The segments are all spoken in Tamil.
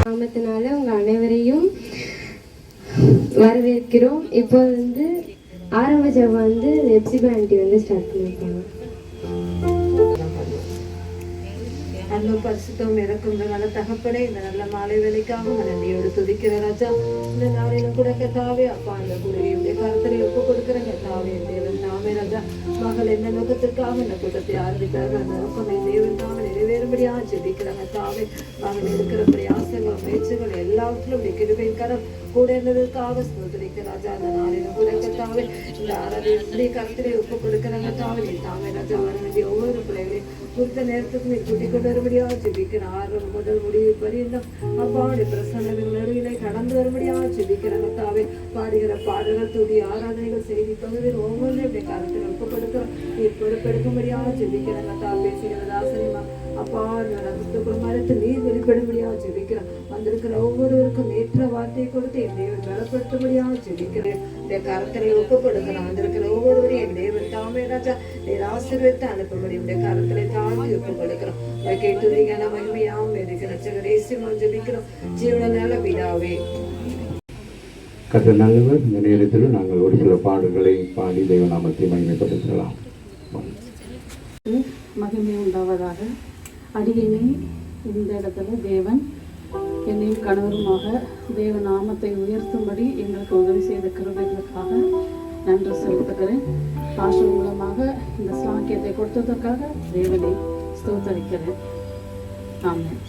நாமத்தினால உங்க அனைவரையும் வரவேற்கிறோம். இப்போ ஆரம்ப ஜெபம் எப்சிபா ஆண்டி ஸ்டார்ட் பண்ணிருக்காங்க. அன்பு பரிசுத்தம் இறக்கும் நல்ல தகப்பனே, இந்த நல்ல மாலை வேலைக்காக நன்றியோடு துதிக்கிற ராஜா. இந்த நாளிலும் கூட கத்தாவே அப்பா அந்த குருவியுடைய கருத்தரை ஒப்பு கொடுக்கிற கத்தாவே தேவன் தாமே ராஜா. மகள் என்ன நோக்கத்திற்காக இந்த கூட்டத்தை ஆரம்பிக்கிறார்கள் அந்த நோக்கம் தேவன் தாமே நிறைவேறும்படியாக ஜெபிக்கிறாங்க தாவே. மகள் இருக்கிற பிரயாசங்கள் முயற்சிகள் எல்லாவற்றிலும் கிருபையின் கரம் கூட இருந்ததற்காக ஸ்தோத்திரிக்க ராஜா. அந்த நாளிலும் கூட கத்தாவே இந்த ஆராதனை கருத்தரை ஒப்பு கொடுக்கிறாங்க தாவே தாமே ராஜா. வர வேண்டிய ஒவ்வொரு பிள்ளைகளையும் குறித்த நேரத்துக்கு நீ கூட்டிக் கொண்டு வரும்படியாக ஜெபிக்கிறேன். ஆரம்பம் முதல் முடிவு பரிந்தும் அப்பாவுடைய பிரசன்னங்கள் நடுவிலை கடந்து வரும்படியாக ஜெபிக்கிறாங்க தாவே. பாடுகிற பாடல்கள் துடி ஆராதனைகள் செய்தி பகுதியில் ஒவ்வொன்றும் இப்படி கருத்தில் ஒப்புக்கொடுக்கிறோம். நீ பொறுப்பெடுக்கும்படியாக ஜெபிக்கிறாங்க தா. பேசுகிற தாசனிமா அப்பா ரகத்துக்குள் மறைத்து நீர் வெளிப்படும்படியாக ஜெபிக்கிறோம். வந்திருக்கிற ஒவ்வொருவருக்கும் ஏற்ற வார்த்தையை கொடுத்து என் தேவன் பலப்படுத்தும்படியாக ஜெபிக்கிறேன். இந்த கருத்தரை ஒப்புக்கொடுக்கிறோம். வந்திருக்கிற ஒவ்வொருவரையும் என் தேவன் தாமே ராஜா நீர் ஆசீர்வதித்து அனுப்பும்படி உடைய கருத்தரை தாழ்த்தி ஒப்புக்கொடுக்கிறோம். கேட்டுதிகான மகிமையாவும் இருக்கிற ரகசியமாக ஜெபிக்கிறோம். ஜீவனால பிதாவே. கர்த்தர் நல்லவர். இந்த நேரத்தில் நாங்கள் ஒரு சில பாடல்களை பாடி தேவநாமத்தை மகிமைப்படுத்தலாம். மகிமை உண்டாவதாக. அடியேனே இந்த இடத்துல தேவன் என்னையும் கணவருமாக தேவ நாமத்தை உயர்த்தும்படி எங்களுக்கு உதவி செய்த கிருபைகளுக்காக நன்றி செலுத்துகிறேன். பாஸ்டர் மூலமாக இந்த ஸ்லாக்கியத்தை கொடுத்ததற்காக தேவனை ஸ்தோத்தரிக்கிறேன். ஆமென்.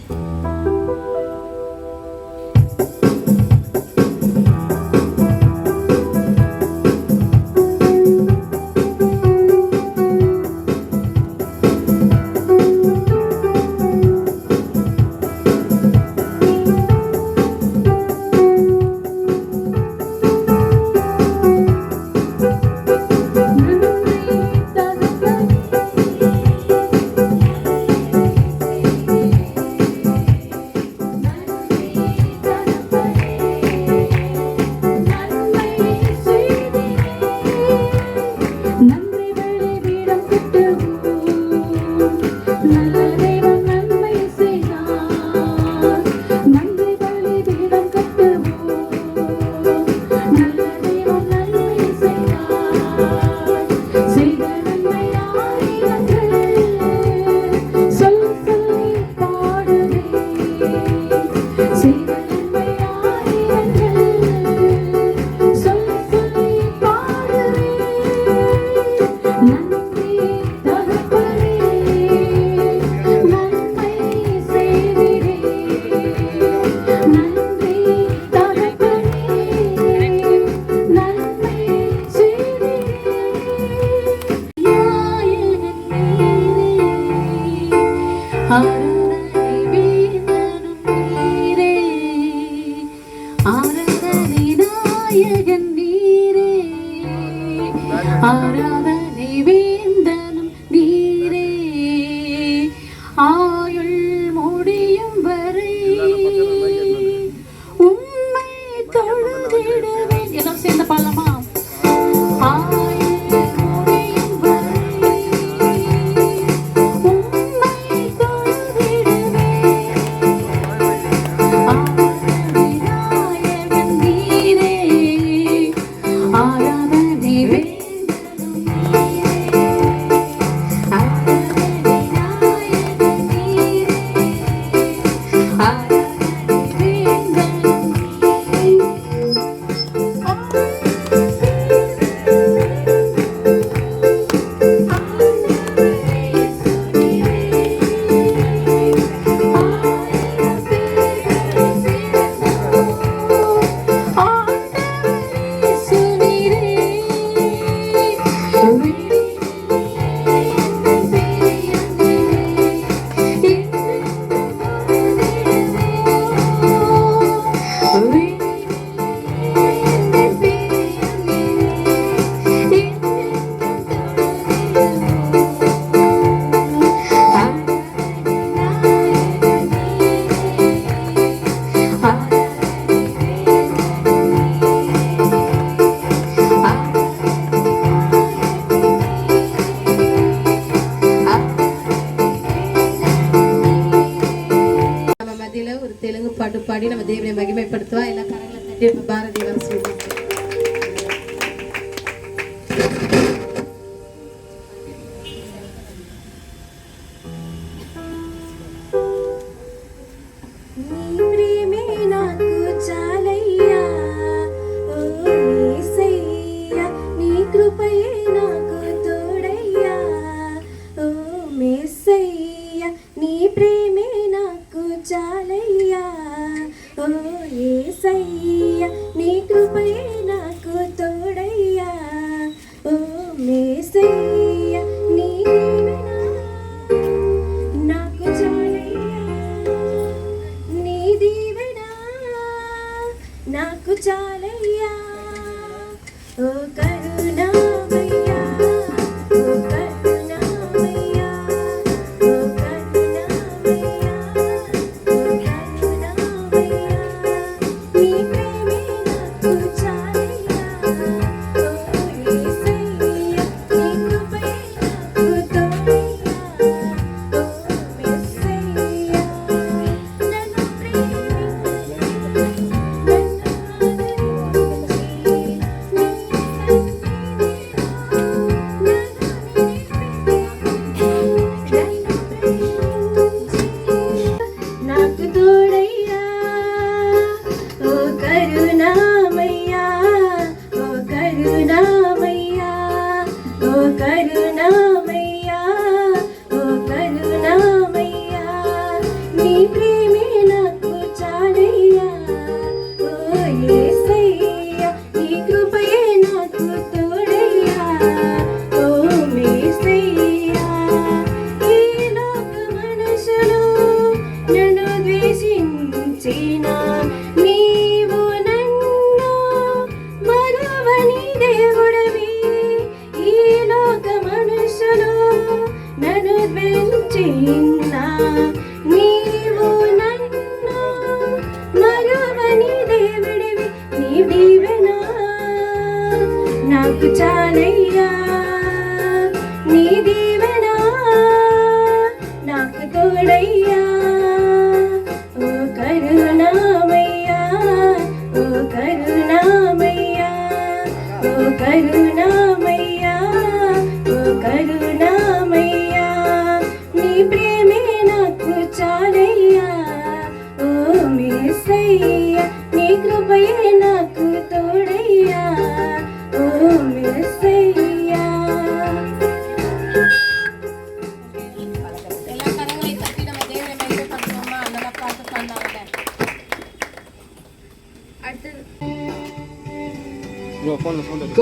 தெலுங்கு பாட்டு பாடி நம்ம தேவனை மகிமைப்படுத்துவா. எல்லா கரங்களை தட்டி பாரதி வர சொல்லி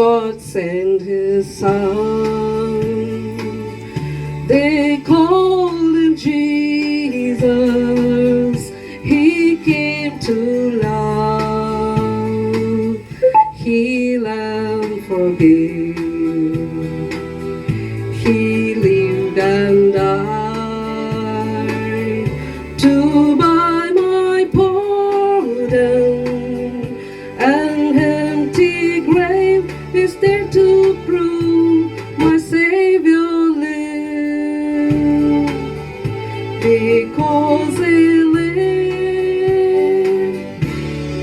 God sent his son, they called him Jesus, he came to love, heal and forgive, he lived and died to buy my pardon, and empty grave is there to prove my Savior lives. Because he lives,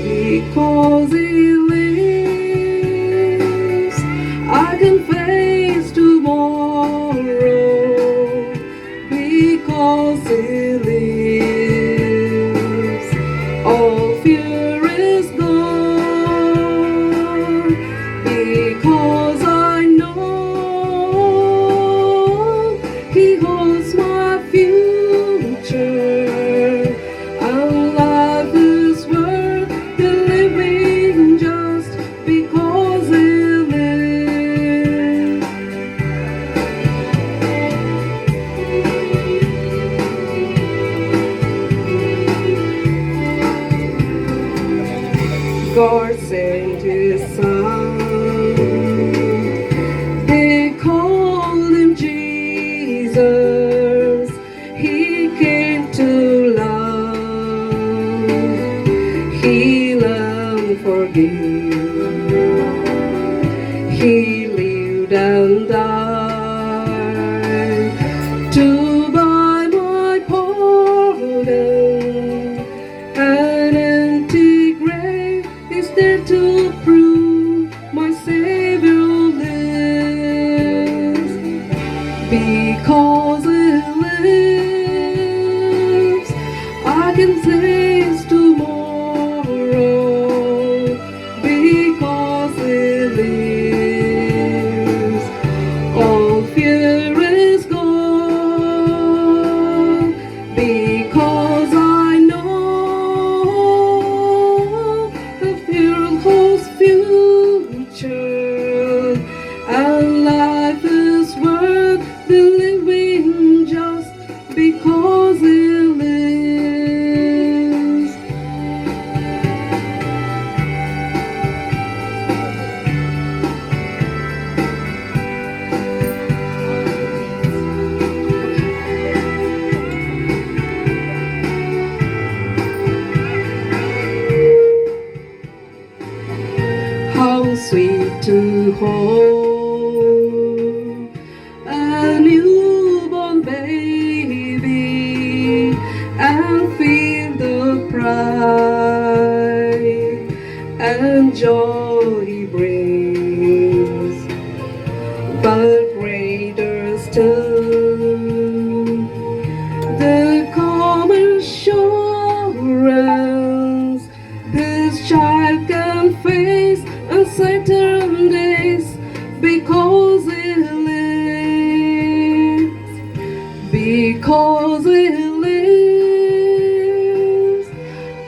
because he lives, I can face tomorrow. Because he lives, all fear is gone. Because I know he holds my future, and life is worth the living just because he lives. God sent his son, they called him Jesus, he came to love, heal and forgive, he lived and died to buy my pardon, and there to prove my Savior lives. Because He lives, I can face tomorrow. Because He lives, all fear is gone. Because I know the future holds future, and life is worth the living just because He lives. How sweet to hold a newborn baby and feel the pride and joy He brings. But greater still, the calm assurance this child can face uncertain days because He lives. Because He lives,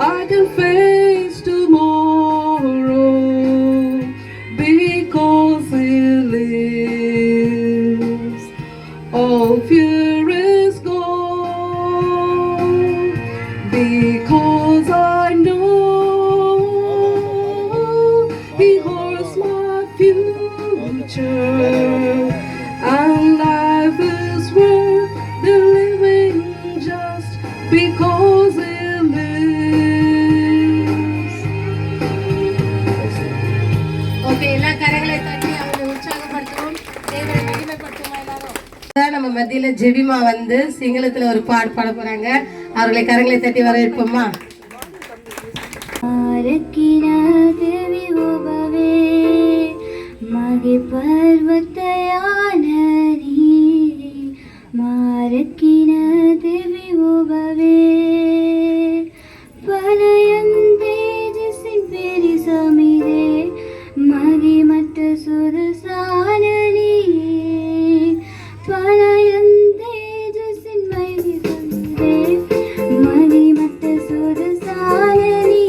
I can face tomorrow. Because He lives, all fear is gone. Because I know He holds my future, and life is worth the living just because He lives. Okay, எல்லா கரங்களை தட்டி அவங்களை உற்சாகப்படுத்துவோம். தேவனை மகிமைப்படுத்துவோம் எல்லாரும். நம்ம மத்தியில ஜெபிமா வந்து சிங்களத்துல ஒரு பாட போறாங்க. அவர்களை கரங்களை தட்டி வரவேற்போமா. ದೇವಿ ಒಬ್ಬವೇ ಮಗೆ ಪರ್ವತಯಾನ ಮಾರಕ್ಕಿನ ದೇವಿ ಒಬ್ಬವೇ ಪಲಯಂತೆ ಜಿಸಿನ್ ಪೇರಿ ಸಮಿದೆ ಮಗೆ ಮಟ್ಟ ಸುರಸಾನನಿ ಪಲಯಂತೆ ಜಿಸಿನ್ ಮೈಗಿ ಸಮಿದೆ ಮಗೆ ಮಟ್ಟ ಸುರಸಾನನಿ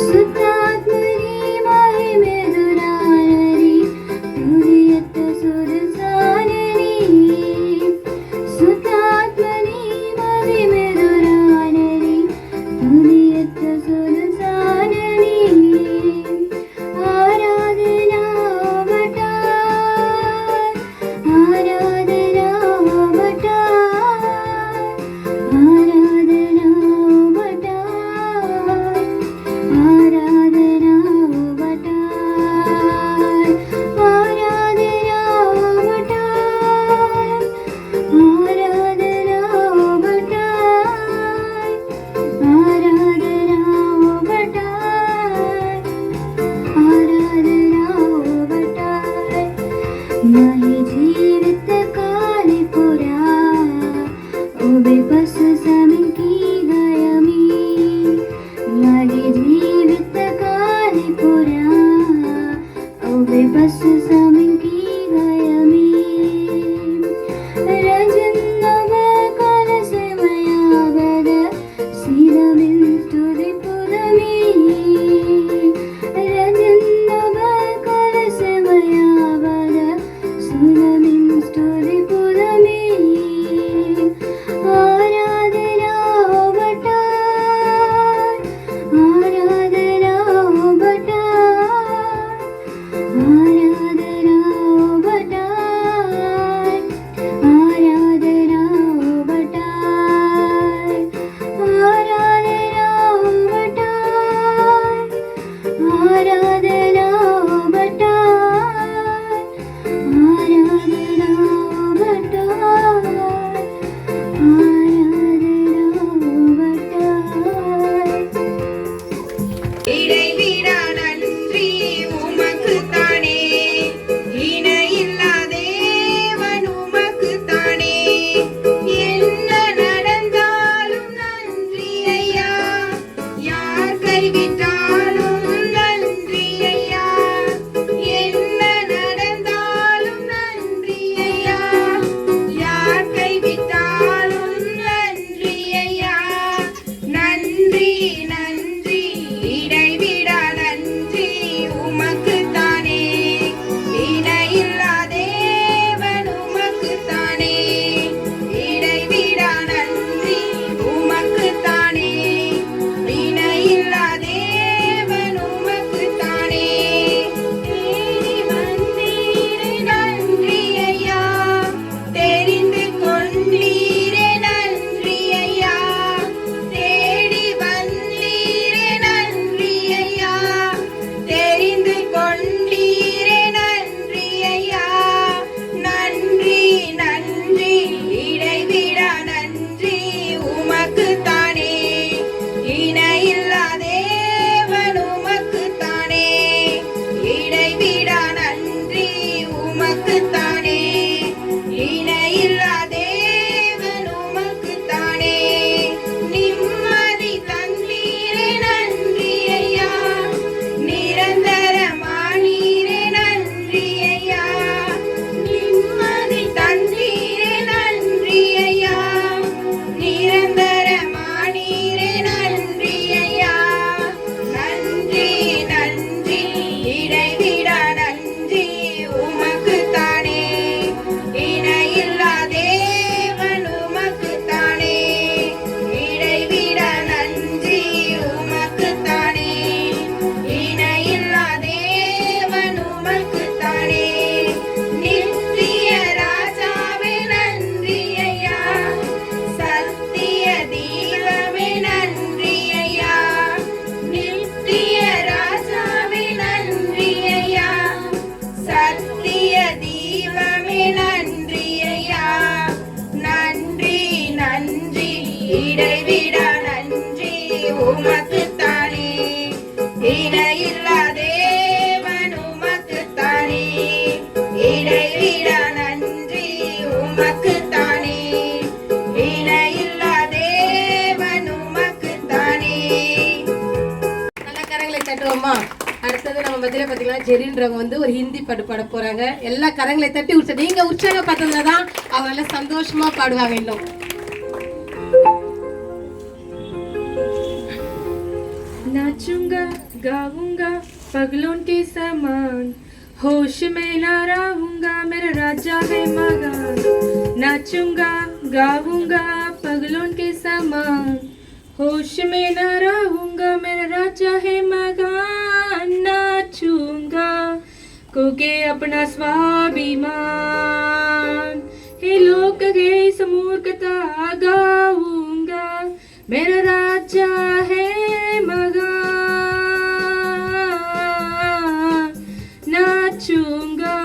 Sutta இணையில்லா தேவன் உமக்குத்தானே, இடைவிடா நன்றி உமக்குத்தானே, இணையில்லா தேவன் உமக்குத்தானே. நல்ல கரங்களை தட்டுவோமா? அடுத்தது நம்ம மத்தியில பாத்தீங்கன்னா ஜெரின்றவங்க வந்து ஒரு ஹிந்தி பாட்டு பாட போறாங்க. எல்லா கரங்களை தட்டி நீங்க உற்சாகப்பட்டதுலதான் அவங்க நல்லா சந்தோஷமா பாடுவாங்க. இன்னும் नाचूंगा गाऊंगा पगलों के समान, होश में ना रहूंगा मेरा राजा है मगान। नाचूंगा गाऊंगा पगलों के समान, होश में ना रहूंगा मेरा राजा है मगान। नाचूंगा कोके अपना स्वाभिमान, हे लोग के समूर्खता गाऊंगा मेरा राजा है मगान। नाचूंगा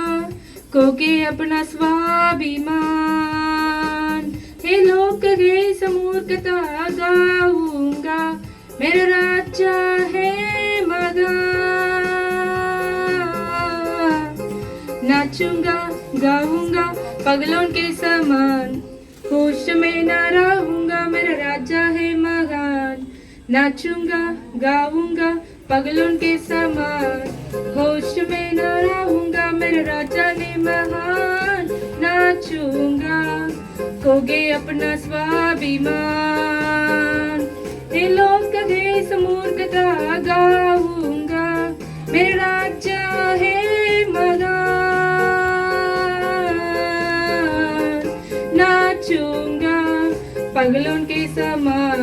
कोके अपना स्वाभिमान, हे लोग के समूर्खता गाऊंगा मेरा राजा है मगान। नाचूंगा गाऊंगा पगलों के समान, होश में ना रहूंगा मेरा राजा है महान। नाचूंगा गाऊंगा पगलों के समान, होश में ना रहूंगा मेरा राजा है महान। नाचूंगा खोगे अपना स्वाभिमान, ये लोग गए समूर्खता गाऊंगा मेरा राजा है महान। नाचूंगा पगलों के समान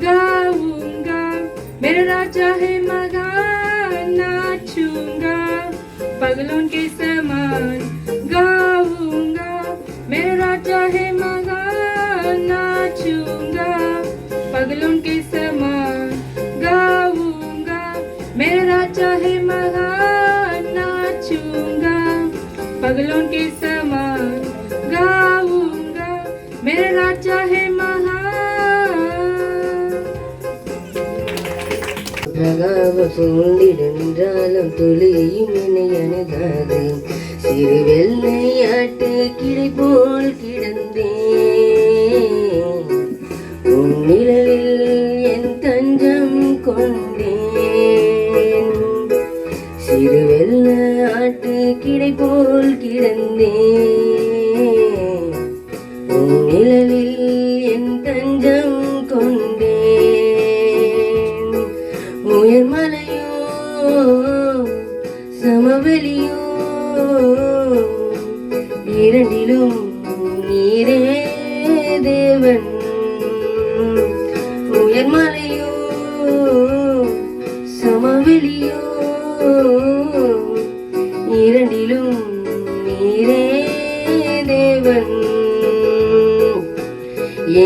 गाऊंगा मेरा राजा है मगान। नाचूंगा पगलों के समान गाऊंगा मेरा राजा है मगान। नाचूंगा पगलों के समान गाऊंगा मेरा राजा है मगान। नाचूंगा पगलों के समान गाऊंगा मेरा राजा है சூழ்ந்திடென்றாலும் துளியும் என்னை அணுகாது, சிறு வெள்ளையாட்டு கிடை போல் கிடந்தேன், உன் நிழலில் என் தஞ்சம் கொண்டேன். சிறு வெள்ளையாட்டு கிடை போல் கிடந்தேன், உன் நிழலில் என் தஞ்சம் கொண்டேன். உயர்மலையோ சமவெளியோ இரண்டிலும் நீரே தேவன். உயர்மலையோ சமவெளியோ இரண்டிலும் நீரே தேவன்.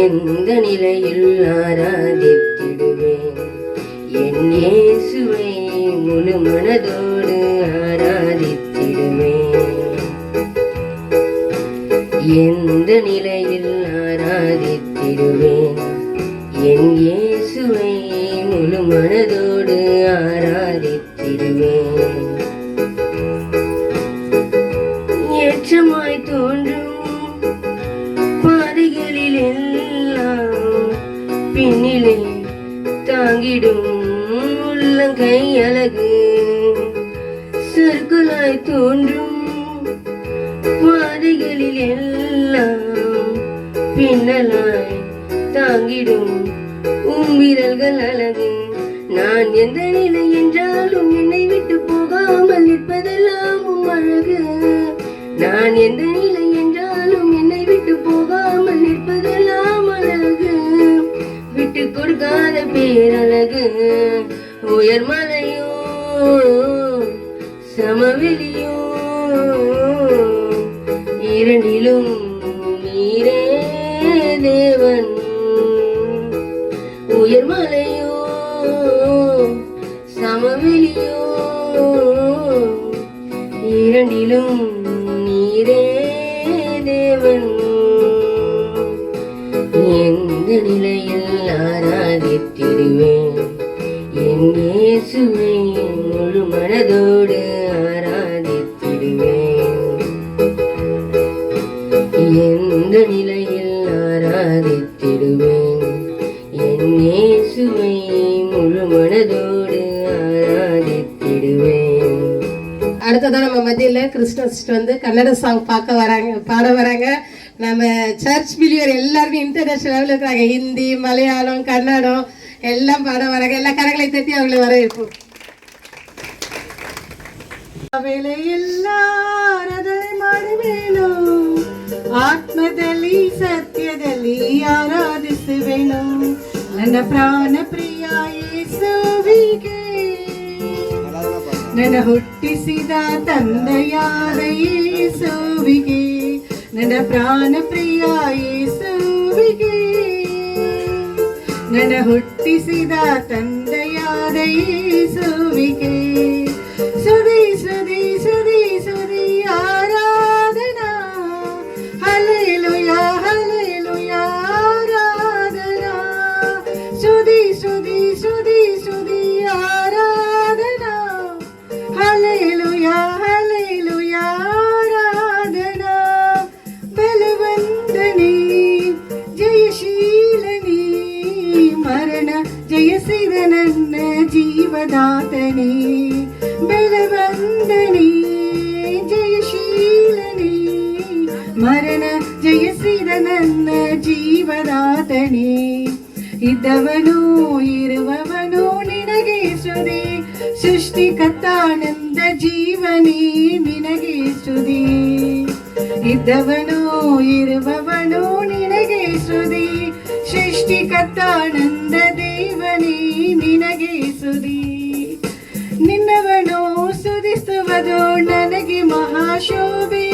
எந்த நிலையில் ஆராதித்திடுவேன் என் இயேசுவை, முழு மனதோடு ஆராதித்திடுவேன். எந்த நிலையில் ஆராதித்திடுவேன் என் இயேசுவை, முழு மனதோடு ஆராதித்திடுவேன். ஏற்றமாய் தோன்றும் பாதைகளில் எல்லாம் பின்னிலே தாங்கிடும் உள்ளங்கை அழகு. சர்க்குலாய் தோன்றும் பாதைகளில் எல்லாம் பின்னலாய் தாங்கிடும் விரல்கள் அழகு. நான் எந்த நிலை என்றாலும் என்னை விட்டு போகாமல் நிற்பதெல்லாம் அழகு. நான் எந்த நிலை என்றாலும் என்னை விட்டு போகாமல் நிற்பதெல்லாம் அழகு. விட்டு கொடுக்காத பேரழகு. உயர்மலையோ சமவெளியோ இரண்டிலும் நீரே தேவன். உயர்மலையோ சமவெளியோ இரண்டிலும் நீரே தேவன். எந்த நிலையில் ஆராதித்திடுவேன் என் இயேசுவை, முழு மனதோடு ஆராதித்திடுவேன். எந்த நிலையில் ஆராதித்திடுவேன். என் இயேசுவை முழு மனதோடு ஆராதித்திடுவேன். அடுத்ததான் நம்ம மத்தியில் கிறிஸ்டஸ் வந்து கன்னட சாங் பாட வராங்க. நம்ம சர்ச் பிலியர் எல்லாருமே இன்டர்நேஷனல் லெவலில் இருக்கிறாங்க. ஹிந்தி, மலையாளம், கன்னடம் எல்லாம் பாட வராங்க. எல்லா கரங்களை தட்டி அவங்களை வரவேற்போம். ವೇಳೆಯೆಲ್ಲಾರದಳೆ ಮಾಡುವೆನು, ಆತ್ಮದಲ್ಲಿ ಸತ್ಯದಲ್ಲಿ ಆರಾಧಿಸುವೆನು ನನ್ನ ಪ್ರಾಣ ಪ್ರಿಯ ಯೇಸುವಿಗೆ. ನನ್ನ ಹುಟ್ಟಿಸಿದ ತಂದೆಯಾದ ಯೇಸುವಿಗೆ, ನನ್ನ ಪ್ರಾಣ ಪ್ರಿಯ ಯೇಸುವಿಗೆ, ನನ್ನ ಹುಟ್ಟಿಸಿದ ತಂದೆಯಾದ ಯೇಸುವಿಗೆ ಸುದಿ ಸುದಿ ಸುದಿ ಸುದಿ ಆರಾಧನಾ. ಹಲ್ಲೆಲೂಯಾ ಹಲ್ಲೆಲೂಯಾ ಆರಾಧನಾ. ಸುದಿ ಸುದಿ ಸುದಿ ಸುದಿ ಆರಾಧನಾ. ಹಲ್ಲೆಲೂಯಾ ಹಲ್ಲೆಲೂಯಾ ಆರಾಧನಾ. ಬಲವಂತನೇ ಜಯಶೀಲನೇ, ಮರಣ ಜಯಿಸಿದ ನನ್ನ ಜೀವದಾತನೇ. ಬಲವಂತನೇ ಜಯಶೀಲನೇ, ಮರಣ ಜಯಿಸಿದ ನನ್ನ ಜೀವದಾತನೇ. ಇದ್ದವನು ಇರುವವನು ನಿನಗೆ ಸ್ತುತಿ, ಸೃಷ್ಟಿಕರ್ತಾನಂದ ಜೀವನೇ ನಿನಗೆ ಸ್ತುತಿ. ಇದ್ದವನು ಇರುವವನು ನಿನಗೆ ಸ್ತುತಿ, ಸೃಷ್ಟಿಕರ್ತಾನಂದ ದೇವನೇ ನಿನಗೆ ಸ್ತುತಿ. ನಿನ್ನವನು ಸ್ತುತಿಸುವುದು ನನಗೆ ಮಹಾಶೋಭೆ,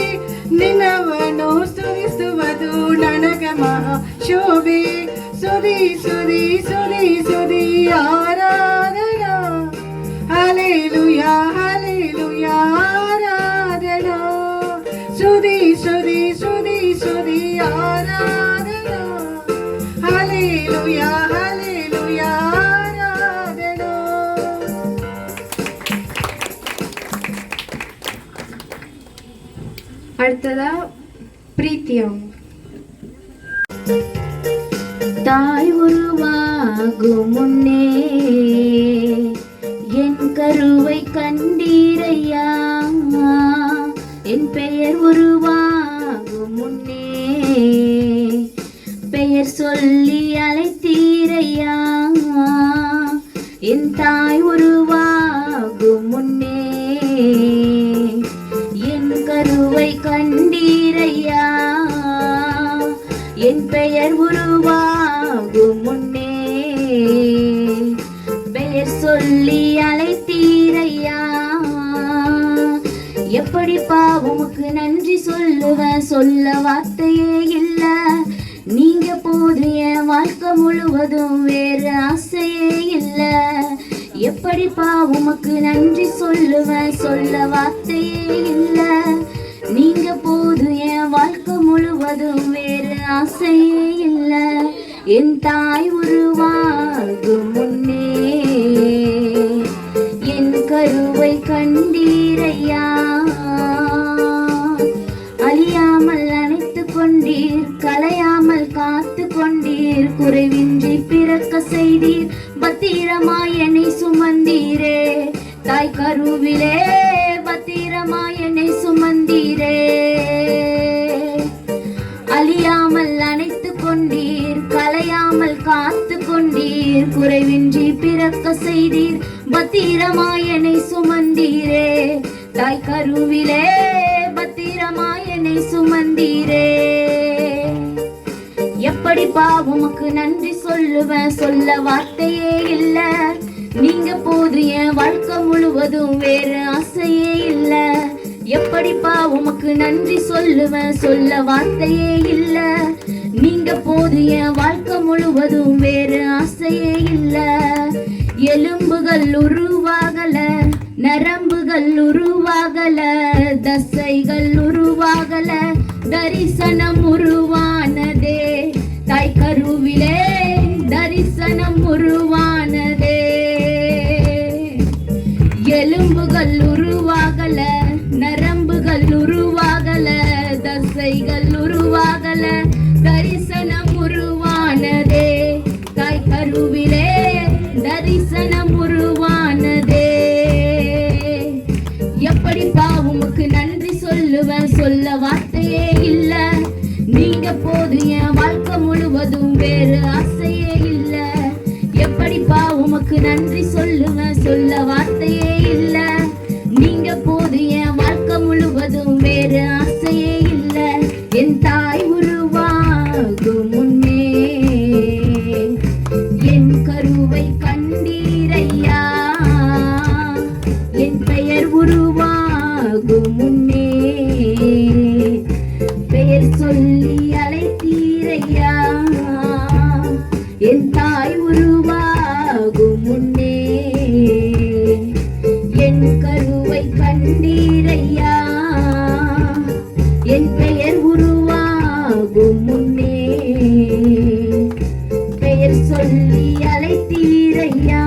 ನಿನ್ನವನು ಸ್ತುತಿಸುವುದು ನನಗೆ ಮಹಾಶೋಭೆ. ಸುದಿ ಸುದಿ ಸುದಿ ಸುದಿ ಆರಾಧನಾ. ಹಲ್ಲೆಲೂಯಾ ಹಲ್ಲೆಲೂಯಾ ಆರಾಧನಾ. ಸುದಿ ಸುದಿ ಸುದಿ ಸುದಿ ಆರಾಧನಾ. ಹಲ್ಲೆಲೂಯಾ ಹಲ್ಲೆಲೂಯಾ ಆರಾಧನಾ. அடுத்ததா பிரீத்தியம். தாய் உருவாகும் முன்னே என் கருவை கண்டீரையா, என் பெயர் உருவாகும் முன்னே பெயர் சொல்லி அழைத்தீரையா. என் தாய் உருவாகும் முன்னே என் கருவை கண்டீரையா, என் பெயர் உருவாகும் முன்னே பெயர் சொல்லி அழைத்தீரையா. எப்படிப்பா உமக்கு நன்றி சொல்லுவேன், சொல்ல வார்த்தையே இல்ல. நீங்க போது என் வாழ்க்கை முழுவதும் வேறு ஆசையே இல்ல. எப்படிப்பா உமக்கு நன்றி சொல்லுவேன், சொல்ல வார்த்தையே இல்ல. நீங்க போது என் வாழ்க்கை முழுவதும் வேறு ஆசையே இல்ல. என் தாய் உருவாகும் முன்னே என் கருவை கண்டீரையா. அழியாமல் அணைத்து கொண்டீர், கலையாமல் காத்து கொண்டீர், குறைவின்றி பிறக்க செய்தீர், பத்திரமாய் என்னை சுமந்தீரே. தாய் கருவிலே பத்திரமாய் என்னை சுமந்தீரே. அழியாமல் அணைத்து கொண்டீர், கலையாமல் காத்து கொண்டீர், குறைவின்றி பிறக்க செய்தீர், பத்திரமாய் என்னை சுமந்தீரே. தாய் கருவிலே பத்திரமாய் என்னை சுமந்தீரே. எப்படிப்பா உமக்கு நன்றி சொல்லுவேன், சொல்ல வார்த்தையே இல்ல. நீங்க போது என் வாழ்க்கை முழுவதும் வேறு ஆசையே இல்ல. எப்படிப்பா உமக்கு நன்றி சொல்லுவேன், சொல்ல வார்த்தையே இல்ல. நீங்க போது என் வாழ்க்கை முழுவதும் வேறு ஆசையே இல்ல. எலும்புகள் உருவாகல, நரம்புகள் உருவாகல, தசைகள் உருவாகல, தரிசனம் உருவானதே. தாய் கருவிலே தரிசனம் உருவானதே. எலும்புகள் உருவாகல, நரம்புகள் உருவாகல, தசைகள் உருவாகல, தரிசனம் உருவானதே. தாய் கருவிலே தரிசனம் உருவானதே. எப்படிப்பா உமக்கு நன்றி சொல்லுவேன், சொல்ல வார்த்தையே இல்ல. நீங்க போது என் வாழ்க்கை முழுவதும் வேறு ஆசையே இல்ல. எப்படிப்பா உமக்கு நன்றி சொல்லுவேன், சொல்ல வார்த்தையே இல்ல. நீங்க போது என் வாழ்க்கை முழுவதும் வேறு ஆசையே இல்ல. என் தாய் உருவாகும் முன்னே என் கருவை கண்டீரையா. என் பெயர் உருவாகும் முன்னே பெயர் சொல்லி அழைத்தீரையா. என் தாய் உருவாகும் முன்னே என் கருவை கண்டீரையா. என் பெயர் உருவாகும் முன்னே பெயர் சொல்லி அழைத்தீரையா.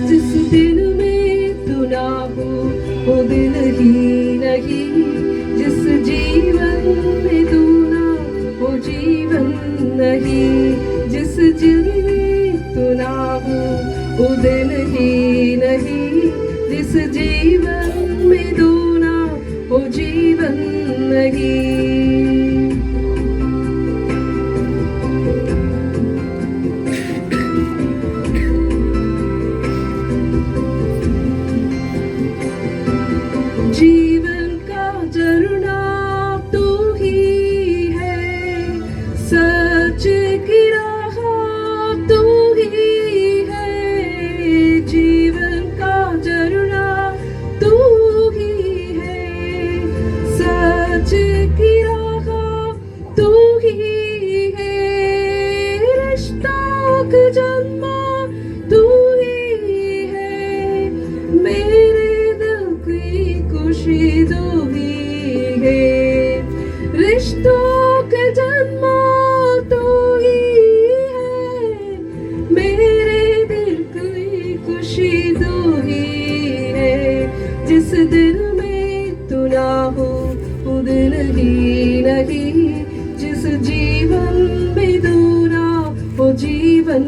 जिस दिन में तू ना हो वो दिन ही नहीं, जिस जीवन में तू ना हो जीवन नहीं, जिस दिन में तू ना हो वो दिन ही नहीं, जिस जीवन में तू ना हो जीवन नहीं। जीवन का झरना तू ही है, सच की राह तू ही है। जीवन का झरना तू ही है, सच की राह तू ही है। रिश्तों का जन्म तू ही है, मेरे दिल की खुशी तू ही है। रिश्तों के जन्म तू ही है, मेरे दिल की खुशी तू ही है। जिस दिन में तू ना हो वो दिन ही नहीं, जिस जीवन में तू ना हो जीवन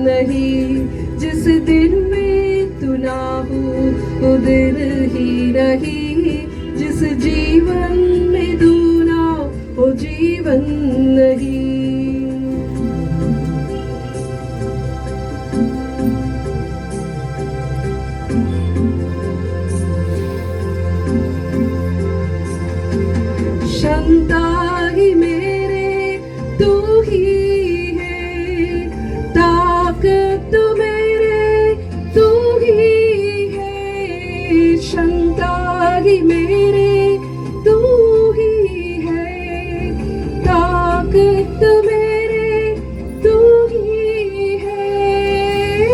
नहीं, जिस दिन में तू ना हो वो दिन ही नहीं, जिस जीवन में तू ना हो जीवन नहीं। क्षमता ही मेरे तू ही है, ताकत मेरे तू ही है। क्षमता ही मेरे तू ही है, ताकत मेरे तू ही है।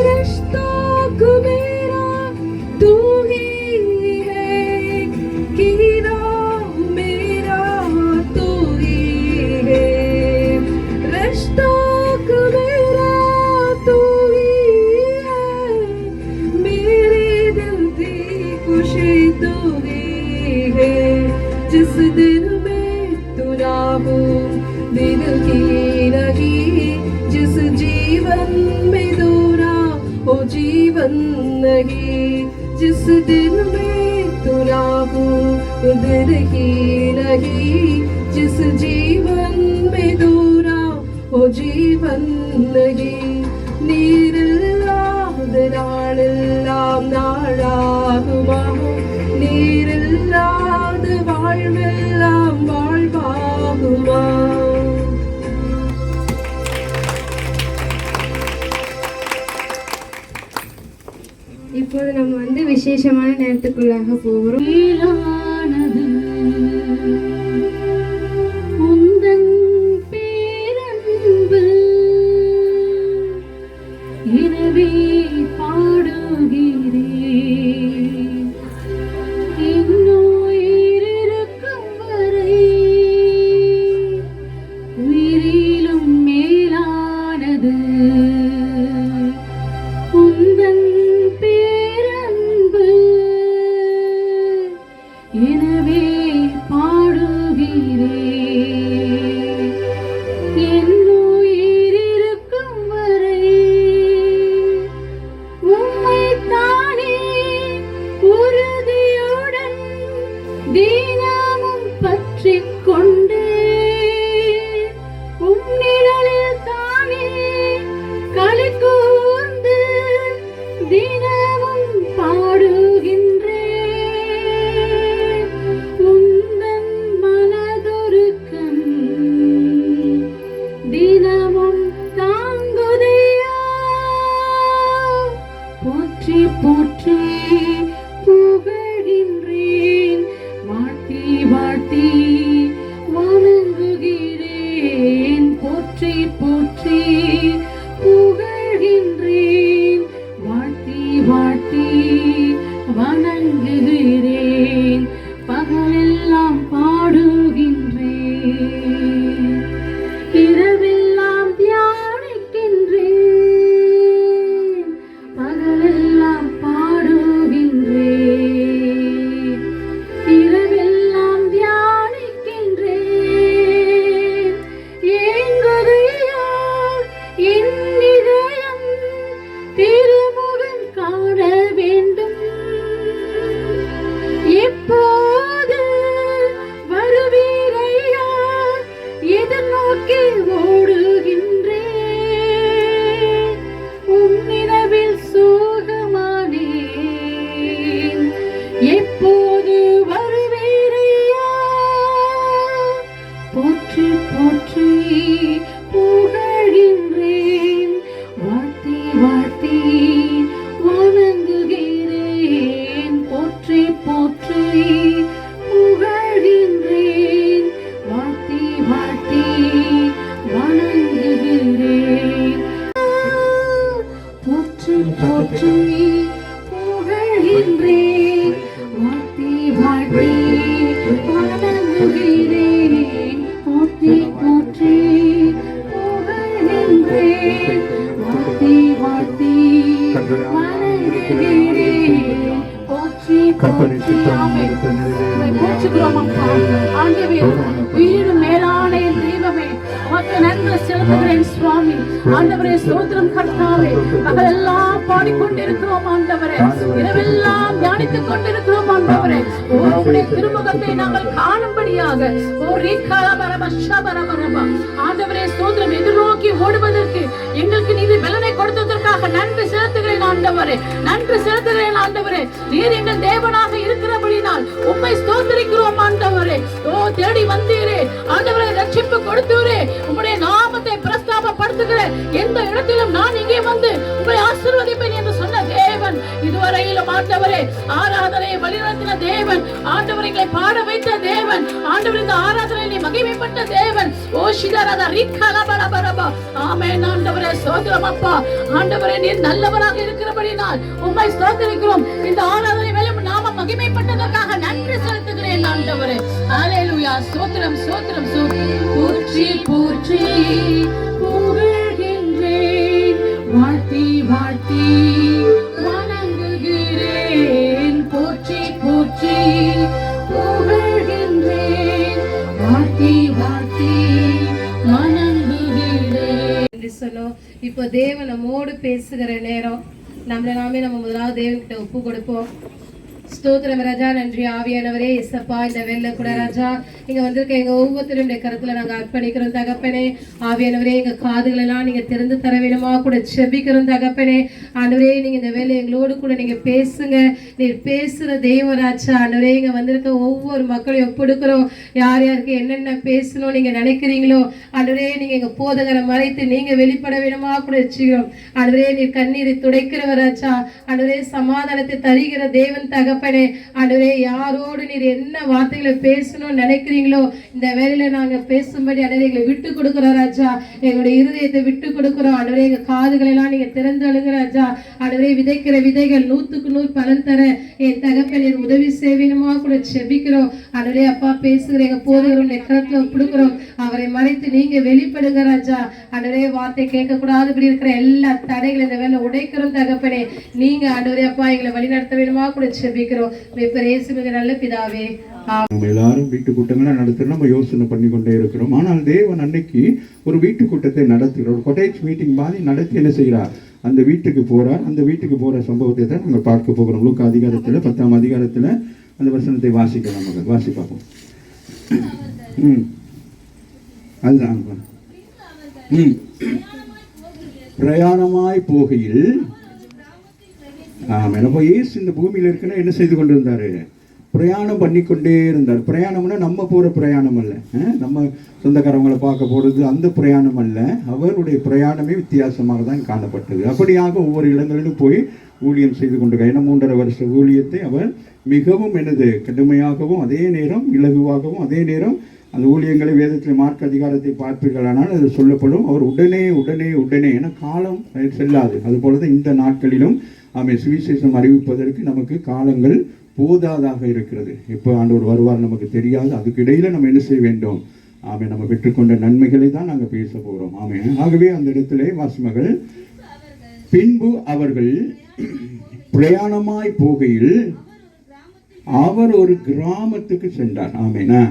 रिश्तों को मेरा तू ही है, कीड़ा मेरा तू ही है। रिश्तों को मेरा तू ही है, मेरे दिल की खुशी तू ही है। जिस दिन में तू ना हो दिल की नहीं, जिस जीवन में तू ना हो जीवन नहीं, जिस दिन में तू ना हो वो दिन ही नहीं, जिस जीवन में तू ना हो जीवन नहीं। நீரில்லாத நாளெல்லாம் நாளாகுமா, நீரில்லாத வாழ்வெல்லாம் வாழ்வாகுமா. இப்போது நம்ம வந்து விசேஷமான நேரத்துக்குள்ளாக போகிறோம். மேலானது உந்தன் பேரன்பு, எனவே பாடுகிறேன். எனவே பாடுகிறேன். என் உயிர் இருக்கும் வரை உம்மைத்தானே உறுதியுடன் தினமும் பற்றிக் கொண்டு உன்னிடலில் தானே களி கூர்ந்து தினமும் பாடுகின்றேன். உந்தன் மனதுருக்கம் தினமும் தாங்குதையா. போற்றி போற்றி புகழ்கின்றேன், வாழ்த்தி வாழ்த்தி வணங்குகிறேன். போற்றி போற்றி புகழ்கின்றேன், வாழ்த்தி வாழ்த்தி வணங்குகிறேன். பகலெல்லாம் பாடுகின்றேன், இரவெல்லாம் தியானிக்கின்றேன். பகலெல்லாம் பாடுகின்றேன், இரவெல்லாம் தியானிக்கின்றேன். ஏங்குதையா என் இதயம், திருமுகம் காண வேண்டும். எப்போது வருவீரையா, எதிர்நோக்கி ஓடுகின்றேன். உன்னிரவில் சோகமானேன், எப்போது வருவீரையா. போற்றி போற்றி புகழ்கின்றேன், வாழ்த்தி வாழ்த்தி வணங்குகிறேன். போற்றி போற்றி புகழ்கின்றேன், வாழ்த்தி வாழ்த்தி வணங்குகிறேன். போற்றி போற்றி புகழ்கின்றேன், வாழ்த்தி வாழ்த்தி வணங்குகிறேன். போற்றி போற்றி புகழ்கின்றேன், வாழ்த்தி வாழ்த்தி வணங்குகிறேன். போற்றி போற்றி ஆமென். உம்மை போற்றுகிறோம் அப்பா. ஆண்டவரே, உயிரினும் மேலான என் தெய்வமே, உமக்கு நன்றி செலுத்துகிறேன் சுவாமி. ஆண்டவரே ஸ்தோத்திரம் கர்த்தாவே. பகலெல்லாம் பாடிக்கொண்டிருக்கிறோம் ஆண்டவரே, இரவெல்லாம் தியானித்துக் கொண்டிருக்கிறோம் ஆண்டவரே. உம்முடைய திருமுகத்தை நாங்கள் காணும்படியாக ஆண்டவரே ஸ்தோத்திரம். எதிர்நோக்கி ஓடுவதற்கு எங்களுக்கு நீதி பலனை கொடுத்ததற்காக நன்றி செலுத்துகிறேன் ஆண்டவரே, நன்றி செலுத்துகிறேன் ஆண்டவரே. நீர் எங்கள் தேவனாக இருக்கிறபடினால் உம்மை ஸ்தோத்திரிக்கிறோம் ஆண்டவரே. ஓ தேடி வந்தீரே ஆண்டவரே, ரட்சிப்பு கொடுத்தீரே. உம்முடைய நாமத்தை பிரஸ்தாபப்படுத்துகிற எந்த இடத்திலும் நான் இங்கே வந்து உம்மை ஆசீர்வதிப்பேன் என்று சொன்ன தேவன், இதுவரையிலும் ஆண்டவரே ஆராதனையை வழிநடத்தின தேவன், ஆண்டவரை எங்களை பாட வைத்த தேவன், ஆண்டவர் இந்த ஆராதனையை மகிமைப்பட்ட தேவன். ஓ சிதரத ரிக்கலபரபரபா. ஆமென் ஆண்டவரே ஸ்தோத்திரம் அப்பா. ஆண்டவரே நீர் நல்லவராக இருக்கிறபடினால் உம்மை ஸ்தோத்திரிக்கிறோம். இந்த ஆராதனை மேலும் நாம மகிமைப்பட்டதற்காக நன்றி செலுத்துகிறேன் ஆண்டவரே. ஹalleluya. ஸ்தோத்திரம் ஸ்தோத்திரம் ஸ்தோத்திரம். போற்றி போற்றி புகழ்கின்றேன், வாழ்த்தி வாழ்த்தி வணங்குகிறேன். போற்றி போற்றி புகழ்கின்றேன், வாழ்த்தி வாழ்த்தி வணங்குகிறேன் என்று சொன்னோம். இப்போ தேவன் நம்மோடு பேசுகிற நேரம். நம்மளை நாமே நம்ம முதலாவது தேவன்கிட்ட ஒப்பு கொடுப்போம். ஸ்தோத்திரம் ராஜா. நன்றி ஆவியானவரே. இசப்பா இந்த வேலை கூட ராஜா இங்க வந்திருக்க எங்க ஒவ்வொருத்தருடைய கருத்துல நாங்க அர்ப்பணிக்கிறோம் தகப்பனே. ஆவியானவரே எங்க காதுகள் எல்லாம் நீங்க திறந்து தர வேணுமா கூட செபிக்கிறோம் தகப்பனே. ஆண்டவரே நீங்க இந்த வேலை எங்களோடு கூட நீங்க பேசுங்க. நீர் பேசுற தெய்வம் ராஜா. ஆண்டவரே இங்க வந்திருக்க ஒவ்வொரு மக்களையும் ஒப்படுக்கிறோம். யார் யாருக்கு என்னென்ன பேசணும் நீங்க நினைக்கிறீங்களோ ஆண்டவரே நீங்க எங்க போதகரை மறைத்து நீங்க வெளிப்பட வேணுமா கூட வச்சுக்கிறோம். ஆண்டவரே நீர் கண்ணீரை துடைக்கிறவர் ராஜா. ஆண்டவரே சமாதானத்தை தருகிற தேவன் தகப்பனே. ஆண்டவரே யாரோடு நீர் என்ன வார்த்தைகளை பேசணும்னு நினைக்கிறீங்களோ இந்த வேலையில நாங்க பேசும்படி ஆண்டவரே எங்களை விட்டு கொடுக்கிறோம் ராஜா. எங்களுடைய இருதயத்தை விட்டு கொடுக்கிறோம் ஆண்டவரே. எங்க காதுகளை எல்லாம் நீங்க திறந்து அழுங்க ராஜா. ஆண்டவரே விதைக்கிற விதைகள் 100க்கு 100 பலன் தர என் தகப்பன் நீர் உதவி செய்வீனுமா கூட செபிக்கிறோம் ஆண்டவரே. அப்பா பேசுகிற எங்க போதகருடைய கருத்துல கொடுக்கிறோம். அவரை மறைத்து நீங்க வெளிப்படுங்க ராஜா. ஆண்டவரே வார்த்தை கேட்க கூடாதபடி இருக்கிற எல்லா தடைகளை இந்த வேலை உடைக்கிறோம் தகப்பனே. நீங்க ஆண்டவரே அப்பா எங்களை வழி நடத்த வேணுமா கூட செபிக்கிறோம். ஜெபிக்கிறோம் இயேசுவின் நல்ல பிதாவே. நம்ம எல்லாரும் வீட்டு கூட்டங்களை நடத்துகிறோம், நம்ம யோசனை பண்ணி கொண்டே இருக்கிறோம். ஆனால் தேவன் அன்னைக்கு ஒரு வீட்டு கூட்டத்தை நடத்துகிறார், ஒரு கொட்டேஜ் மீட்டிங் மாதிரி நடத்தி என்ன செய்கிறார், அந்த வீட்டுக்கு போகிறார். அந்த வீட்டுக்கு போகிற சம்பவத்தை தான் நாங்கள் பார்க்க போகிறோம். லூக்கா அதிகாரத்தில் 10ஆம் அதிகாரத்தில் அந்த வசனத்தை வாசிக்கலாம். மகள் வாசி பார்ப்போம். அதுதான் பிரயாணமாய் போகையில் எனப்போ இயேசு இந்த பூமியில் இருக்குன்னா என்ன செய்து கொண்டு இருந்தாரு, பிரயாணம் பண்ணி கொண்டே இருந்தார். பிரயாணம்னா நம்ம போகிற பிரயாணம் அல்ல, நம்ம சொந்தக்காரவங்களை பார்க்க போகிறது அந்த பிரயாணம் அல்ல. அவருடைய பிரயாணமே வித்தியாசமாக தான் காணப்பட்டது. அப்படியாக ஒவ்வொரு இடங்களிலும் போய் ஊழியம் செய்து கொண்டு ஏன்னா 3.5 வருஷ ஊழியத்தை அவர் மிகவும் கடுமையாகவும் அதே நேரம் இலகுவாகவும் அதே நேரம் அந்த ஊழியங்களை வேதத்தில் மார்க் அதிகாரத்தை பார்ப்பீர்களானால் அது சொல்லப்படும். அவர் உடனே உடனே உடனே ஏன்னா காலம் செல்லாது. அதுபோலதான் இந்த நாட்களிலும் சுவிசேஷம் அறிவிப்பதற்கு நமக்கு காலங்கள் போதாதாக இருக்கிறது. எப்போ ஆண்டவர் வருவார் நமக்கு தெரியாது. அதுக்கு இடையில நம்ம என்ன செய்ய வேண்டும், நம்ம பெற்றுக்கொண்ட நன்மைகளை தான் நாங்கள் பேச போகிறோம். ஆகவே அந்த இடத்துல வாசிமகள் பின்பு அவர்கள் பிரயாணமாய் போகையில் அவர் ஒரு கிராமத்துக்கு சென்றார். ஆமேனா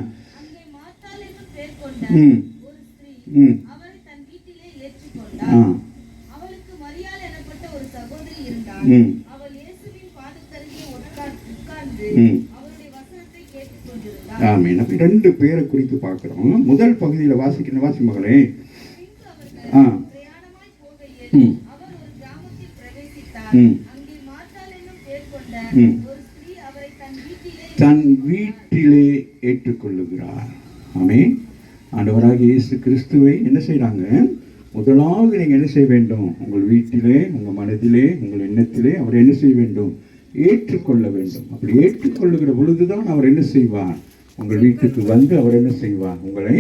ரெண்டு பேரை குறித்து பார்க்கிறோம். முதல் பகுதியில வாசிக்கிற வாசி மகளே, தன் வீட்டிலே ஏற்றுக்கொள்ளுகிறார். ஆமென். ஆண்டவராகிய இயேசு கிறிஸ்துவை என்ன செய்யறாங்க, முதலாவது நீங்க என்ன செய்ய வேண்டும், உங்கள் வீட்டிலே உங்கள் மனதிலே உங்கள் எண்ணத்திலே அவர் என்ன செய்ய வேண்டும், ஏற்றுக்கொள்ள வேண்டும். அப்படி ஏற்றுக்கொள்ளுகிற பொழுதுதான் அவர் என்ன செய்வார், உங்கள் வீட்டுக்கு வந்து அவர் என்ன செய்வார், உங்களை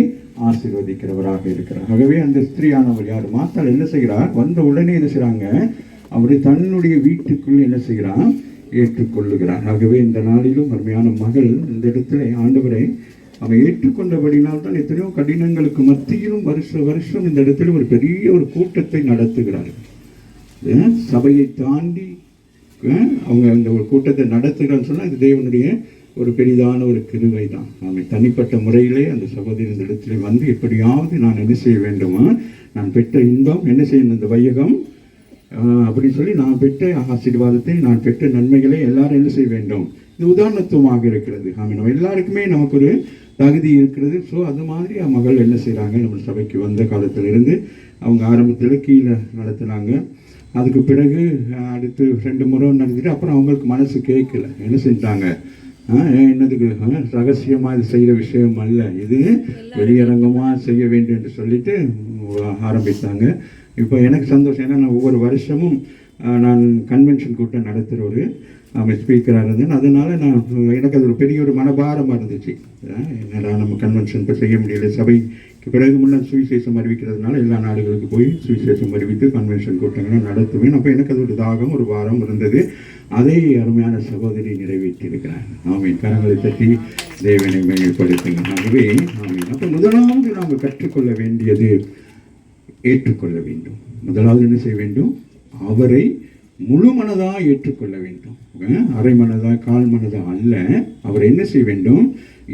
ஆசீர்வதிக்கிறவராக இருக்கிறார். ஆகவே அந்த ஸ்திரீயானவர் யார், மாத்தாள் என்ன செய்கிறார், வந்த உடனே என்ன செய்கிறாங்க, அவரை தன்னுடைய வீட்டுக்குள் என்ன செய்கிறார், ஏற்றுக்கொள்ளுகிறார். ஆகவே இந்த நாளிலும் அருமையான மகள் இந்த இடத்துல ஆண்டவரை அவன் ஏற்றுக்கொண்டபடினால் தான் எத்தனையோ கடினங்களுக்கு மத்தியிலும் வருஷம் இந்த இடத்துல ஒரு பெரிய ஒரு கூட்டத்தை நடத்துகிறார்கள். சபையை தாண்டி அவங்க இந்த ஒரு கூட்டத்தை நடத்துகிறான்னு சொன்னால் இது தேவனுடைய ஒரு பெரிதான ஒரு கிருபை தான். அவன் தனிப்பட்ட முறையிலே அந்த சகோதரி இந்த இடத்துல வந்து எப்படியாவது நான் என்ன செய்ய வேண்டுமா, நான் பெற்ற இன்பம் என்ன செய்யணும், இந்த வையகம் அப்படின்னு சொல்லி நான் பெற்ற ஆசீர்வாதத்தை நான் பெற்ற நன்மைகளை எல்லாரும் என்ன செய்ய வேண்டும், இது உதாரணத்துவமாக இருக்கிறது. நம்ம எல்லாருக்குமே நமக்கு ஒரு தகுதி இருக்கிறது. ஸோ அது மாதிரி மகள் என்ன செய்கிறாங்க, நம்ம சபைக்கு வந்த காலத்திலிருந்து அவங்க ஆரம்பத்தில் கீழே நடத்துனாங்க. அதுக்கு பிறகு அடுத்து 2 முறை நடத்திட்டு அப்புறம் அவங்களுக்கு மனசு கேட்கல, என்ன செஞ்சாங்க, என்னதுக்கு ரகசியமாக இது செய்கிற விஷயம் அல்ல, இது வெளியரங்கமாக செய்ய வேண்டும் என்று சொல்லிட்டு ஆரம்பித்தாங்க. இப்போ எனக்கு சந்தோஷம், ஏன்னா நான் ஒவ்வொரு வருஷமும் நான் கன்வென்ஷன் கூட்டம் நடத்துகிற ஒரு ஸ்பீக்கராக இருந்தேன். அதனால் எனக்கு அது ஒரு பெரிய ஒரு மனபாரமாக இருந்துச்சு. என்னடா நம்ம கன்வென்ஷன் இப்போ செய்ய முடியல, சபைக்கு பிறகு முன்னாடி சுவிசேஷம் அறிவிக்கிறதுனால எல்லா நாடுகளுக்கு போய் சுவிசேஷம் அறிவித்து கன்வென்ஷன் கூட்டங்களை நடத்துவேன். அப்போ எனக்கு அது ஒரு தாகம் ஒரு வாரம் இருந்தது. அதை அருமையான சகோதரி நிறைவேற்றியிருக்கிறார். ஆமீன். கரங்களை தட்டி தேவனை மேம்படுத்துங்க. ஆகவே ஆமீன். அப்போ முதலாவது நாம் கற்றுக்கொள்ள வேண்டியது ஏற்றுக்கொள்ள வேண்டும். முதலாவது என்ன செய்ய வேண்டும், அவரை முழு மனதாக ஏற்றுக்கொள்ள வேண்டும். அரை மனதா கால் மனதா அல்ல. அவர் என்ன செய்ய வேண்டும்,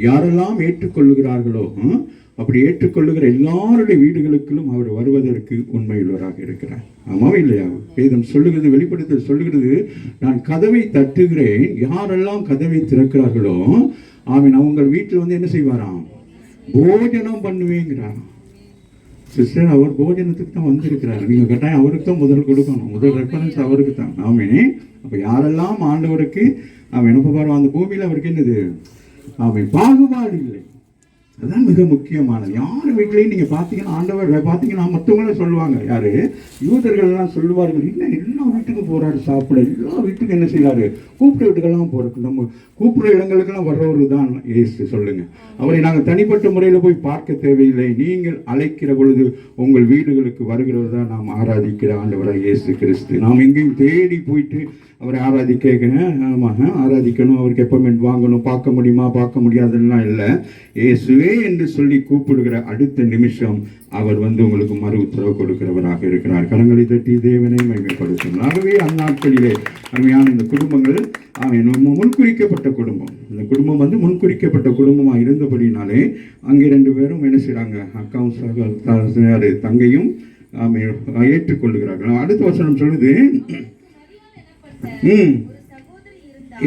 யாரெல்லாம் ஏற்றுக்கொள்ளுகிறார்களோ அப்படி ஏற்றுக்கொள்ளுகிற எல்லாருடைய வீடுகளுக்கும் அவர் வருவதற்கு உண்மையுள்ளவராக இருக்கிறார். ஆமாவே இல்லையா? வேதம் சொல்லுகிறது, வெளிப்படுத்த சொல்லுகிறது, நான் கதவை தட்டுகிறேன், யாரெல்லாம் கதவை திறக்கிறார்களோ அவன் அவங்க வீட்டில் வந்து என்ன செய்வாராம், போஜனம் பண்ணுவேங்கிறாராம். சிஸ்டர், அவர் போஜனத்துக்கு தான் வந்திருக்கிறார். நீங்கள் கட்டாயம் அவருக்கு தான் முதல் கொடுக்கணும். முதல் ரெஃபரன்ஸ் அவருக்கு தான். ஆமேனே. அப்போ யாரெல்லாம் ஆண்டவருக்கு அவன் என்ன பாருவான், அந்த பூமியில் அவருக்கு என்னது, அவன் பாகுபாடு இல்லை. அதுதான் மிக முக்கியமானது. யார் வீட்லையும் நீங்கள் பார்த்தீங்கன்னா ஆண்டவர் பார்த்தீங்கன்னா மற்றவங்களே சொல்லுவாங்க, யார் யூதர்கள் எல்லாம் சொல்லுவார்கள், இல்லை எல்லா வீட்டுக்கும் போகிறாரு சாப்பிட, எல்லா வீட்டுக்கும் என்ன செய்கிறாரு, கூப்பிட்ட வீட்டுக்கெல்லாம் போகிறோம், நம்ம கூப்பிட்ற இடங்களுக்கெல்லாம் வர்றவரு தான் ஏசு. சொல்லுங்கள், அவரை நாங்கள் தனிப்பட்ட முறையில் போய் பார்க்க தேவையில்லை, நீங்கள் அழைக்கிற பொழுது உங்கள் வீடுகளுக்கு வருகிறவர் தான் நாம் ஆராதிக்கிற ஆண்டவராக இயேசு கிறிஸ்து. நாம் எங்கேயும் தேடி போயிட்டு அவரை ஆராதிக்கணும், அவருக்கு எப்பமெண்ட் வாங்கணும், பார்க்க முடியுமா பார்க்க முடியாதுன்னா இல்லை. இயேசுவே என்று சொல்லி கூப்பிடுகிற அடுத்த நிமிஷம் அவர் உங்களுக்கு மறு உத்தரவு கொடுக்கிறவராக இருக்கிறார். கரங்களை தட்டி தேவனை மகிமைப்படுத்தும். ஆகவே அந்நாட்களிலே அருமையான இந்த குடும்பங்கள் முன்குறிக்கப்பட்ட குடும்பம், இந்த குடும்பம் முன்குறிக்கப்பட்ட குடும்பமாக இருந்தபடினாலே அங்கே 2 பேரும் என்ன செய்கிறாங்க, அக்காவும் தங்கையும் ஏற்றுக்கொள்ளுகிறார்கள். அடுத்த வசனம் சொல்லுது,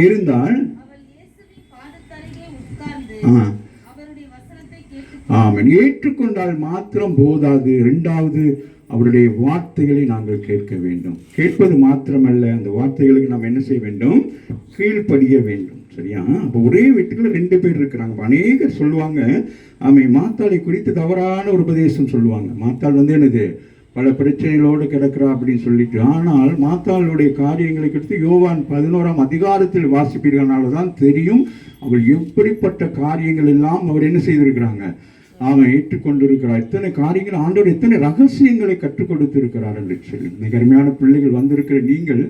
இருந்தால் ஆமென், ஏற்றுக்கொண்டால் மாத்திரம் போதாது, 2வது அவருடைய வார்த்தைகளை நாங்கள் கேட்க வேண்டும். கேட்பது மாத்திரமல்ல, அந்த வார்த்தைகளுக்கு நாம் என்ன செய்ய வேண்டும், கீழ்ப்படிய வேண்டும். சரியா? அப்போ ஒரே வீட்டுக்குள்ள 2 பேர் இருக்கிறாங்க. அநேகர் சொல்லுவாங்க, மாத்தாளை குறித்து தவறான ஒரு உபதேசம் சொல்லுவாங்க. மாத்தாள் என்னது, பல பிரச்சனைகளோடு கிடக்கிறா அப்படின்னு சொல்லிட்டு. ஆனால் மாத்தாளுடைய காரியங்களை குறித்து யோவான் 11ஆம் அதிகாரத்தில் வாசிப்பீர்களால தான் தெரியும் அவள் எப்படிப்பட்ட காரியங்கள் எல்லாம் அவர் என்ன செய்திருக்கிறாங்க, அவன் ஏற்றுக்கொண்டிருக்கிறார். எத்தனை காரியங்கள் ஆண்டவர் எத்தனை ரகசியங்களை கற்றுக் கொடுத்திருக்கிறார் என்று சொல்லி. மிக அருமையான பிள்ளைகள் வந்திருக்கிற நீங்கள்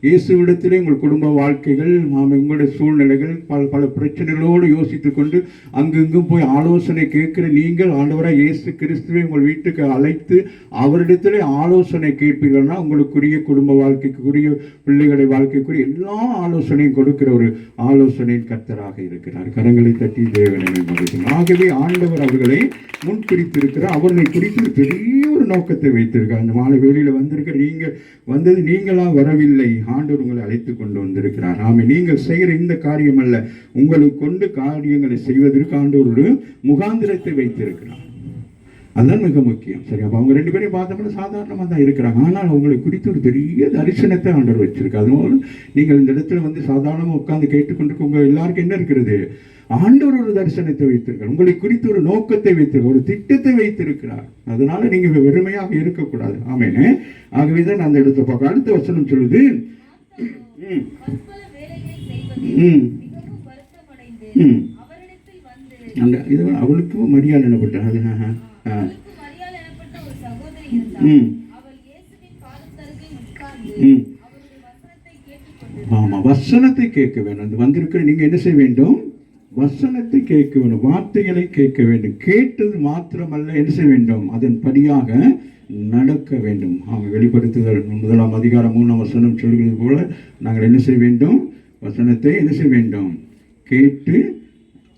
இயேசுவிடத்திலே உங்கள் குடும்ப வாழ்க்கைகள், உங்களுடைய சூழ்நிலைகள், பல பிரச்சனைகளோடு யோசித்து கொண்டு அங்கெங்கும் போய் ஆலோசனை கேட்கிற நீங்கள் ஆண்டவராக இயேசு கிறிஸ்துவை உங்கள் வீட்டுக்கு அழைத்து அவரிடத்திலே ஆலோசனை கேட்பீர்கள்னா உங்களுக்குரிய குடும்ப வாழ்க்கைக்குரிய பிள்ளைகளை வாழ்க்கைக்குரிய எல்லா ஆலோசனையும் கொடுக்கிற ஒரு ஆலோசனையின் கர்த்தராக இருக்கிறார். கரங்களை தட்டி தேவனை மகிழ்ச்சியும். ஆகவே ஆண்டவர் அவர்களை முன்பிடித்திருக்கிறார். அவர்களை குறித்து பெரிய ஒரு நோக்கத்தை வைத்திருக்கார். அந்த மாலை வேளையில் வந்திருக்கிற நீங்கள் வந்தது நீங்களாம் வரவில்லை, ஆண்டவர் உங்களை அழைத்து கொண்டு வந்திருக்கிறார். நீங்கள் செய்கிற இந்த காரியம் அல்ல, உங்களை கொண்டு காரியங்களை செய்வதற்கு ஆண்டவர் ஒரு முகாந்திரத்தை வைத்திருக்கிறார். அதுதான் மிக முக்கியம். சரி, அப்போ அவங்க 2 பேரையும் பார்த்தோம்னா சாதாரணமாக தான் இருக்கிறாங்க. ஆனால் அவங்களை குறித்து ஒரு பெரிய தரிசனத்தை ஆண்டவர் வச்சிருக்காரு. அதுபோல் நீங்கள் இந்த இடத்துல சாதாரணமாக உட்கார்ந்து கேட்டுக்கொண்டு உங்கள் எல்லாருக்கும் என்ன இருக்கிறது, ஆண்டவர் ஒரு தரிசனத்தை வைத்திருக்கிறார். உங்களை குறித்து ஒரு நோக்கத்தை வைத்திருக்கிறார், ஒரு திட்டத்தை வைத்திருக்கிறார். அதனால நீங்க வெறுமையாக இருக்கக்கூடாது. ஆமேனே. ஆகவேதான் அந்த இடத்தை பார்க்க அடுத்த வசனம் சொல்லுது, அந்த இது அவளுக்கு மரியாதை எனப்பட்ட ஆமா, வசனத்தை கேட்க வேண்டும். அந்த வந்திருக்கிற நீங்க என்ன செய்ய வேண்டும், வசனத்தை கேட்க வேண்டும், வார்த்தைகளை கேட்க வேண்டும். கேட்டது மாத்திரமல்ல, என்ன செய்ய வேண்டும், அதன்படியாக நடக்க வேண்டும். வெளிப்படுத்துதல் 1ஆம் அதிகாரம் 3ஆம் வசனம் சொல்கிறது போல நாங்கள் என்ன செய்ய வேண்டும், வசனத்தை என்ன செய்ய வேண்டும், கேட்டு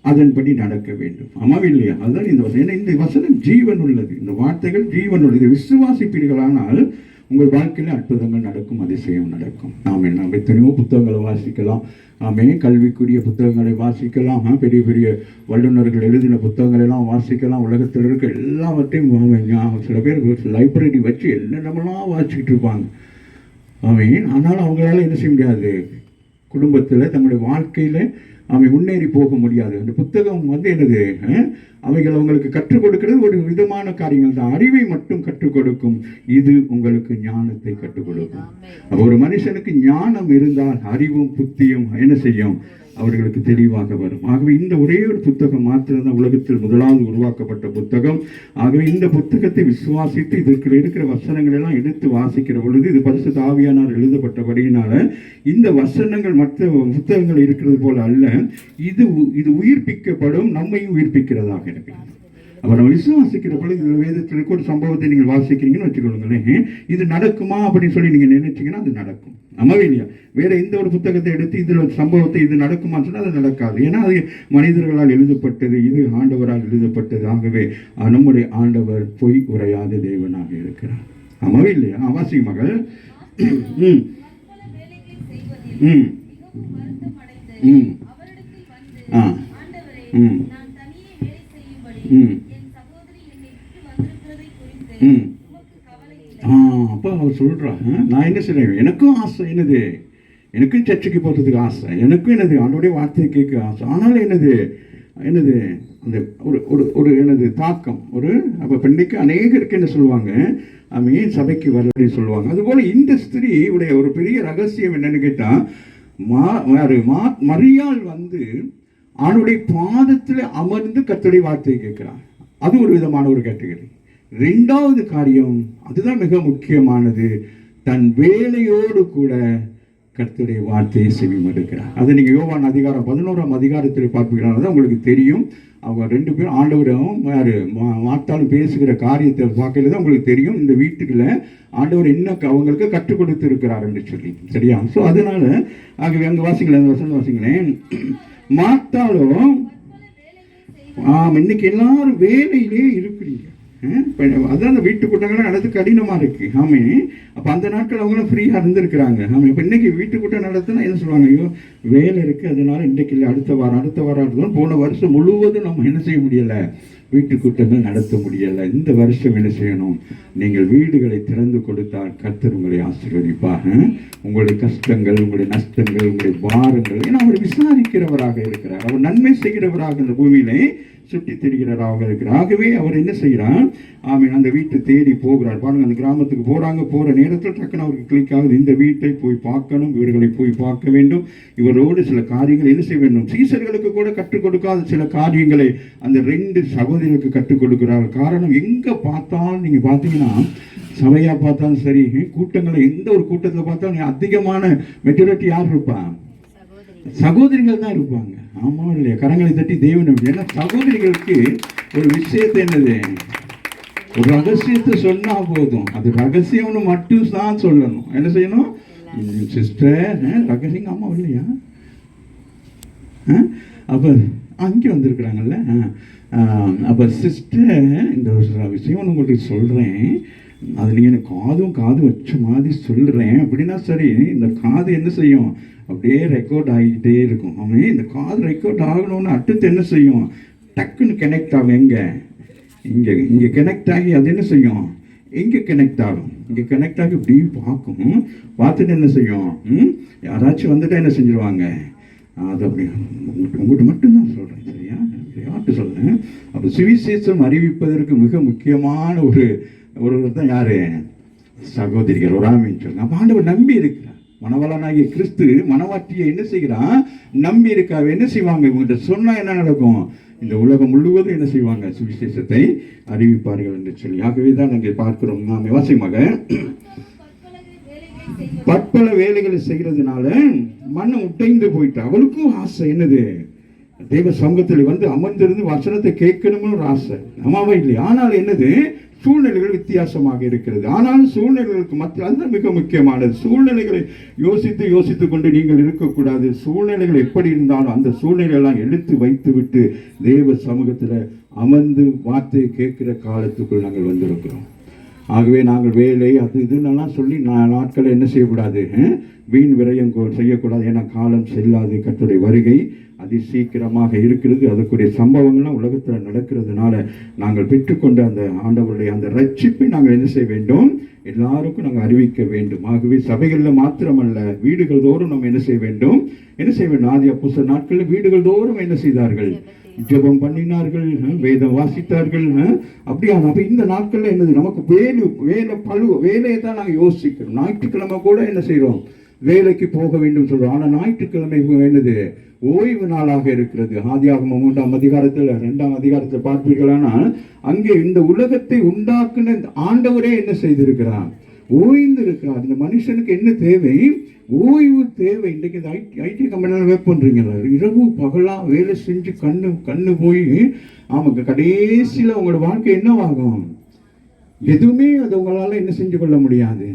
அதன்படி நடக்க வேண்டும். இல்லையா? அதுதான் இந்த வசனம். ஏன்னா இந்த வசனம் ஜீவன் உள்ளது, இந்த வார்த்தைகள் ஜீவன் உள்ளது. இதை விசுவாசிப்பீர்களானால் உங்கள் வாழ்க்கையில் அற்புதங்கள் நடக்கும், அதிசயம் நடக்கும். நாம் எத்தனையோ புத்தகங்களை வாசிக்கலாம். கல்விக்குரிய புத்தகங்களை வாசிக்கலாம், பெரிய பெரிய வல்லுநர்கள் எழுதின புத்தகங்கள் எல்லாம் வாசிக்கலாம். உலகத்தில் இருக்க எல்லாவற்றையும் சில பேர் லைப்ரரி வச்சு என்னென்னலாம் வாசிக்கிட்டு இருப்பாங்க. ஆனால் அவங்களால என்ன செய்ய முடியாது, குடும்பத்தில் தங்களுடைய வாழ்க்கையில் முன்னேறி போக முடியாது. அந்த புத்தகம் என்னது, அவைகள் உங்களுக்கு கற்றுக் கொடுக்கிறது ஒரு விதமான காரியங்கள் தான். அறிவை மட்டும் கற்றுக் கொடுக்கும், இது உங்களுக்கு ஞானத்தை கற்றுக் கொடுக்கும். அப்போ ஒரு மனுஷனுக்கு ஞானம் இருந்தால் அறிவும் புத்தியும் என்ன செய்யும், அவர்களுக்கு தெளிவாக வரும். ஆகவே இந்த ஒரே ஒரு புத்தகம் மாத்திரம்தான் உலகத்தில் முதலாவது உருவாக்கப்பட்ட புத்தகம். ஆகவே இந்த புத்தகத்தை விசுவாசித்து இதற்கு இருக்கிற வசனங்கள் எல்லாம் எடுத்து வாசிக்கிற பொழுது, இது பரிசுத்த ஆவியானவர் எழுதப்பட்டபடியினால இந்த வசனங்கள் மற்ற புத்தகங்கள் இருக்கிறது போல அல்ல, இது உயிர்ப்பிக்கப்படும், நம்மையும் உயிர்ப்பிக்கிறதாக இருக்கிறது. அப்போ நம்ம விசுவாசிக்கிற பொழுது இந்த வேதத்தில் இருக்க ஒரு சம்பவத்தை நீங்கள் வாசிக்கிறீங்கன்னு வச்சுக்கொள்ளுங்களேன், இது நடக்குமா அப்படின்னு சொல்லி நீங்கள் நினைச்சீங்கன்னா அது நடக்கும். இல்லையா? வேற எந்த ஒரு புத்தகத்தை எடுத்து இதில் சம்பவத்தை இது நடக்குமான்னு சொன்னால் அது நடக்காது. ஏன்னா அது மனிதர்களால் எழுதப்பட்டது, இது ஆண்டவரால் எழுதப்பட்டது. ஆகவே நம்முடைய ஆண்டவர் பொய் உரையாத தேவனாக இருக்கிறார். இல்லையா? வாசி மகள் அப்போ அவர் சொல்றாங்க, நான் என்ன செய்றேன், எனக்கும் ஆசை, என்னது, எனக்கும் சர்ச்சுக்கு போகிறதுக்கு ஆசை, எனக்கும் என்னது ஆண்டோடைய வார்த்தையை கேட்க ஆசை. ஆனாலும் என்னது அந்த ஒரு எனது தாக்கம் அப்போ பெண்ணுக்கு அநேகருக்கு என்ன சொல்லுவாங்க, சபைக்கு வரன்னு சொல்லுவாங்க. அதுபோல் இந்த ஸ்திரீ உடைய ஒரு பெரிய ரகசியம் என்னன்னு கேட்டால், மரியாள் அவனுடைய பாதத்தில் அமர்ந்து கர்த்தருடைய வார்த்தையை கேட்கிறான். அது ஒரு விதமான ஒரு கேட்டகரி. 2வது காரியம், அதுதான் மிக முக்கியமானது, தன் வேலையோடு கூட கர்த்தருடைய வார்த்தையை செவிமடுக்கிறார். அதை நீங்கள் யோவான் அதிகாரம் 11ஆம் அதிகாரத்தில் பார்ப்பீங்கன்னா தான் உங்களுக்கு தெரியும். அவங்க 2 பேரும் ஆண்டவரும் மாத்தாலும் பேசுகிற காரியத்தை பார்க்கல தான் உங்களுக்கு தெரியும் இந்த வீட்டுக்குள்ள ஆண்டவர் என்ன அவங்களுக்கு கற்றுக் கொடுத்து இருக்கிறார் என்று சொல்லி. சரியா? ஸோ அதனால ஆகவே அங்கே வாசிங்களேன், அந்த வசனம் வாசிங்களேன். மாத்தாலும் இன்னைக்கு எல்லாரும் வேலையிலே இருக்கிறீங்க. அதான் அந்த வீட்டு கூட்டங்கள்லாம் நடத்து கடினமாக இருக்கு. ஆமே, அப்போ அந்த நாட்கள் அவங்களும் ஃப்ரீயாக இருந்திருக்கிறாங்க. ஆமாம், இப்போ இன்னைக்கு வீட்டு கூட்டம் நடத்துனா என்ன சொல்லுவாங்க, ஐயோ வேலை இருக்குது அதனால இன்றைக்கு இல்லை அடுத்த வாரம் இருந்தோம். போன வருஷம் முழுவதும் நம்ம என்ன செய்ய முடியலை, வீட்டு கூட்டங்கள் நடத்த முடியலை. இந்த வருஷம் என்ன செய்யணும், நீங்கள் வீடுகளை திறந்து கொடுத்தால் கர்த்தர் உங்களை ஆசீர்வதிப்பார். உங்களுடைய கஷ்டங்கள், உங்களுடைய நஷ்டங்கள், உங்களுடைய பாரங்கள், ஏன்னா அவர் விசாரிக்கிறவராக இருக்கிறார். அவர் நன்மை செய்கிறவராக இந்த பூமியிலே சுற்றி திரிகிறவராக இருக்கிறார். ஆகவே அவர் என்ன செய்கிறார், அந்த வீட்டை தேடி போகிறார். பாருங்க, அந்த கிராமத்துக்கு போகிற நேரத்தில் டக்குன்னு அவருக்கு கிளிக் ஆகுது, இந்த வீட்டை போய் பார்க்கணும், இவர்களை போய் பார்க்க வேண்டும், இவரோடு சில காரியங்கள் என்ன செய்ய வேண்டும். சீசர்களுக்கு கூட கற்றுக் கொடுக்காத சில காரியங்களை அந்த 2 சகோதரிகளுக்கு கற்றுக் கொடுக்கிறார். காரணம், எங்கே பார்த்தாலும் நீங்கள் பார்த்தீங்கன்னா சபையாக பார்த்தாலும் சரி, கூட்டங்களை எந்த ஒரு கூட்டத்தில் பார்த்தாலும் அதிகமான மெஜாரிட்டி யார் இருப்பான், சகோதரிகள் தான் இருப்பாங்க. ஆமா இல்லையா? கரங்களை தட்டி தேவன். ஏன்னா சகோதரிகளுக்கு ஒரு விஷயத்தை என்னது, ஒரு ரகசியத்தை சொன்னா போதும், அது ரகசியம்னு மட்டும் தான் சொல்லணும். என்ன செய்யணும், சிஸ்டர் ரகசியம் அம்மா இல்லையா, அப்ப அங்கே வந்திருக்கிறாங்கல்ல, அப்ப சிஸ்டர் இந்த விஷயம் உங்களுக்கு சொல்றேன், அது நீங்கள் எனக்கு காது வச்ச மாதிரி சொல்கிறேன் அப்படின்னா சரி, இந்த காது என்ன செய்யும், அப்படியே ரெக்கார்ட் ஆகிக்கிட்டே இருக்கும். அவன் இந்த காது ரெக்கார்ட் ஆகணும்னு அடுத்து என்ன செய்யும், டக்குன்னு கனெக்ட் ஆகும். இங்கே கனெக்ட் ஆகி அது என்ன செய்யும், இங்கே கனெக்ட் ஆகும். இங்கே கனெக்ட் ஆகி இப்படி பார்க்கும். பார்த்துட்டு என்ன செய்யும், யாராச்சும் வந்துட்டா என்ன செஞ்சிருவாங்க, அது அப்படி உங்கள்கிட்ட மட்டும்தான் சொல்கிறேன், சரியா, யார்கிட்ட சொல்கிறேன். அப்போ சுவிசேஷம் அறிவிப்பதற்கு மிக முக்கியமான ஒருவர் தான் யாரு, சகோதரிகள். ஒரு ஆமீன் சொல்லுங்க. அப்போ ஆண்டவர் நம்பி இருக்கிறார். மணவாளனாகிய கிறிஸ்து மணவாட்டியை என்ன செய்கிறான், நம்பி இருக்கா. என்ன செய்வாங்க, இவங்கிட்ட சொன்னா என்ன நடக்கும், இந்த உலகம் முழுவதும் என்ன செய்வாங்க, சுவிசேஷத்தை அறிவிப்பார்கள் என்று சொல்லி. ஆகவே தான் நாங்கள் பார்க்கிறோம். நாம் வாசியமாக பற்பல வேலைகளை செய்கிறதுனால மனம் உடைந்து போயிட்டு, அவளுக்கும் ஆசை என்னது, தெய்வ சமூகத்தில் வந்து அமர்ந்திருந்து வசனத்தை கேட்கணும்னு ஒரு ஆசை. ஆமாவா இல்லையா? ஆனால் என்னது, சூழ்நிலைகள் வித்தியாசமாக இருக்கிறது. ஆனாலும் சூழ்நிலைகளுக்கு மத்தியில் அதுதான் மிக முக்கியமானது. சூழ்நிலைகளை யோசித்து கொண்டு நீங்கள் இருக்கக்கூடாது. சூழ்நிலைகள் எப்படி இருந்தாலும் அந்த சூழ்நிலையெல்லாம் எடுத்து வைத்து விட்டு தேவ சமூகத்தில் அமர்ந்து வார்த்தையை கேட்கிற காலத்துக்குள் நாங்கள் வந்திருக்கிறோம். ஆகவே நாங்கள் வேலை அது இதுன்னெல்லாம் சொல்லி நாட்களை என்ன செய்யக்கூடாது, வீண் விரயம் செய்யக்கூடாது. ஏன்னா காலம் செல்லாது, கர்த்தருடைய வருகை அதி சீக்கிரமாக இருக்கிறது. அதுக்குரிய சம்பவங்கள்லாம் உலகத்தில் நடக்கிறதுனால நாங்கள் பெற்றுக்கொண்ட அந்த ஆண்டவருடைய அந்த ரட்சிப்பை நாங்கள் என்ன செய்ய வேண்டும், எல்லாருக்கும் நாங்கள் அறிவிக்க வேண்டும். ஆகவே சபைகளில் மாத்திரமல்ல, வீடுகள் தோறும் நம்ம என்ன செய்ய வேண்டும். ஆதி அப்போஸ்தலர் நாட்களில் வீடுகள் தோறும் என்ன செய்தார்கள், ஜெபம் பண்ணினார்கள், வேதம் வாசித்தார்கள். அப்படியான அப்போ இந்த நாட்களில் என்னது, நமக்கு வேலையை தான் நாங்கள் யோசிக்கிறோம். ஞாயிற்றுக்கிழமை கூட என்ன செய்கிறோம், வேலைக்கு போக வேண்டும் சொல்கிறோம். ஆனால் ஞாயிற்றுக்கிழமை என்னது, ஓய்வு நாளாக இருக்கிறது. ஆதியாகமம் 3ஆம் அதிகாரத்தில் 2ஆம் அதிகாரத்தில் பார்ப்பீர்களானால் அங்கே இந்த உலகத்தை உண்டாக்குன ஆண்டவரே என்ன செய்திருக்கிறார், ஓய்ந்து இருக்கிறார். இந்த மனுஷனுக்கு என்ன தேவை, ஓய்வு தேவை. இன்றைக்கு இந்த ஐடி கம்பெனியில் ஒர்க் பண்ணுறீங்களா, இரவு பகலாக வேலை செஞ்சு கண்ணு போய் ஆமாங்க, கடைசியில் உங்களோட வாழ்க்கை என்னவாகும், எதுவுமே அது உங்களால் என்ன செஞ்சு கொள்ள முடியாது.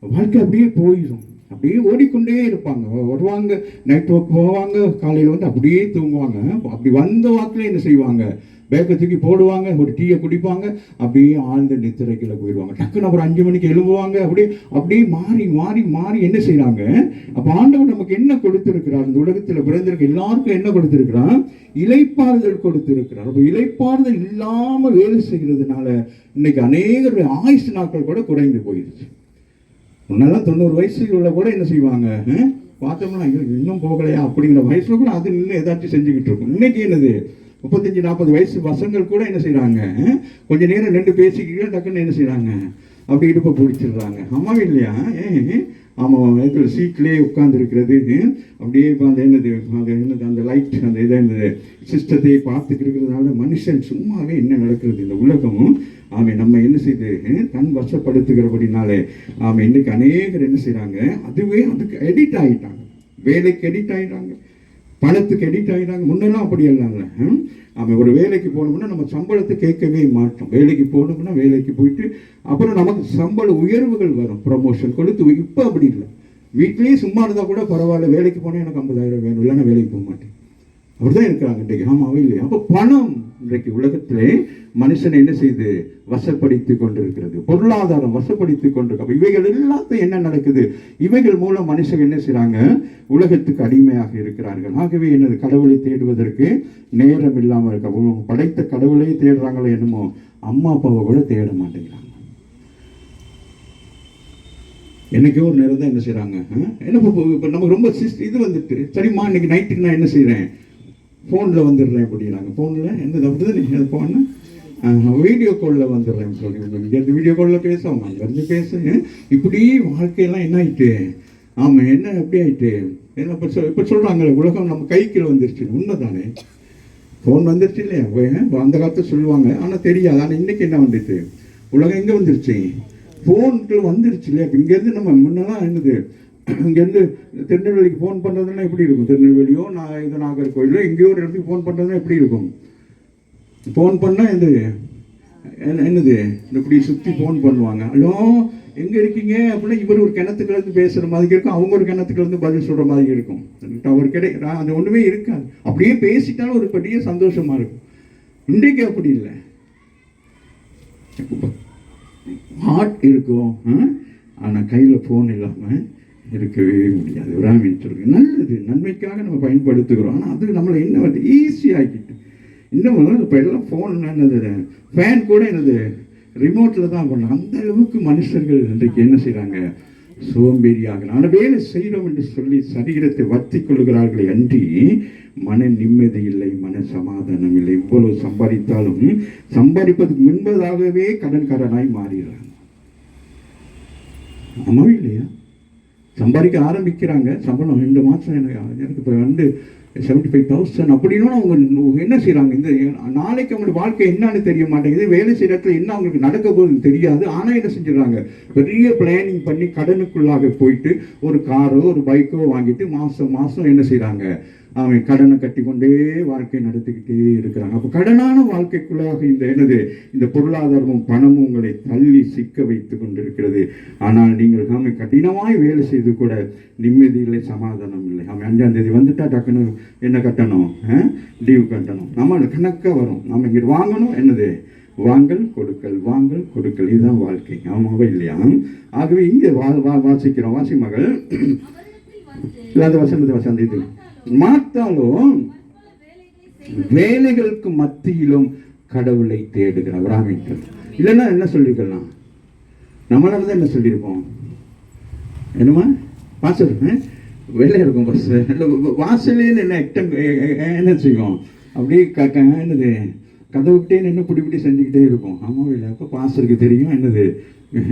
வாழ்க்கை அப்படியே போயிடும். அப்படியே ஓடிக்கொண்டே இருப்பாங்க. வருவாங்க, நைட் ஒர்க் போவாங்க, காலையில் வந்து அப்படியே தூங்குவாங்க. அப்படி வந்த வாக்கில் என்ன செய்வாங்க, பேக்கை தூக்கி போடுவாங்க, ஒரு டீயை குடிப்பாங்க, அப்படியே ஆழ்ந்த நித்திரைக்குள்ள போயிடுவாங்க. டக்குன்னு அப்புறம் 5 மணிக்கு எழும்புவாங்க. அப்படியே மாறி என்ன செய்யறாங்க. அப்போ ஆண்டவர் நமக்கு என்ன கொடுத்திருக்கிறார், இந்த உலகத்தில் பிறந்திருக்க எல்லாருக்கும் என்ன கொடுத்திருக்கிறார், இளைப்பாறுதல் கொடுத்திருக்கிறார். அப்போ இளைப்பாறுதல் இல்லாம வேலை செய்கிறதுனால இன்னைக்கு அநேகர் ஆயுசு நாட்கள் கூட குறைந்து போயிடுச்சு. முன்னெல்லாம் 90 வயசு உள்ள கூட என்ன செய்வாங்க, பார்த்தோம்னா இன்னும் போகலையா அப்படிங்கிற வயசுல கூட அது இன்னும் ஏதாச்சும் செஞ்சுக்கிட்டு இருக்கும். இன்னைக்கு என்னது 35-40 வயசு பசங்கள் கூட என்ன செய்யறாங்க, கொஞ்ச நேரம் 2 பேசிக்கிட்டு டக்குன்னு என்ன செய்யறாங்க, அப்படி இடுப்பை பிடிச்சிடுறாங்க. ஆமாவே இல்லையா? ஆமாம், இதில் சீட்லேயே உட்காந்துருக்கிறது, அப்படியே இப்போ அந்த அந்த லைட் அந்த இதை இந்த சிஸ்டத்தையே பார்த்துக்கிறதுனால மனுஷன் சும்மாவே என்ன நடக்கிறது இந்த உலகமும் நம்ம என்ன செய்து தன் வசப்படுத்துகிறபடினாலே இன்னைக்கு அநேகர் என்ன செய்கிறாங்க, அதுவே அதுக்கு எடிட் ஆகிட்டாங்க, வேலைக்கு எடிட் ஆகிட்டாங்க, பணத்துக்கு எடிட் ஆகிட்டாங்க. முன்னெல்லாம் அப்படி இல்லைங்க. ஒரு வேலைக்கு போனோம்னா நம்ம சம்பளத்தை கேட்கவே மாட்டோம். வேலைக்கு போனோம்னா வேலைக்கு போயிட்டு அப்புறம் நமக்கு சம்பள உயர்வுகள் வரும், ப்ரமோஷன் கொடுத்து. இப்போ அப்படி இல்லை, வீட்லேயே சும்மா இருந்தால் கூட பரவாயில்ல, வேலைக்கு போனால் எனக்கு 50,000 வேணும், இல்லைன்னா வேலைக்கு போக மாட்டேன். அப்படிதான் இருக்கிறாங்க இன்றைக்கு. ஆமாவே இல்லையா? அப்போ பணம் இன்றைக்கு உலகத்திலே மனுஷனை என்ன செய்து வசப்படுத்தி கொண்டிருக்கிறது, பொருளாதாரம் வசப்படுத்தி கொண்டிருக்கு. இவைகள் எல்லாத்தையும் என்ன நடக்குது, இவைகள் மூலம் மனுஷங்க என்ன செய்றாங்க, உலகத்துக்கு அடிமையாக இருக்கிறார்கள். ஆகவே என்னது, கடவுளை தேடுவதற்கு நேரம் இல்லாமல் இருக்க, படைத்த கடவுளை தேடுறாங்களோ என்னமோ, அம்மா அப்பாவை கூட தேட மாட்டேங்கிறாங்க. என்னைக்கோ ஒரு நேரம் தான் என்ன செய்கிறாங்க, என்ன இப்போ நமக்கு ரொம்ப இது வந்துட்டு, சரிம்மா இன்னைக்கு நைட்டுக்கு நான் என்ன செய்கிறேன், ஃபோனில் வந்துடுறேன் அப்படின்னாங்க. ஃபோனில் என்னது அப்படிதான் நீங்கள் ஃபோன்னு வீடியோ காலில் வந்துடுறேன் சொல்லி, இங்கேருந்து வீடியோ காலில் பேசுவாங்க, அங்கேருந்து பேசுங்க. இப்படி வாழ்க்கையெல்லாம் என்ன ஆயிட்டு, ஆமாம் என்ன அப்படி ஆயிட்டு, என்ன இப்போ சொல்கிறாங்களே உலகம் நம்ம கைக்கு வந்துருச்சு. உண்மை தானே, ஃபோன் வந்துருச்சு இல்லையா? அந்த காலத்தில் சொல்லுவாங்க, ஆனால் தெரியாது. ஆனால் இன்றைக்கி என்ன வந்துட்டு, உலகம் எங்கே வந்துருச்சு, ஃபோனுக்கு வந்துருச்சு இல்லையா? இப்போ இங்கேருந்து நம்ம முன்னெல்லாம் என்னது, இங்கேருந்து திருநெல்வேலிக்கு ஃபோன் பண்ணுறதுனா எப்படி இருக்கும், திருநெல்வேலியோ இது நாகர்கோயிலோ எங்கேயோ ஒரு இடத்துக்கு ஃபோன் பண்ணுறதுனா எப்படி இருக்கும், ஃபோன் பண்ணால் என்னது இப்படி சுற்றி ஃபோன் பண்ணுவாங்க. ஹலோ எங்கே இருக்கீங்க அப்படின்னா இவர் ஒரு கிணத்துக்குலேருந்து பேசுகிற மாதிரி இருக்கும், அவங்க ஒரு கிணத்துக்குலேருந்து பதில் சொல்கிற மாதிரி இருக்கும். அவர் அது ஒன்றுமே இருக்காது, அப்படியே பேசிட்டாலும் ஒரு பெரிய சந்தோஷமாக இருக்கும். இன்றைக்கு அப்படி இல்லை, ஹார்ட் இருக்கும், ஆனால் கையில் ஃபோன் இல்லாமல் இருக்கவே முடியாது. விராமின்னு சொல்லுங்க, நல்லது, நன்மைக்காக நம்ம பயன்படுத்துகிறோம். ஆனால் அது நம்மளை என்ன வந்து ஈஸியாகிட்டு, இன்னும் இப்போ எல்லாம் ஃபோன் என்னது, ஃபேன் கூட என்னது ரிமோட்டில் தான் பண்ணலாம். அந்த அளவுக்கு மனுஷர்கள் இன்றைக்கு என்ன செய்கிறாங்க, சோம்பேறியாக ஆனால் வேலை செய்கிறோம் என்று சொல்லி சரீரத்தை வர்த்தி கொள்கிறார்களே அன்றி மன நிம்மதி இல்லை, மன சமாதானம் இல்லை. இவ்வளவு சம்பாதித்தாலும் சம்பாதிப்பதுக்கு முன்பதாகவே கடன்காரனாய் மாறுகிறாங்க. ஆமாவே இல்லையா? சம்பாதிக்க ஆரம்பிக்கிறாங்க, சம்பளம் 2 மாதம் எனக்கு இப்போ வந்து 75,000 அப்படின்னு அவங்க என்ன செய்கிறாங்க, இந்த நாளைக்கு அவங்களுக்கு வாழ்க்கை என்னன்னு தெரிய மாட்டேங்குது, வேலை செய்கிற இடத்துல என்ன அவங்களுக்கு நடக்க போகுதுன்னு தெரியாது. ஆனால் என்ன செஞ்சிடறாங்க, பெரிய பிளானிங் பண்ணி கடனுக்குள்ளாக போயிட்டு ஒரு காரோ ஒரு பைக்கோ வாங்கிட்டு மாதம் என்ன செய்கிறாங்க, அவன் கடனை கட்டி கொண்டே வாழ்க்கை நடத்திக்கிட்டே இருக்கிறாங்க. அப்போ கடனான வாழ்க்கைக்குள்ளாக இந்த பொருளாதாரமும் பணமும் உங்களை தள்ளி சிக்க வைத்து கொண்டிருக்கிறது. ஆனால் நீங்கள் கடினமாய் வேலை செய்து கூட நிம்மதி இல்லை, சமாதானம் இல்லை. 5ஆம் தேதி வந்துட்டா டக்குன்னு என்ன கட்டணும், லீவ் கட்டணும், நம்ம கணக்காக வரும். நம்ம இங்கே வாங்கணும், என்னது வாங்கல் கொடுக்கல், வாங்கல் கொடுக்கல், இதுதான் வாழ்க்கை. ஆமாவே இல்லையா? ஆகவே இங்கே வாசிக்கிறோம், வாசி மகள் இல்லாத வசந்தது மாத்தாலும் வேலைகளுக்கு மத்தியிலும் கடவுளை தேடுகிறார். ராமின்கள் இல்லைன்னா என்ன சொல்லிருக்கலாம், நம்மளால தான் என்ன சொல்லியிருப்போம், என்னமா வாசல் வேலை இருக்கும், பஸ் வாசலே என்ன செய்வோம், அப்படியே என்னது கதவுக்கிட்டே நின்று பிடி செஞ்சுக்கிட்டே இருக்கும். ஆமாம் இல்லை? அப்போ பாஸ்டருக்கு தெரியும் என்னது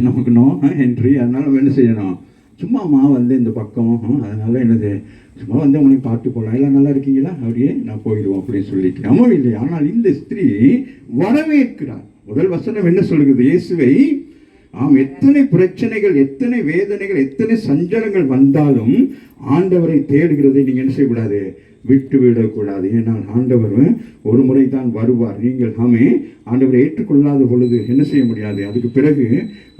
நமக்கு நோ என்ட்ரி, அதனால என்ன செய்யணும், சும்மாமா வந்து இந்த பக்கம், அதனால என்னது சும்மா வந்து அவனுக்கு பார்த்து போகலாம், எல்லாம் நல்லா இருக்கீங்களா, அப்படியே நான் போயிடுவோம் அப்படின்னு சொல்லிட்டு. ஆமாம் இல்லையா? ஆனால் இந்த ஸ்திரீ வரவேற்கிறார். முதல் வசனம் என்ன சொல்லுகிறது, இயேசுவை எத்தனை பிரச்சனைகள், எத்தனை வேதனைகள், எத்தனை சஞ்சலங்கள் வந்தாலும் ஆண்டவரை தேடுகிறதை நீங்க என்ன செய்யக்கூடாது, விட்டு விடக்கூடாது. ஏன்னால் ஆண்டவர் ஒரு முறை தான் வருவார். நீங்கள் ஆண்டவரை ஏற்றுக்கொள்ளாத பொழுது என்ன செய்ய முடியாது. அதுக்கு பிறகு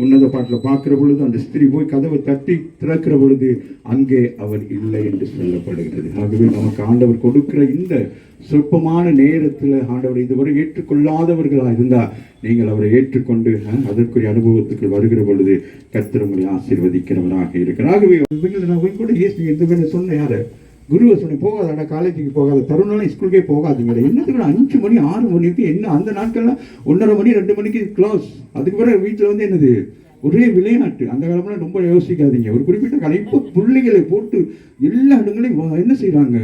உன்னத பாட்டில் பார்க்கிற பொழுது அந்த ஸ்திரீ போய் கதவை தட்டி திறக்கிற பொழுது அங்கே அவர் இல்லை என்று சொல்லப்படுகிறது. ஆகவே நமக்கு ஆண்டவர் கொடுக்கிற இந்த சொற்பமான நேரத்தில் ஆண்டவரை இதுவரை ஏற்றுக்கொள்ளாதவர்களாக இருந்தால் நீங்கள் அவரை ஏற்றுக்கொண்டு அதற்குரிய அனுபவத்துக்கு வருகிற பொழுது கர்த்தர் உங்களை ஆசீர்வதிக்கிறவராக இருக்கிறார். ஆகவே நான் கூட எந்த சொன்ன யாரு குருவை சொன்ன, போகாத காலேஜுக்கு போகாத, தருணம்லாம் ஸ்கூலுக்கே போகாதுங்க. என்னதுக்கு 5 மணி 6 மணிக்கு என்ன, அந்த நாட்கள்லாம் 1:30 மணி 2 மணிக்கு க்ளோஸ். அதுக்கு பிறகு வீட்டில் வந்து என்னது ஒரே விளையாட்டு. அந்த காலம்லாம் ரொம்ப யோசிக்காதீங்க. ஒரு குறிப்பிட்ட காலம் இப்போ பிள்ளைகளை போட்டு எல்லா இடங்களையும் என்ன செய்கிறாங்க,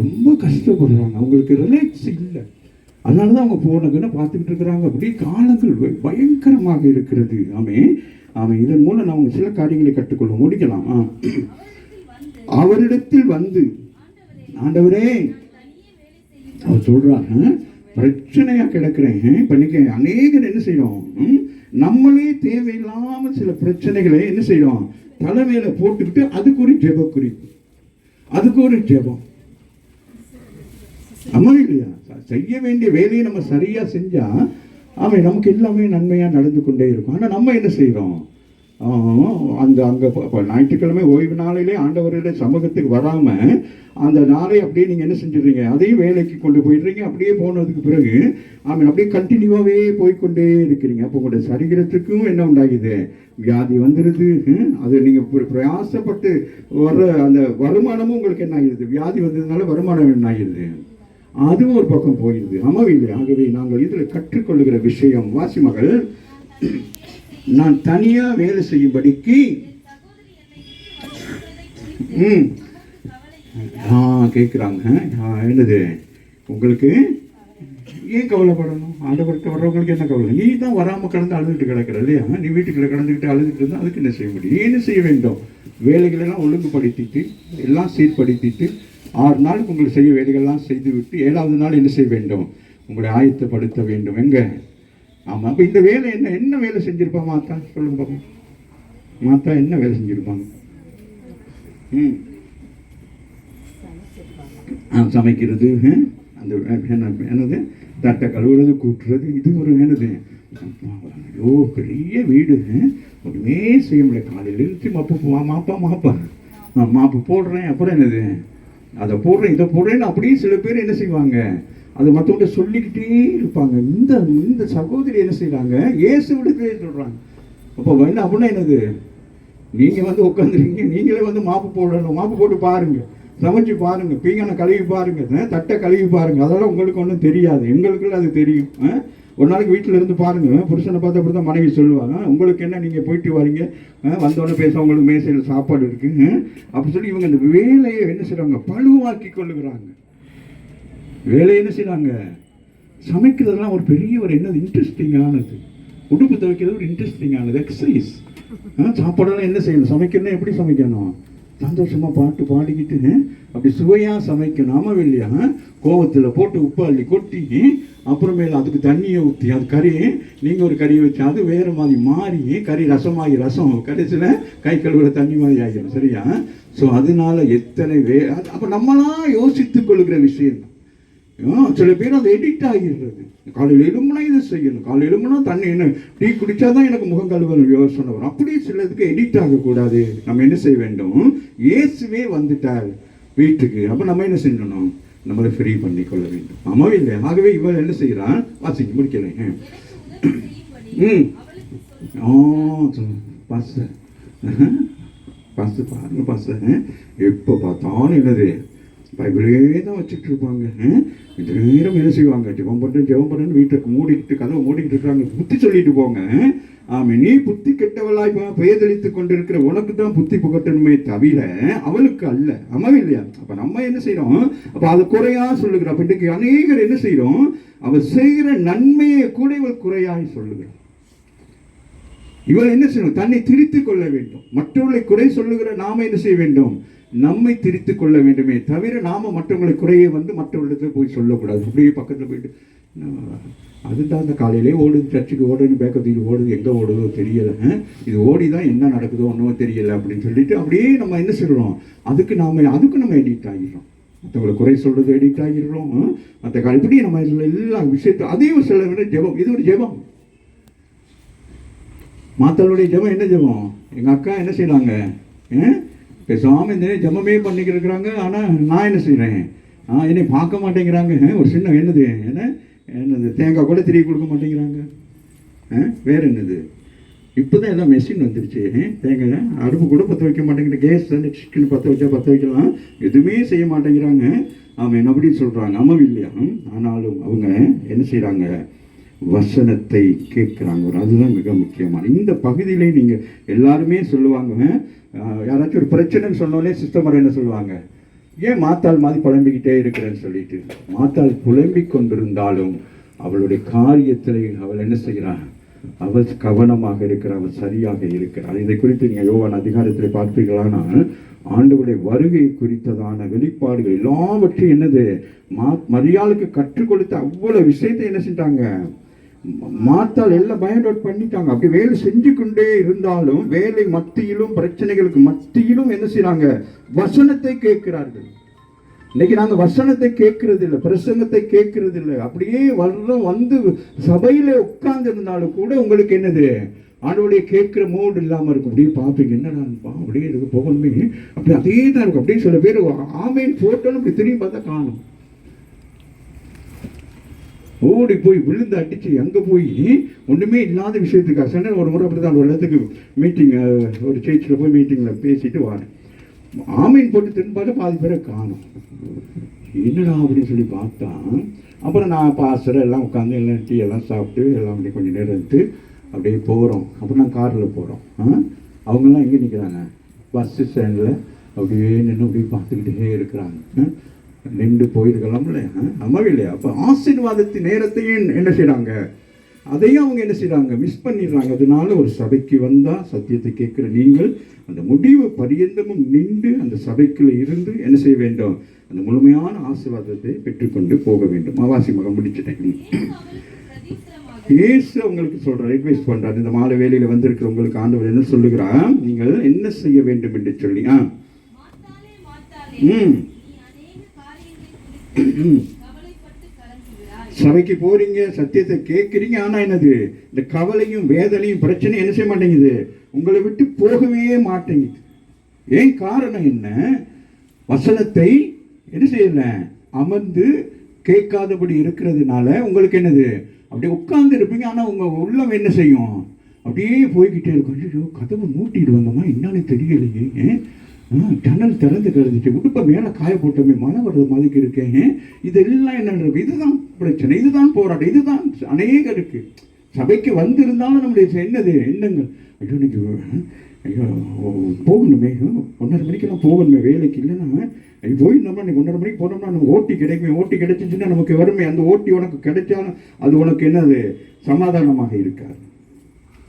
ரொம்ப கஷ்டப்படுறாங்க. அவங்களுக்கு ரிலாக்ஸ் இல்லை. அதனால தான் அவங்க போனதுன்னு பார்த்துக்கிட்டு இருக்கிறாங்க. அப்படியே காலங்கள் பயங்கரமாக இருக்கிறது. ஆமாம் இதன் மூலம் நாம் சில காரியங்களை கற்றுக்கொள்ள முடிக்கலாம். அவரிடத்தில் வந்து ஆண்டவரே அவர் சொல்றாங்க, பிரச்சனையா கிடக்கிறேன். இப்ப இன்னைக்கு அநேகர் என்ன செய்யறோம், நம்மளே தேவையில்லாம சில பிரச்சனைகளை என்ன செய்யறோம், தலைமையில போட்டுக்கிட்டு அதுக்கு ஒரு ஜெப குறிப்பு, அதுக்கு ஒரு ஜெபம். அம்மா இல்லையா, செய்ய வேண்டிய வேலையை நம்ம சரியா செஞ்சா நமக்கு எல்லாமே நன்மையா நடந்து கொண்டே இருக்கும். ஆனா நம்ம என்ன செய்யறோம், அங்கே ஞாயிற்றுக்கிழமை ஓய்வு நாளிலே ஆண்டவருடைய சமூகத்துக்கு வராம அந்த நாளை அப்படியே நீங்க என்ன செஞ்சிடுறீங்க, அதையும் வேலைக்கு கொண்டு போயிடுறீங்க. அப்படியே போனதுக்கு பிறகு அப்படியே கண்டினியூவாகவே போய்கொண்டே இருக்கிறீங்க. அப்போ உங்களுடைய சரீரத்துக்கும் என்ன உண்டாகுது, வியாதி வந்துடுது. அது நீங்க பிரயாசப்பட்டு வர்ற அந்த வருமானமும் உங்களுக்கு என்ன ஆகிடுது, வியாதி வந்ததுனால வருமானம் என்ன ஆகிடுது, அதுவும் ஒரு பக்கம் போயிடுது. இல்லை. ஆகவே நாங்கள் இதில் கற்றுக்கொள்ளுகிற விஷயம், வாசி மகள், நான் தனியா வேலை செய்யும்படிக்கு கேட்குறாங்க. என்னது உங்களுக்கு ஏன் கவலைப்படணும், ஆண்டவர்கிட்ட வர்றவங்களுக்கு என்ன கவலை, நீ தான் வராமல் கடந்து அழுதுட்டு கிடக்கிற இல்லையா, நீ வீட்டுக்குள்ள கடந்துக்கிட்டு அழுதுட்டு இருந்தால் அதுக்கு என்ன செய்ய முடியும், என்ன செய்ய வேண்டும், வேலைகளெல்லாம் ஒழுங்குபடுத்திட்டு எல்லாம் சீர்படுத்திட்டு 6 நாளுக்கு உங்களுக்கு செய்ய வேலைகள்லாம் செய்து விட்டு 7வது நாள் என்ன செய்ய வேண்டும், உங்களை ஆயத்தப்படுத்த வேண்டும். எங்க ஆமாம். அப்போ இந்த வேலை என்ன வேலை செஞ்சிருப்பா மாத்தா, சொல்லுங்க பாப்பா. மாத்தா என்ன வேலை செஞ்சிருப்பாங்க, சமைக்கிறது, அந்த என்னது தட்டை கழுவுறது, கூட்டுறது, இது ஒரு என்னது, ஐயோ பெரிய வீடு, ஒன்றுமே செய்ய முடியல. காலையில் இருந்து மாப்பு போடுறேன், அப்புறம் என்னது அதை போடுறேன் இதை போடுறேன்னு அப்படியே சில பேர் என்ன செய்வாங்க, அது மற்றவங்க சொல்லிக்கிட்டே இருப்பாங்க. இந்த சகோதரி என்ன செய்யறாங்க, இயேசு விடத்திலே சொல்றாங்க. அப்போ என்ன அப்படின்னா என்னது, நீங்க வந்து உட்காந்துருக்கீங்க, நீங்களே வந்து மாப்பு போடணும், மாப்பு போட்டு பாருங்க, சமைச்சு பாருங்க, பீங்கனை கழுவி பாருங்க, தட்டை கழுவி பாருங்க, அதெல்லாம் உங்களுக்கு ஒன்றும் தெரியாது, எங்களுக்குள்ள அது தெரியும். ஒரு நாளைக்கு வீட்டில் இருந்து பாருங்க, புருஷனை பார்த்து அப்படி தான் மனைவி சொல்லுவாங்க, உங்களுக்கு என்ன நீங்கள் போயிட்டு வரீங்க, வந்தோடனே பேச உங்களுக்கு மேசையில் சாப்பாடு இருக்கு அப்படி சொல்லி இவங்க இந்த வேலையை என்ன செய்றாங்க, பழுவாக்கி கொள்ளுகிறாங்க. வேலையை என்ன செய்றாங்க, சமைக்கிறதுலாம் ஒரு பெரிய ஒரு என்னது இன்ட்ரெஸ்டிங்கானது, உடுப்பு துவைக்கிறது ஒரு இன்ட்ரெஸ்டிங்கானது எக்ஸசைஸ். சாப்பாடெல்லாம் என்ன செய்யணும், சமைக்கணும்னா எப்படி சமைக்கணும், சந்தோஷமா பாட்டு பாடிக்கிட்டு அப்படி சுவையா சமைக்கணும். ஆமாம் இல்லையா, கோவத்தில் போட்டு உப்பு அள்ளி கொட்டி அப்புறமேல அதுக்கு தண்ணியை ஊற்றி அது கறி, நீங்கள் ஒரு கறியை வச்சு அது வேறு மாதிரி மாறி கறி ரசமாகி ரசம் கடைசியில் கை கழுவுற தண்ணி மாதிரி ஆகிடும். சரியா? ஸோ அதனால எத்தனை அப்போ நம்மளாம் யோசித்து கொள்கிற விஷயம் தான். சில பேர் அது எடிக்ட் ஆகிடுறது. காலையில் எலும்புனா இதை செய்யணும், காலையில் எலும்புனா தண்ணி என்ன டீ குடித்தாதான் எனக்கு முகம் கழுவணும் யோசனை வரும். அப்படியே சிலதுக்கு எடிக்ட் ஆகக்கூடாது. நம்ம என்ன செய்ய வேண்டும், இயேசுவே வந்துட்டார் வீட்டுக்கு, அப்போ நம்ம என்ன செய்யணும், நம்மளை ஃப்ரீ பண்ணி கொள்ள வேண்டும். ஆமாவே இல்லை. ஆகவே இவள் என்ன செய்கிறான், வாசிக்க முடிக்கல. பாச பாருங்க பாச, எப்போ பார்த்தாலும் என்னது பைபிளே தான் வச்சுட்டு இருப்பாங்க. இந்த நேரம் என்ன செய்வாங்க, ஜெபம் பண்ணுறேன்னு வீட்டை மூடிக்கிட்டு கதவை மூடிக்கிட்டு இருக்கிறாங்க. புத்தி சொல்லிட்டு போங்க. நீ புத்தி கெட்டவளாய் பேதளித்து கொண்டிருக்கிற உனக்கு தான் புத்தி புகட்டணுமே தவிர அவளுக்கு அல்ல. ஆமாவே இல்லையா? அப்ப நம்ம என்ன செய்யறோம், அப்ப அது குறையா சொல்லுகிறோம். அப்ப இன்றைக்கு அநேகர் என்ன செய்யறோம், அவள் செய்கிற நன்மையை கூட இவள் குறையாய் சொல்லுகிறாள். இவள் என்ன செய்யணும், தன்னை திரித்துக் கொள்ள வேண்டும். மற்றவர்களை குறை சொல்லுகிற நாம என்ன செய்ய வேண்டும், நம்மை திரித்துக் கொள்ள வேண்டுமே தவிர நாம மற்றவங்களை குறையை வந்து மற்றவர்களிடத்துல போய் சொல்லக்கூடாது. அப்படியே பக்கத்தில் போயிட்டு அதுதான் அந்த காலையிலே ஓடுது, சர்ச்சுக்கு ஓடுன்னு பேக்கத்துக்கு ஓடுது, எங்கே ஓடுதோ தெரியலை, இது ஓடி தான் என்ன நடக்குதோ ஒன்றும் தெரியலை அப்படின்னு சொல்லிட்டு அப்படியே நம்ம என்ன சொல்கிறோம், அதுக்கு நம்ம எடிக்ட் ஆகிடுறோம். மற்றவங்களை குறை சொல்றது எடிக்ட் ஆகிடுறோம். மற்ற இப்படி நம்ம எல்லா விஷயத்தையும் அதையும் சில விட ஜெபம், இது ஒரு ஜெபம். மாத்தாளுடைய ஜெபம் என்ன ஜெபம், எங்கள் அக்கா என்ன செய்யறாங்க, பேசாமல் இந்த ஜெபமே பண்ணிக்கிட்டு இருக்கிறாங்க. ஆனால் நான் என்ன செய்கிறேன், என்னை பார்க்க மாட்டேங்கிறாங்க. ஒரு சின்ன என்னது தேங்காய் கூட திருப்பி கொடுக்க மாட்டேங்கிறாங்க. வேற என்னது, இப்போ தான் எல்லாம் மெஷின் வந்துருச்சு. தேங்காய் அடுப்பு கூட பற்ற வைக்க மாட்டேங்கிற, கேஸ் தானே சிக்கன் பற்ற வைக்கலாம், எதுவுமே செய்ய மாட்டேங்கிறாங்க. அவன் அப்படி சொல்கிறாங்க. ஆமாம் இல்லையா? ஆனாலும் அவங்க என்ன செய்கிறாங்க, வசனத்தை கேட்குறாங்க. அதுதான் மிக முக்கியமான. இந்த பகுதியிலே நீங்கள் எல்லாருமே சொல்லுவாங்க, யாராச்சும் ஒரு பிரச்சனைன்னு சொன்னோடனே சிஸ்டமர் என்ன சொல்லுவாங்க, ஏன் மாத்தாள் மாதிரி புலம்பிக்கிட்டே இருக்கிறேன்னு சொல்லிட்டு. மாத்தாள் புலம்பிக் கொண்டிருந்தாலும் அவளுடைய காரியத்தில் அவள் என்ன செய்கிறாள்? அவள் கவனமாக இருக்கிறாள், அவள் சரியாக இருக்கிறாள். இதை குறித்து நீங்கள் யோவான் அதிகாரத்தில் பார்த்தீர்களானால் ஆண்டவருடைய வருகை குறித்ததான வெளிப்பாடுகள் எல்லாவற்றையும் என்னது மரியாளுக்கு கற்றுக் கொடுத்த அவ்வளவு விஷயத்தை என்ன செஞ்சாங்க? மார்த்தாள் எல்லாம் பயன்பாடு பண்ணிட்டாங்க. அப்படி வேலை செஞ்சு கொண்டே இருந்தாலும் வேலை மத்தியிலும் பிரச்சனைகளுக்கு மத்தியிலும் என்ன செய்யறாங்க? வசனத்தை கேட்கிறார்கள். இன்னைக்கு நாங்கள் வசனத்தை கேட்கறது இல்லை, பிரசங்கத்தை கேட்கறது இல்லை. அப்படியே வந்து சபையில உட்கார்ந்து இருந்தாலும் கூட உங்களுக்கு என்னது? ஆண்டவருடைய கேட்கிற மூடு இல்லாமல் இருக்கும். அப்படியே பார்ப்பீங்க, என்னடாப்பா அப்படியே இருக்கு போகணுமே, அப்படியே அதே தான் இருக்கும். அப்படியே சில பேர் ஆமேன் போட்டோன்னு இப்படி திரும்பி பார்த்தா காணும். ஓடி போய் விழுந்து அடிச்சு அங்கே போய் ஒன்றுமே இல்லாத விஷயத்துக்காக சொன்ன ஒரு முறை அப்படி தான் ஒரு இடத்துக்கு மீட்டிங், ஒரு சேர்ச்சில் போய் மீட்டிங்கில் பேசிட்டு வரேன். ஆமீன் போட்டு திரும்ப பாதி பேரை காணும். என்னடா அப்படின்னு சொல்லி பார்த்தா அப்புறம் நான் பாஸ்டர் எல்லாம் உட்காந்து எல்லாம் டீ எல்லாம் சாப்பிட்டு எல்லாம் அப்படியே கொஞ்சம் நேரம் எடுத்து அப்படியே போகிறோம். அப்புறம் நான் காரில் போகிறோம். அவங்கெல்லாம் எங்கே நிற்கிறாங்க? பஸ் ஸ்டாண்டில் அப்படியே நின்று அப்படியே பார்த்துக்கிட்டே இருக்கிறாங்க. நின்று போயிருக்கலாம்ல, அம்மாவே இல்லையா? அப்போ ஆசீர்வாதத்தின் நேரத்தையும் என்ன செய்கிறாங்க? அதையும் அவங்க என்ன செய்கிறாங்க? மிஸ் பண்ணிடுறாங்க. அதனால ஒரு சபைக்கு வந்தால் சத்தியத்தை கேட்குற நீங்கள் அந்த முடிவு பரியந்தமும் நின்று அந்த சபைக்குள்ள இருந்து என்ன செய்ய வேண்டும்? அந்த முழுமையான ஆசீர்வாதத்தை பெற்றுக்கொண்டு போக வேண்டும். ஆவாசி மகம் முடிச்சுட்டேன். இயேசு உங்களுக்கு சொல்ற ரிக்வெஸ்ட் பண்றாரு. இந்த மாலை வேலையில வந்திருக்கிற உங்களுக்கு ஆண்டவர் என்ன சொல்லுகிறார்? நீங்கள் என்ன செய்ய வேண்டும் என்று சொல்லி சபைக்கு போறீங்க, சத்தியத்தை கேட்குறீங்க. ஆனா என்னது? இந்த கவலையும் வேதனையும் பிரச்சனையும் என்ன செய்ய மாட்டேங்குது? உங்களை விட்டு போகவே மாட்டேங்குது. ஏன் காரணம் என்ன? வசனத்தை என்ன செய்யல? அமர்ந்து கேட்காதபடி இருக்கிறதுனால உங்களுக்கு என்னது? அப்படியே உட்கார்ந்து இருப்பீங்க. ஆனா உங்க உள்ளம் என்ன செய்யும்? அப்படியே போய்கிட்டே இருக்கும். ஐயோ, கதவை மூட்டிட்டு வந்தோமா, என்னன்னு தெரியலையே, ஜன்னல் திறந்து கிடந்துச்சு, உடுப்பை மேலே காய போட்டோமே, மழை வர்றது மாதிரி இருக்கேன். இதெல்லாம் என்ன இருக்கு? இதுதான் பிரச்சனை, இதுதான் போராட்டம், இதுதான் அநேகம் இருக்கு. சபைக்கு வந்திருந்தாலும் நம்முடைய என்னது எண்ணங்கள்? ஐயோ இன்னைக்கு ஐயோ போகணுமே, 1:30 மணிக்கெல்லாம் போகணுமே வேலைக்கு, இல்லைன்னா போயிருந்தோம்னா இன்னைக்கு 1:30 மணிக்கு போனோம்னா நமக்கு ஓட்டி கிடைக்குமே, ஓட்டி கிடைச்சிச்சுன்னா நமக்கு வருமே, அந்த ஓட்டி உனக்கு கிடைச்சாலும் அது உனக்கு என்னது? சமாதானமாக இருக்காது.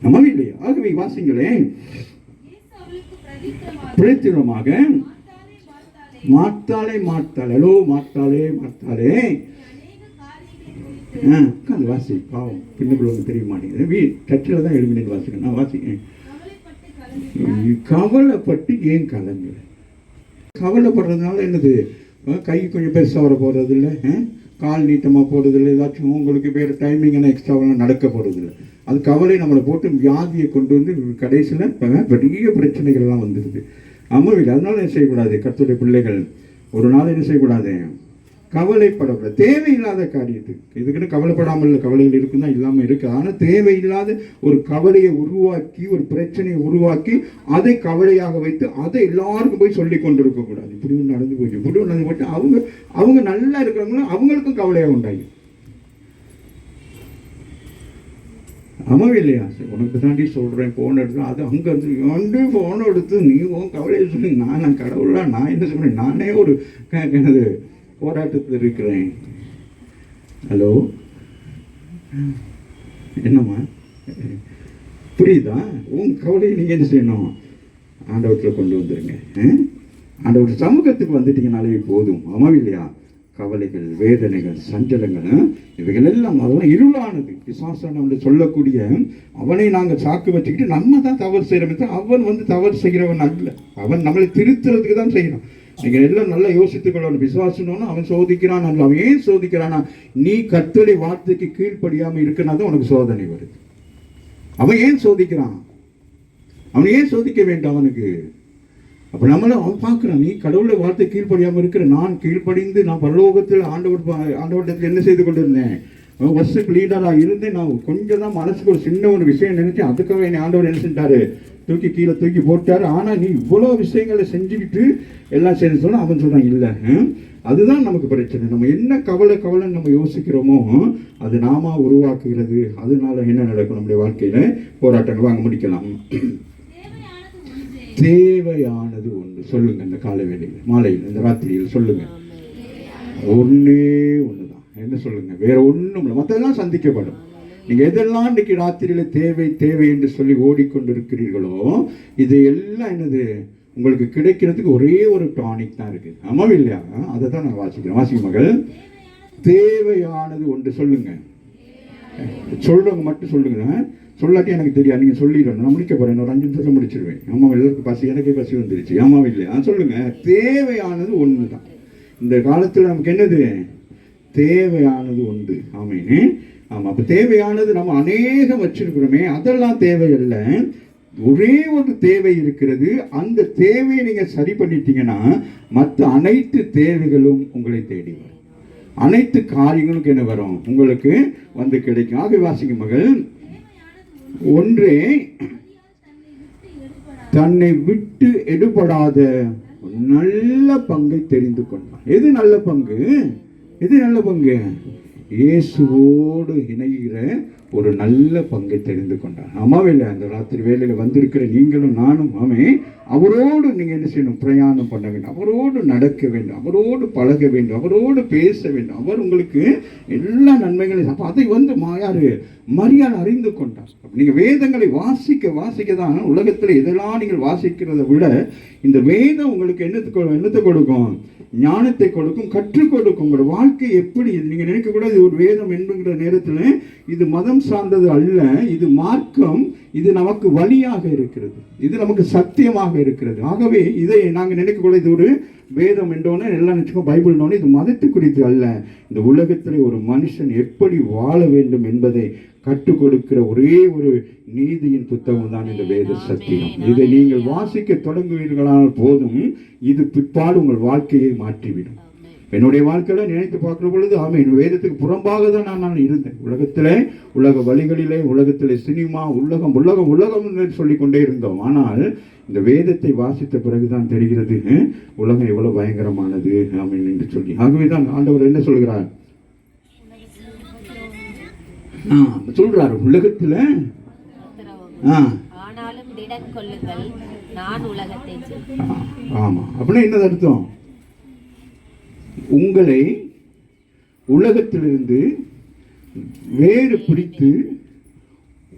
நம்ம இல்லையா? ஆகவே வாசிங்களேன், பிரதித்திரமாக மார்த்தாளே மார்த்தாளே, ஹலோ மார்த்தாளே மார்த்தாளே, உட்காந்து வாசி. பாவம் பின்னுக்குள்ள ஒன்று தெரிய மாட்டேங்குது. சர்ச்சில் தான் எழுமினு வாசிக்கணும். நான் வாசிக்கிறேன். கவலைப்பட்டு ஏன் கலங்குற? கவலைப்படுறதுனால என்னது? கை கொஞ்சம் பெருசாக வர போகிறது இல்லை, கால் நீட்டமாக போகிறது இல்லை, ஏதாச்சும் உங்களுக்கு வேறு டைமிங் என்ன எக்ஸ்ட்ராவெல்லாம் நடக்க போகிறது இல்லை. அது கவலை நம்மளை போட்டு வியாதியை கொண்டு வந்து கடைசியில் பெரிய பிரச்சனைகள்லாம் வந்துடுது. அம்மாவில் அதனால என்ன செய்யக்கூடாது? கர்த்தருடைய பிள்ளைகள் ஒரு நாள் என்ன செய்யக்கூடாது? கவலைப்படக்கூடாது. தேவையில்லாத காரியத்துக்கு இதுக்குன்னு கவலைப்படாமல் கவலைகள் இருக்குன்னா இல்லாமல் இருக்குது. ஆனால் தேவையில்லாத ஒரு கவலையை உருவாக்கி, ஒரு பிரச்சனையை உருவாக்கி அதை கவலையாக வைத்து அதை எல்லாருக்கும் போய் சொல்லி கொண்டு இருக்கக்கூடாது. இப்படி ஒன்று நடந்து போச்சு, இப்படி ஒன்று நடந்து போட்டு அவங்க நல்லா இருக்கிறவங்களும் அவங்களுக்கும் கவலையாக உண்டாகி. அம்மாவே இல்லையா? உனக்கு தாண்டி சொல்கிறேன், ஃபோன் எடுத்து அது அங்கே வந்து ஃபோனை எடுத்து நீ உன் கவலையை சொல்லி நான் கடவுளாக நான் என்ன சொல்கிறேன்? நானே ஒரு எனது போராட்டத்தில் இருக்கிறேன். ஹலோ, என்னம்மா புரியுதா? உன் கவலையை நீங்கள் என்ன செய்யணும்? ஆண்டவத்தில் கொண்டு வந்துடுங்க. ஆண்டவர் சமூகத்துக்கு வந்துட்டீங்கனாலே போதும். அம்மாவே இல்லையா? கவலைகள், வேதனைகள், சஞ்சலங்கள் இவைகள் எல்லாம் அதெல்லாம் இருளானது. பிசாசான வந்து சொல்லக்கூடிய அவனை நாங்கள் சாக்கு வச்சுக்கிட்டு நம்ம தான் தவறு செய்கிறோம். அவன் வந்து தவறு செய்கிறவன் அல்ல. அவன் நம்மளை திருத்துறதுக்கு தான் செய்யணும். நீங்கள் எல்லாம் நல்லா யோசித்துக் கொள்ளணும். விசுவாசம்னு அவன் சோதிக்கிறான் அல்ல. அவன் ஏன் சோதிக்கிறானா? நீ கர்த்தருடைய வார்த்தைக்கு கீழ்ப்படியாமல் இருக்கனா தான் உனக்கு சோதனை வருது. அவன் ஏன் சோதிக்கிறான்? அவன் ஏன் சோதிக்க வேண்டாம் அவனுக்கு? அப்போ நம்மளும் அவன் பார்க்குறான், நீ கடவுளுடைய வார்த்தை கீழ்ப்படியாமல் இருக்கிற. நான் கீழ்ப்படிந்து நான் பரலோகத்தில் ஆண்டவரிடத்தில் என்ன செய்து கொண்டிருந்தேன்? வர்ஷிப் லீடராக இருந்து நான் கொஞ்சம் தான் மனசுக்கு ஒரு சின்ன ஒரு விஷயம் நினைச்சேன். அதுக்காக என்னை ஆண்டவர் என்ன செஞ்சாரு? தூக்கி கீழே தூக்கி போட்டார். ஆனால் நீ இவ்வளோ விஷயங்களை செஞ்சுக்கிட்டு எல்லாம் சரி சொன்னால் அவன் சொல்கிறான் இல்லை. அதுதான் நமக்கு பிரச்சனை. நம்ம என்ன கவலைன்னு நம்ம யோசிக்கிறோமோ அது நாம உருவாக்குகிறது. அதனால என்ன நடக்கும்? நம்முடைய வாழ்க்கையில் போராட்டங்கள் வாங்க முடிக்கலாம். தேவையானது ஒன்று சொல்லுங்க. இந்த காலை வேளையில், மாலையில், இந்த ராத்திரியில் சொல்லுங்க. ஒன்றே ஒன்று தான். என்ன சொல்லுங்க, வேற ஒன்றும் இல்லை, மற்றதெல்லாம் சந்திக்கப்படும். நீங்க எதெல்லாம் இன்னைக்கு ராத்திரியில தேவை தேவை என்று சொல்லி ஓடிக்கொண்டிருக்கிறீர்களோ இது எல்லாம் என்னது உங்களுக்கு கிடைக்கிறதுக்கு ஒரே ஒரு டானிக் தான் இருக்கு. ஆமாம் இல்லையா? அதை தான் நான் வாசிக்கிறேன். வாசிக்க மகள். தேவையானது ஒன்று சொல்லுங்க. சொல்றவங்க மட்டும் சொல்லுங்க, சொல்லாட்டி எனக்கு தெரியாது. நீங்க சொல்லிடணும், நான் முடிக்க போறேன், ஒரு 5 நிமிஷத்துல முடிச்சிருவேன். ஆமா, எல்லாருக்கும் பசி, எனக்கு பசி வந்துருச்சு. ஆமா இல்லையா? சொல்லுங்க. தேவையானது ஒன்று தான். இந்த காலத்துல நமக்கு என்னது தேவையானது உண்டு. ஆமேனே. ஆமா, அப்ப தேவையானது நம்ம அநேகம் வச்சிருக்கிறோமே, அதெல்லாம் தேவையில்லை. ஒரே ஒரு தேவை இருக்கிறது. அந்த தேவையை நீங்க சரி பண்ணிட்டீங்கன்னா மற்ற அனைத்து தேவைகளும் உங்களை தேடி வரும். அனைத்து காரியங்களுக்கும் என்ன வரும், உங்களுக்கு வந்து கிடைக்கும். ஆக வாசிங்க மகள். ஒன்றே தன்னை விட்டு எடுபடாத நல்ல பங்கை தெரிந்து கொண்டான். எது நல்ல பங்கு? எது நல்ல பங்கு? இயேசுவோடு இணைகிற ஒரு நல்ல பங்கை தெரிந்து கொண்டான். ஆமாவே அந்த ராத்திரி வேலையில வந்திருக்கிற நீங்களும் நானும் அவரோடு நீங்க என்ன செய்யணும், பிரயாணம் பண்ண வேண்டும், அவரோடு நடக்க வேண்டும், அவரோடு பழக வேண்டும், அவரோடு பேச வேண்டும். அவர் உங்களுக்கு எல்லா நன்மைகளையும், அப்ப அதை வந்து யாரு மரியாதை அறிந்து கொண்டார். நீங்க வேதங்களை வாசிக்க வாசிக்க தான் உலகத்துல இதெல்லாம் நீங்கள் வாசிக்கிறத விட இந்த வேதம் உங்களுக்கு என்னத்தை கொடுக்கும், ஞானத்தை கொடுக்கும், கற்றுக் கொடுக்கும். உங்களோட வாழ்க்கை எப்படி நீங்க நினைக்க கூட இது ஒரு வேதம் என்கிற நேரத்தில் இது மதம் சார்ந்தது அல்ல, இது மார்க்கம், இது நமக்கு வழியாக இருக்கிறது, இது நமக்கு சத்தியமாக இருக்கிறது. ஆகவே இதை நாங்கள் நினைக்க கூட இது ஒரு வேதம் என்றோன்னு எல்லாம் நினைச்சுக்கோ, பைபிள்னோன்னு இது மதத்தை குறித்து அல்ல. இந்த உலகத்தில் ஒரு மனுஷன் எப்படி வாழ வேண்டும் என்பதை கற்றுக் கொடுக்கிற ஒரே ஒரு நீதியின் புத்தகம் தான் இந்த வேத சத்தியம். இதை நீங்கள் வாசிக்க தொடங்குவீர்களானால் போதும், இது பிற்பாடு உங்கள் வாழ்க்கையை மாற்றிவிடும். என்னுடைய வாழ்க்கையில நினைத்து பார்க்கிற பொழுது ஆமாம், வேதத்துக்கு புறம்பாக தான் நான் இருந்தேன். உலகத்திலே, உலக வழிகளிலே, உலகத்திலே சினிமா, உலகம் உலகம் உலகம் சொல்லி கொண்டே இருந்தோம். ஆனால் இந்த வேதத்தை வாசித்த பிறகுதான் தெரிகிறது உலகம் எவ்வளவு பயங்கரமானது ஆமீன் என்று சொல்லி. ஆகவேதான் ஆண்டவர் என்ன சொல்கிறார், சொல்றாரு உலகத்துல ஆனாலும் திடன் கொள்ளுங்கள், நான் உலகத்தை. ஆமா, அப்படின்னா என்ன அர்த்தம்? உங்களை உலகத்திலிருந்து வேறு பிரித்து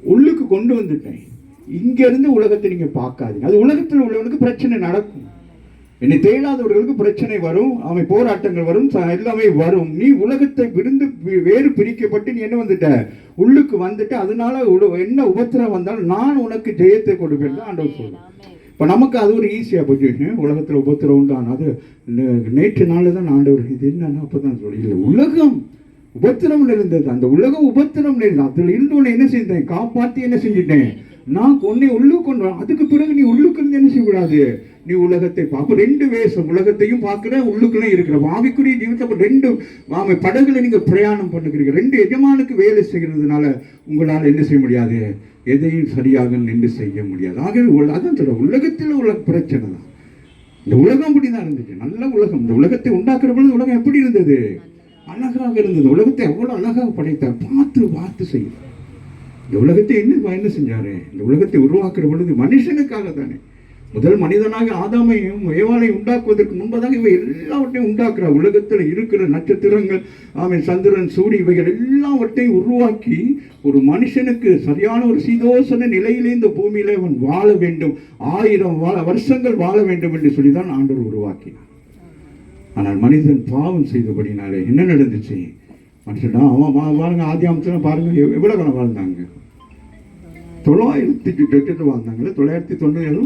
உள்ளுக்கு கொண்டு வந்துட்டேன். இங்க இருந்து உலகத்தை நீங்க பார்க்காதீங்க. அது உலகத்தில் உள்ளவனுக்கு பிரச்சனை நடக்கும், என்னை தேடாதவர்களுக்கு பிரச்சனை வரும், அவன் போராட்டங்கள் வரும், எல்லாமே வரும். நீ உலகத்தை விருந்து வேறு பிரிக்கப்பட்டு நீ என்ன வந்துட்ட, உள்ளுக்கு வந்துட்டு, அதனால என்ன உபத்திரம் வந்தாலும் நான் உனக்கு ஜெயத்தை கொடுப்பேன் ஆண்டவர் சொல்றேன். இப்போ நமக்கு அது ஒரு ஈஸியாக போச்சு. உலகத்தில் உபத்திரம் உண்டான், அது நேற்று நாள் தான் ஆண்டவர் இது என்னன்னா அப்போ தான் சொல்லி உலகம் உபத்திரம் இருந்தது, அந்த உலகம் உபத்திரம் இருந்தது, அதில் இருந்து உன்னை என்ன செஞ்சேன், காப்பாற்றி என்ன செஞ்சுட்டேன், நான் உன்னை உள்ளுக்கு கொண்டு. அதுக்கு பிறகு நீ உள்ளுக்கு இருந்து என்ன செய்யக்கூடாது, நீ உலகத்தை பார்ப்ப. 2 வேஷம், உலகத்தையும் பார்க்கிற, உள்ளுக்குள்ளே இருக்கிற ஆவிக்குரிய ஜீவத்தை 2 படகுல நீங்க பிரயாணம் பண்ணுகிறீங்க. 2 எஜமானுக்கு வேலை செய்கிறதுனால உங்களால் என்ன செய்ய முடியாது, எதையும் சரியாக நின்று செய்ய முடியாது. ஆகவே அதான் சொல்ற, உலகத்தில் உள்ள பிரச்சனை தான். இந்த உலகம் அப்படிதான் இருந்துச்சு, நல்ல உலகம். இந்த உலகத்தை உண்டாக்குற பொழுது உலகம் எப்படி இருந்தது, அழகாக இருந்தது. உலகத்தை எவ்வளவு அழகாக படைத்தார், பார்த்து பார்த்து செய்யும். இந்த உலகத்தை என்ன செஞ்சாரு, இந்த உலகத்தை உருவாக்குற பொழுது மனுஷனுக்காக தானே. முதல் மனிதனாக ஆதாமையும் ஏவாளையும் உண்டாக்குவதற்கு முன்பதாக இவை எல்லாவற்றையும் உண்டாக்குறார். உலகத்தில் இருக்கிற நட்சத்திரங்கள், சந்திரன், சூரியன், இவைகள் எல்லாவற்றையும் உருவாக்கி ஒரு மனுஷனுக்கு சரியான ஒரு சீதோசன நிலையிலே இந்த பூமியிலே அவன் வாழ வேண்டும், 1000 வருஷங்கள் வாழ வேண்டும் என்று சொல்லிதான் ஆண்டவர் உருவாக்கினார். ஆனால் மனிதன் பாவம் செய்தபடினாலே என்ன நடந்துச்சு, மனுஷனா அவன் பாருங்க, ஆதியாமத்தில் பாருங்க எவ்வளவு காலம் வாழ்ந்தாங்க, 900 வாழ்ந்தாங்களே, 990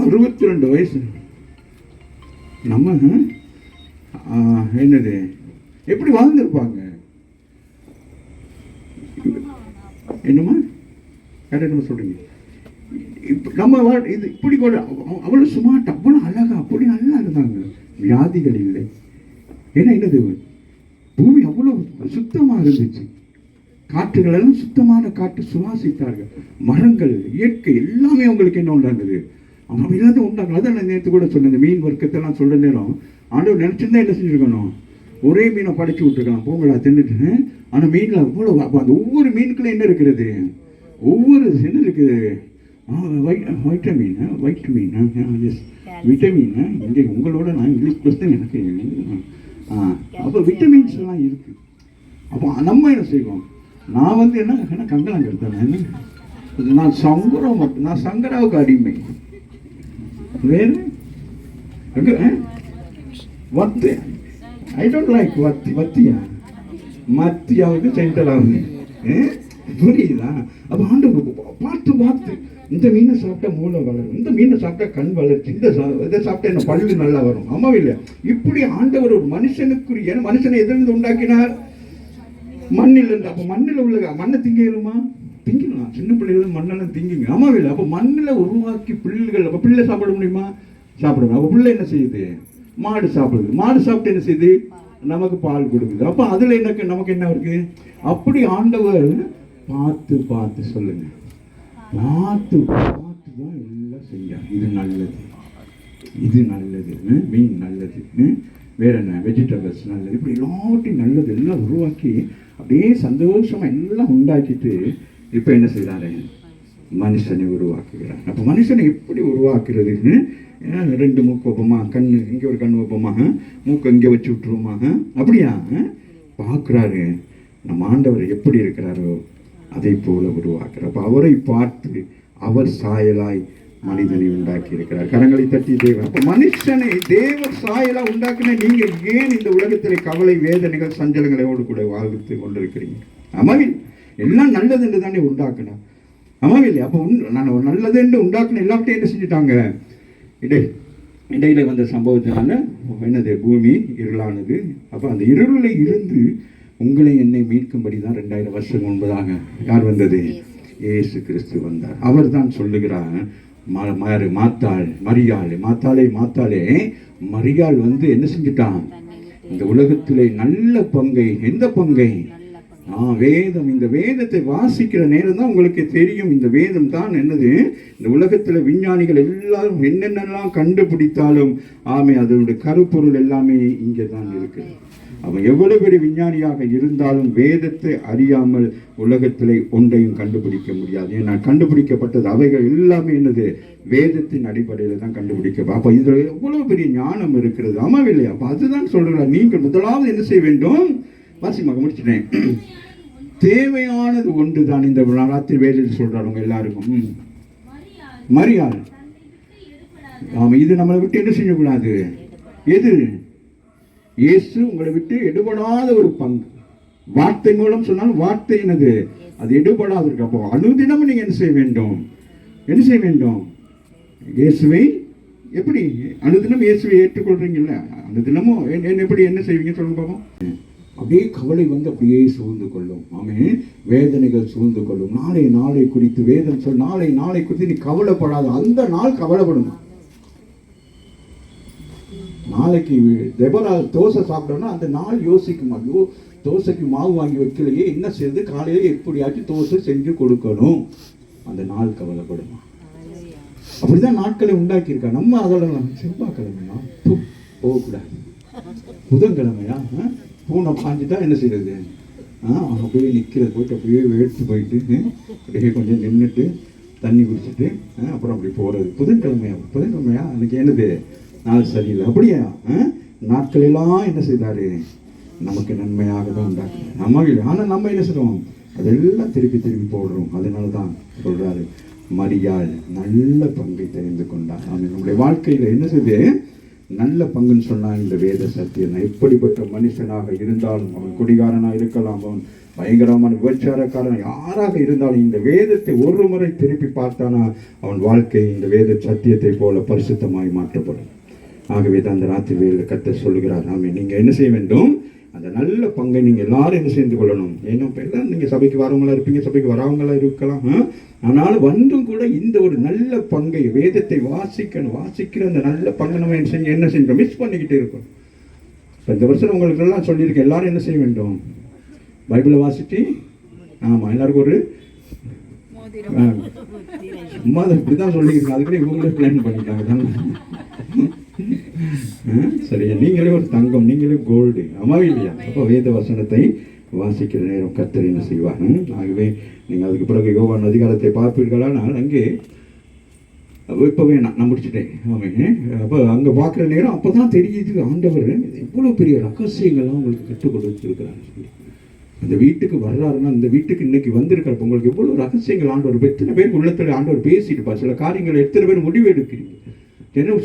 62 வயசு. நம்ம என்னது எப்படி வாழ்ந்திருப்பாங்க, என்னமா என்னமா சொல்றீங்க, நம்ம இது இப்படி கூட அவ்வளவு சுமார்ட், அவ்வளவு அழகா, அப்படி நல்லா இருந்தாங்க, வியாதிகள் இல்லை. ஏன்னா என்னது, பூமி அவ்வளவு சுத்தமாக இருந்துச்சு, காற்றுகள் எல்லாம் சுத்தமான காற்று சுவாசித்தார்கள், மரங்கள், இயற்கை எல்லாமே அவங்களுக்கு என்ன உண்டானது, அவங்க இல்லாத உண்டாங்க. அதான் நான் நேற்று கூட சொன்னேன், மீன் வர்க்கத்தெல்லாம் சொல்ற நேரம் ஆண்டவர் நினைச்சிருந்தா என்ன செஞ்சுருக்கணும், ஒரே மீனை படைச்சு விட்டுருக்கலாம், போங்களா தின்னுட்டு. ஆனால் மீனில் அவ்வளோ, அப்போ அந்த ஒவ்வொரு மீனுக்குள்ள என்ன இருக்கிறது, ஒவ்வொரு என்ன இருக்குது, வைட்டமின் விட்டமின். இங்கே உங்களோட நான் இங்கிலீஷ் கொஸ்டின் எனக்கு அப்போ விட்டமின்ஸ் எல்லாம் இருக்கு. அப்போ நம்ம என்ன செய்வோம், நான் வந்து என்ன கங்கலாங்க எடுத்தேன், நான் சங்கராவுக்கு அடிமை. வேறு வத்து, ஐ டோன்ட் லைக் வத்தியா, மத்தியாவது சென்டர் ஆகுது, புரியுதா? அப்போ ஆண்டவர் பார்த்து இந்த மீனை சாப்பிட்டா மூளை வளரும், இந்த மீனை சாப்பிட்டா கண் வளர்ச்சி, இதை சாப்பிட்டா என்ன பல்லு நல்லா வரும். ஆமாம் இல்லையா? இப்படி ஆண்டவர் ஒரு மனுஷனுக்குரிய, மனுஷனை எதிர்ந்து உண்டாக்கினார் மண்ணில் இருந்து. அப்போ மண்ணில் உள்ள மண்ணை திங்கலுமா? திங்கலாம். சின்ன பிள்ளைகள் மண்ணெல்லாம் திங்குங்க. ஆமாம் இல்லை? அப்போ மண்ணில் உருவாக்கி பிள்ளைகள், அப்போ பிள்ளை சாப்பிட முடியுமா? சாப்பிடுங்க. அப்போ பிள்ளை என்ன செய்யுது? மாடு சாப்பிடுது. மாடு சாப்பிட்டு என்ன செய்யுது? நமக்கு பால் கொடுக்குது. அப்போ அதில் நமக்கு என்ன இருக்கு? அப்படி ஆண்டவர் பார்த்து சொல்லுங்க, பார்த்து தான் எல்லாம் செஞ்சார். இது நல்லது, மீன் நல்லது, வேற என்ன வெஜிடபிள்ஸ் நல்லது, இப்படி எல்லாத்தையும் நல்லது எல்லாம் உருவாக்கி அப்படியே சந்தோஷமா எல்லாம் உண்டாக்கிட்டு இப்போ என்ன செய்யறாரு? மனுஷனை உருவாக்குகிறார். அப்போ மனுஷனை எப்படி உருவாக்குறதுன்னு, 2 மூக்கு வைப்போமா, கண்ணு இங்கே ஒரு கண்ணு வைப்போமா, மூக்கு இங்கே வச்சு விட்டுருவோமா, அப்படியா பார்க்குறாரு. நம்ம ஆண்டவர் எப்படி இருக்கிறாரோ அதை போல உருவாக்குறார். அப்போ அவரை பார்த்து அவர் சாயலாய் மனிதனை உண்டாக்கி இருக்கிறார். கரங்களை தட்டி தேவன். அப்போ மனுஷனை தேவர் சாயலா உண்டாக்குன நீங்க ஏன் இந்த உலகத்திலே கவலை, வேதனைகள், சஞ்சலங்களோடு கூட வாழ்த்து கொண்டிருக்கிறீங்க? அம்மாவில் எல்லாம் நல்லது என்று தானே உண்டாக்குனா? அம்மாவில் அப்போ நான் நல்லது என்று உண்டாக்குன எல்லாத்தையும் என்ன செஞ்சுட்டாங்க? இடையில வந்த சம்பவத்தினால என்னது? பூமி இருளானது. அப்போ அந்த இருளில் இருந்து உங்களை என்னை மீட்கும்படி தான் 2000 வருஷம் முன்பதாக யார் வந்தது? இயேசு கிறிஸ்து வந்தார். அவர் தான் சொல்லுகிறார், மாத்தாளே மரியாள் வந்து என்ன செஞ்சுட்டான்? இந்த உலகத்திலே நல்ல பங்கை, எந்த பங்கை? வேதம். இந்த வேதத்தை வாசிக்கிற நேரம் தான் உங்களுக்கு தெரியும், இந்த வேதம் தான் என்னது. இந்த உலகத்துல விஞ்ஞானிகள் எல்லாரும் என்னென்னலாம் கண்டுபிடித்தாலும் அதனுடைய கருப்பொருள் எல்லாமே இங்கே தான் இருக்கு. அவன் எவ்வளவு பெரிய விஞ்ஞானியாக இருந்தாலும் வேதத்தை அறியாமல் உலகத்திலே ஒன்றையும் கண்டுபிடிக்க முடியாது. ஏன்னா கண்டுபிடிக்கப்பட்டது அவைகள் எல்லாமே என்னது? வேதத்தின் அடிப்படையில் தான் கண்டுபிடிக்க. அப்ப இதுல எவ்வளவு பெரிய ஞானம் இருக்கிறது. ஆமாவில்லை? அப்ப அதுதான் சொல்றாங்க, நீங்கள் முதலாவது என்ன செய்ய வேண்டும்? வாசிமாக முடிச்சிட்டேன். தேவையானது ஒன்று தான். இந்த ராத்திரி வேலையில் சொல்றாங்க எல்லாருக்கும், மரியாள். இது நம்மளை விட்டு என்ன செய்யக்கூடாது? எது? இயேசு உங்களை விட்டு எடுபடாத ஒரு பங்கு. வார்த்தை மூலம் சொன்னாலும் வார்த்தை என்னது? அது எடுபடாது இருக்கு. அப்போ அனுதினமும் நீங்க என்ன செய்ய வேண்டும்? இயேசுவை எப்படி அனுதினம் இயேசுவை ஏற்றுக்கொள்றீங்கல்ல, அனுதினமும் எப்படி என்ன செய்வீங்க சொல்லுங்க பாப்போம். அப்படியே கவலை வந்து அப்படியே சூழ்ந்து கொள்ளும். வேதனைகள் சூழ்ந்து கொள்ளும். நாளை குறித்து வேதம் சொல், நாளை குறித்து நீ கவலைப்படாத. அந்த நாள் கவலைப்படும். நாளைக்கு தெபோரா தோசை சாப்பிட்டோம்னா அந்த நாள் யோசிக்குமா, தோசைக்கு மாவு வாங்கி வைக்கலையே, என்ன செய்யுது, காலையில எப்படியாச்சும் தோசை செஞ்சு கொடுக்கணும். அந்த நாள் கவலைப்படுமா? அப்படிதான் நாட்களை உண்டாக்கியிருக்கா. நம்ம அதெல்லாம் செவ்வாய்க்கிழமையா போகக்கூடாது, புதன்கிழமையா பூனை பாஞ்சுட்டா என்ன செய்யறது? அப்படியே நிற்கிறது, போயிட்டு அப்படியே எடுத்து போயிட்டு அப்படியே கொஞ்சம் நின்றுட்டு தண்ணி குடிச்சிட்டு அப்புறம் அப்படி போகிறது. புதன்கிழமையா அன்னைக்கு என்னது? நாள் சரியில்லை. அப்படியா? நாட்களெல்லாம் என்ன செய்தாரு? நமக்கு நன்மையாக தான் உண்டாக்குது. ஆனால் நம்ம என்ன செய்வோம்? அதெல்லாம் திருப்பி போடுறோம். அதனால தான் சொல்றாரு, மரியாள் நல்ல பங்கை தெரிந்து கொண்டார். நம்முடைய வாழ்க்கையில் என்ன செய்து நல்ல பங்குன்னு சொன்னான் இந்த வேத சத்தியம். எப்படிப்பட்ட மனுஷனாக இருந்தாலும், அவன் குடிகாரனாக இருக்கலாம், அவன் பயங்கரமான விபச்சாரக்காரன் யாராக இருந்தாலும், இந்த வேதத்தை ஒரு முறை திருப்பி பார்த்தானா அவன் வாழ்க்கை இந்த வேத சத்தியத்தை போல பரிசுத்தமாய் மாற்றப்படும். ஆகவே தான் அந்த ராத்திரி வேளையில் கர்த்தர் சொல்லுகிறார், நீங்கள் என்ன செய்ய வேண்டும்? அந்த நல்ல பங்கை நீங்கள் எல்லாரும் என்ன செய்து கொள்ளணும். ஏன்னா இப்போ எல்லாம் நீங்கள் சபைக்கு வரவங்களா இருப்பீங்க, சபைக்கு வரவங்களா இருக்கலாம். ஆனால் வந்தும் கூட இந்த ஒரு நல்ல பங்கை, வேதத்தை வாசிக்கிற அந்த நல்ல பங்கை நம்ம என்ன செஞ்சோம்? மிஸ் பண்ணிக்கிட்டே இருக்கோம். இப்போ இந்த வருஷம் உங்களுக்கு எல்லாம் சொல்லியிருக்கேன், எல்லாரும் என்ன செய்ய வேண்டும்? பைபிளை வாசிட்டு எல்லாருக்கும் ஒரு சும்மா இப்படிதான் சொல்லியிருக்கேன். அதுக்குள்ளே இவங்களே பிளான் பண்ணிட்டாங்க. சரியா? நீங்களே ஒரு தங்கம், நீங்களே கோல்டு. இல்லையா? அப்போ வேத வசனத்தை வாசிக்கிற நேரம் கர்த்தர் என்ன செய்வார்? ஆகவே நீங்கள் அதுக்கு பிறகு யோவான் அதிகாரத்தை பார்ப்பீர்களானால் அங்கே இப்போ வேணாம், நான் முடிச்சுட்டேன். ஆமாம். அப்போ அங்கே பார்க்குற நேரம் அப்போ தான் தெரியுது ஆண்டவர் எவ்வளோ பெரிய ரகசியங்கள்லாம் உங்களுக்கு கற்றுக் கொடுத்துருக்கிறாரு சொல்லி. அந்த வீட்டுக்கு வர்றாருன்னா அந்த வீட்டுக்கு இன்னைக்கு வந்திருக்கிறப்ப உங்களுக்கு எவ்வளோ ரகசியங்கள் ஆண்டவர் எத்தனை பேர் உள்ளத்தில் ஆண்டவர் பேசிட்டுப்பா. சில காரியங்கள் எத்தனை பேர் முடிவு எடுக்கிறீங்க,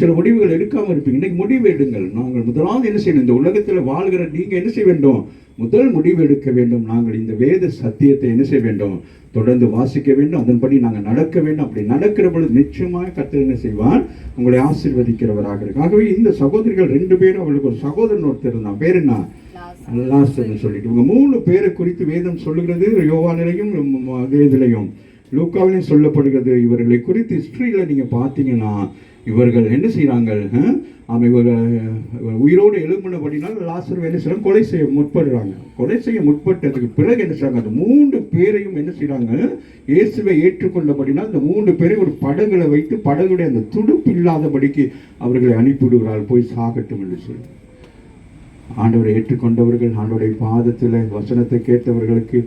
சில முடிவுகள் எடுக்காமல் இருப்பீங்க. இன்னைக்கு முடிவு எடுங்கள். நாங்கள் முதலாவது என்ன செய்யணும், இந்த உலகத்தில் வாழ்கிற நீங்கள் என்ன செய்ய வேண்டும், முதல் முடிவு எடுக்க வேண்டும். நாங்கள் இந்த வேத சத்தியத்தை என்ன செய்ய வேண்டும், தொடர்ந்து வாசிக்க வேண்டும், அதன்படி நாங்கள் நடக்க வேண்டும். அப்படி நடக்கிற பொழுது நிச்சயமாக கர்த்தர் என்ன செய்வார், உங்களை ஆசீர்வதிக்கிறவராக இருக்கு. ஆகவே இந்த சகோதரிகள் 2 பேரும், அவளுக்கு ஒரு சகோதரன் ஒருத்தர் இருந்தான், பேர் என்ன, லாசர்னு சொல்லிட்டு. இவங்க 3 பேரை குறித்து வேதம் சொல்லுகிறது. யோவானிலையும் வேதிலையும் லூக்காவிலையும் சொல்லப்படுகிறது. இவர்களை குறித்து ஹிஸ்டரியில் நீங்கள் பார்த்தீங்கன்னா இவர்கள் என்ன செய்கிறாங்க, இவர்கள் உயிரோடு எழும்பினபடினால் லாசர் என்ன செய்யறாங்க, கொலை செய்ய முற்படுறாங்க. கொலை செய்ய முற்பட்டதுக்கு பிறகு என்ன செய்றாங்க, அந்த 3 பேரையும் என்ன செய்கிறாங்க, இயேசுவை ஏற்றுக்கொண்டபடினால் இந்த 3 பேரையும் ஒரு படகுல வைத்து படகுடைய அந்த துடுப்பு இல்லாதபடிக்கு அவர்களை அனுப்பிவிடுகிறார்கள், போய் சாகட்டும் என்று சொல்லி. ஆண்டவரை ஏற்றுக்கொண்டவர்கள், ஆண்டவருடைய பாதத்தில் வசனத்தை கேட்டவர்களுக்கு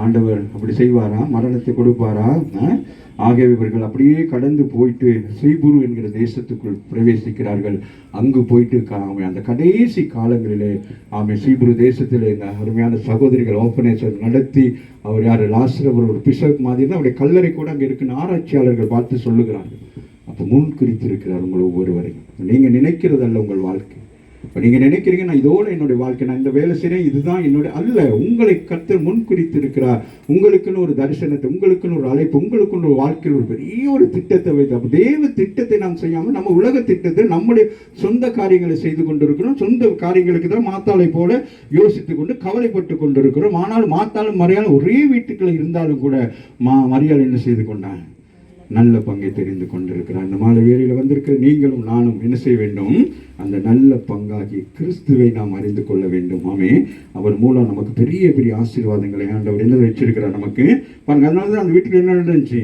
ஆண்டவர் அப்படி செய்வாரா, மரணத்தை கொடுப்பாரா? ஆகவே இவர்கள் அப்படியே கடந்து போயிட்டு சீபுரு என்கிற தேசத்துக்குள் பிரவேசிக்கிறார்கள். அங்கு போயிட்டு அந்த கடைசி காலங்களிலே சீபுரு தேசத்தில் இந்த அருமையான சகோதரிகள் ஓப்பனேஷன் நடத்தி அவர் யார், லாசர் ஒரு பிஷப் மாதிரி தான், அவருடைய கல்லறை கூட அங்கே இருக்குன்னு ஆராய்ச்சியாளர்கள் பார்த்து சொல்லுகிறார்கள். அப்போ முன்குறித்து இருக்கிறார் உங்கள் ஒவ்வொருவரையும். நீங்கள் நினைக்கிறதல்ல உங்கள் வாழ்க்கை. இப்போ நீங்கள் நினைக்கிறீங்க நான் இதோட என்னுடைய வாழ்க்கை, நான் இந்த வேலை செய்கிறேன், இதுதான் என்னுடைய அல்ல. உங்களை கர்த்தர் முன்குறித்து இருக்கிறார். உங்களுக்குன்னு ஒரு தரிசனத்தை, உங்களுக்குன்னு ஒரு அழைப்பு, உங்களுக்குன்னு ஒரு வாழ்க்கையில் ஒரு பெரிய ஒரு திட்டத்தை வைத்து, அப்போ தேவ திட்டத்தை நாம் செய்யாமல் நம்ம உலக திட்டத்தை நம்முடைய சொந்த காரியங்களை செய்து கொண்டிருக்கிறோம். சொந்த காரியங்களுக்கு தான் மாத்தாளை போல யோசித்து கொண்டு கவலைப்பட்டு கொண்டிருக்கிறோம். ஆனாலும் மாத்தாளும் மரியாதை ஒரே வீட்டுக்குள்ள இருந்தாலும் கூட மரியாதை என்ன செய்து கொண்டான், நல்ல பங்கை தெரிந்து கொண்டிருக்கிறார். அந்த மாலை வேளையில் வந்திருக்கிற நீங்களும் நானும் என்ன செய்ய வேண்டும், அந்த நல்ல பங்காகி கிறிஸ்துவை நாம் அறிந்து கொள்ள வேண்டும். ஆமே, அவர் மூலம் நமக்கு பெரிய பெரிய ஆசீர்வாதங்களை ஆண்டவர் என்ன வச்சிருக்கிறார் நமக்கு பாருங்க. அதனால தான் அந்த வீட்டுக்கு என்ன நடந்துச்சு,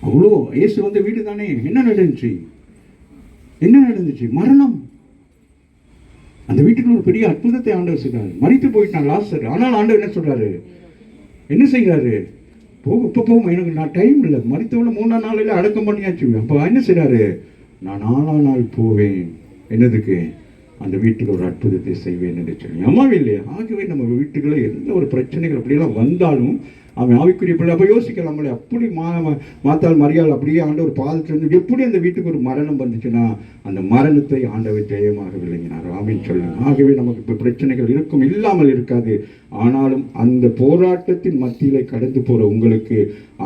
அவ்வளோ இயேசு வந்த வீடு தானே, என்ன நடந்துச்சு, என்ன நடந்துச்சு, மரணம். அந்த வீட்டுக்குள்ள ஒரு பெரிய அற்புதத்தை ஆண்டவர் செய்கிறார். மரித்து போயிட்டான் லாசர். ஆனால் ஆண்டவர் என்ன சொல்றாரு, என்ன செய்கிறாரு, இப்போ போகும், எனக்கு நான் டைம் இல்லை, மரித்தவளை 3ஆம் நாளில் அடக்கம் பண்ணியாச்சு. அப்போ என்ன செய்கிறாரு, நான் 4ஆம் நாள் போவேன், என்னதுக்கு, அந்த வீட்டுக்கு ஒரு அற்புதத்தை செய்வேன் என்று சொல்லி. அம்மாவே இல்லையா? ஆகவே நம்ம வீட்டுக்குள்ள எந்த ஒரு பிரச்சனைகள் அப்படியெல்லாம் வந்தாலும் அவன் ஆவிக்குரிய பிள்ளை அப்போ யோசிக்கலாம், நம்மளே அப்படி மாத்தாள் மரியாள் அப்படியே ஆண்டவர் பாதத்திலிருந்து எப்படி அந்த வீட்டுக்கு ஒரு மரணம் வந்துச்சுன்னா அந்த மரணத்தை ஆண்டவர் ஜெயமாக விளங்கினார். ஆமீன் சொல்லுங்க. ஆகவே நமக்கு இப்போ பிரச்சனைகள் இருக்கும், இல்லாமல் இருக்காது. ஆனாலும் அந்த போராட்டத்தின் மத்தியிலே கடந்து போகிற உங்களுக்கு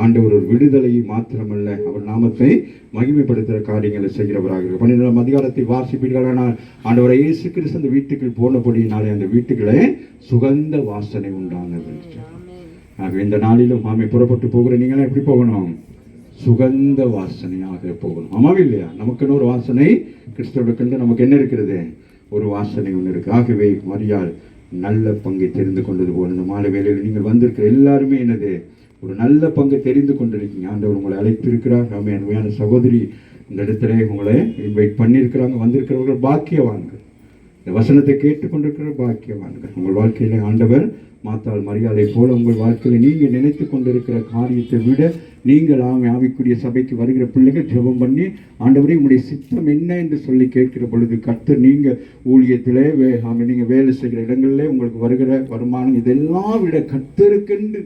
ஆண்டவர் ஒரு விடுதலையை மாத்திரமல்ல, அவர் நாமத்தை மகிமைப்படுத்துகிற காரியங்களை செய்கிறவராக. 12ஆம் அதிகாரத்தை வாசிப்பீர்களானால் ஆண்டவரை இயேசு கிறிஸ்து அந்த வீட்டுக்கு போனபடியினாலே அந்த வீட்டுகளே சுகந்த வாசனை உண்டானது. ஆகவே இந்த நாளிலும் புறப்பட்டு போகிற நீங்களாம் எப்படி போகணும், சுகந்த வாசனையாக போகணும். ஆமாவே இல்லையா? நமக்குன்னு ஒரு வாசனை, கிறிஸ்தவர்களுக்கு நமக்கு என்ன இருக்கிறது, ஒரு வாசனை ஒன்று இருக்கு. ஆகவே மரியாள் நல்ல பங்கை தெரிந்து கொண்டது போல இந்த மாலை வேளையில் நீங்கள் வந்திருக்கிற எல்லாருமே என்னது, ஒரு நல்ல பங்கை தெரிந்து கொண்டிருக்கீங்க. ஆண்டவர் உங்களை அழைத்திருக்கிறார். அருமையான சகோதரி இந்த இடத்துல உங்களை இன்வைட் பண்ணியிருக்கிறாங்க. வந்திருக்கிறவர்கள் பாக்கியவான்கள், இந்த வசனத்தை கேட்டுக்கொண்டிருக்கிற பாக்கியவான்கள். உங்கள் வாழ்க்கையில ஆண்டவர் மாத்தாள் மரியாதை போல உங்கள் வாழ்க்கையில் நீங்கள் நினைத்து கொண்டிருக்கிற காரியத்தை விட நீங்கள் ஆவிக்குரிய சபைக்கு வருகிற பிள்ளைகள் ஜெபம் பண்ணி ஆண்டவரே உங்களுடைய சித்தம் என்ன என்று சொல்லி கேட்கிற பொழுது கர்த்தர் நீங்கள் ஊழியத்திலே நீங்கள் வேலை செய்கிற இடங்களிலே உங்களுக்கு வருகிற வருமானம் இதெல்லாம் விட கர்த்தருக்கென்று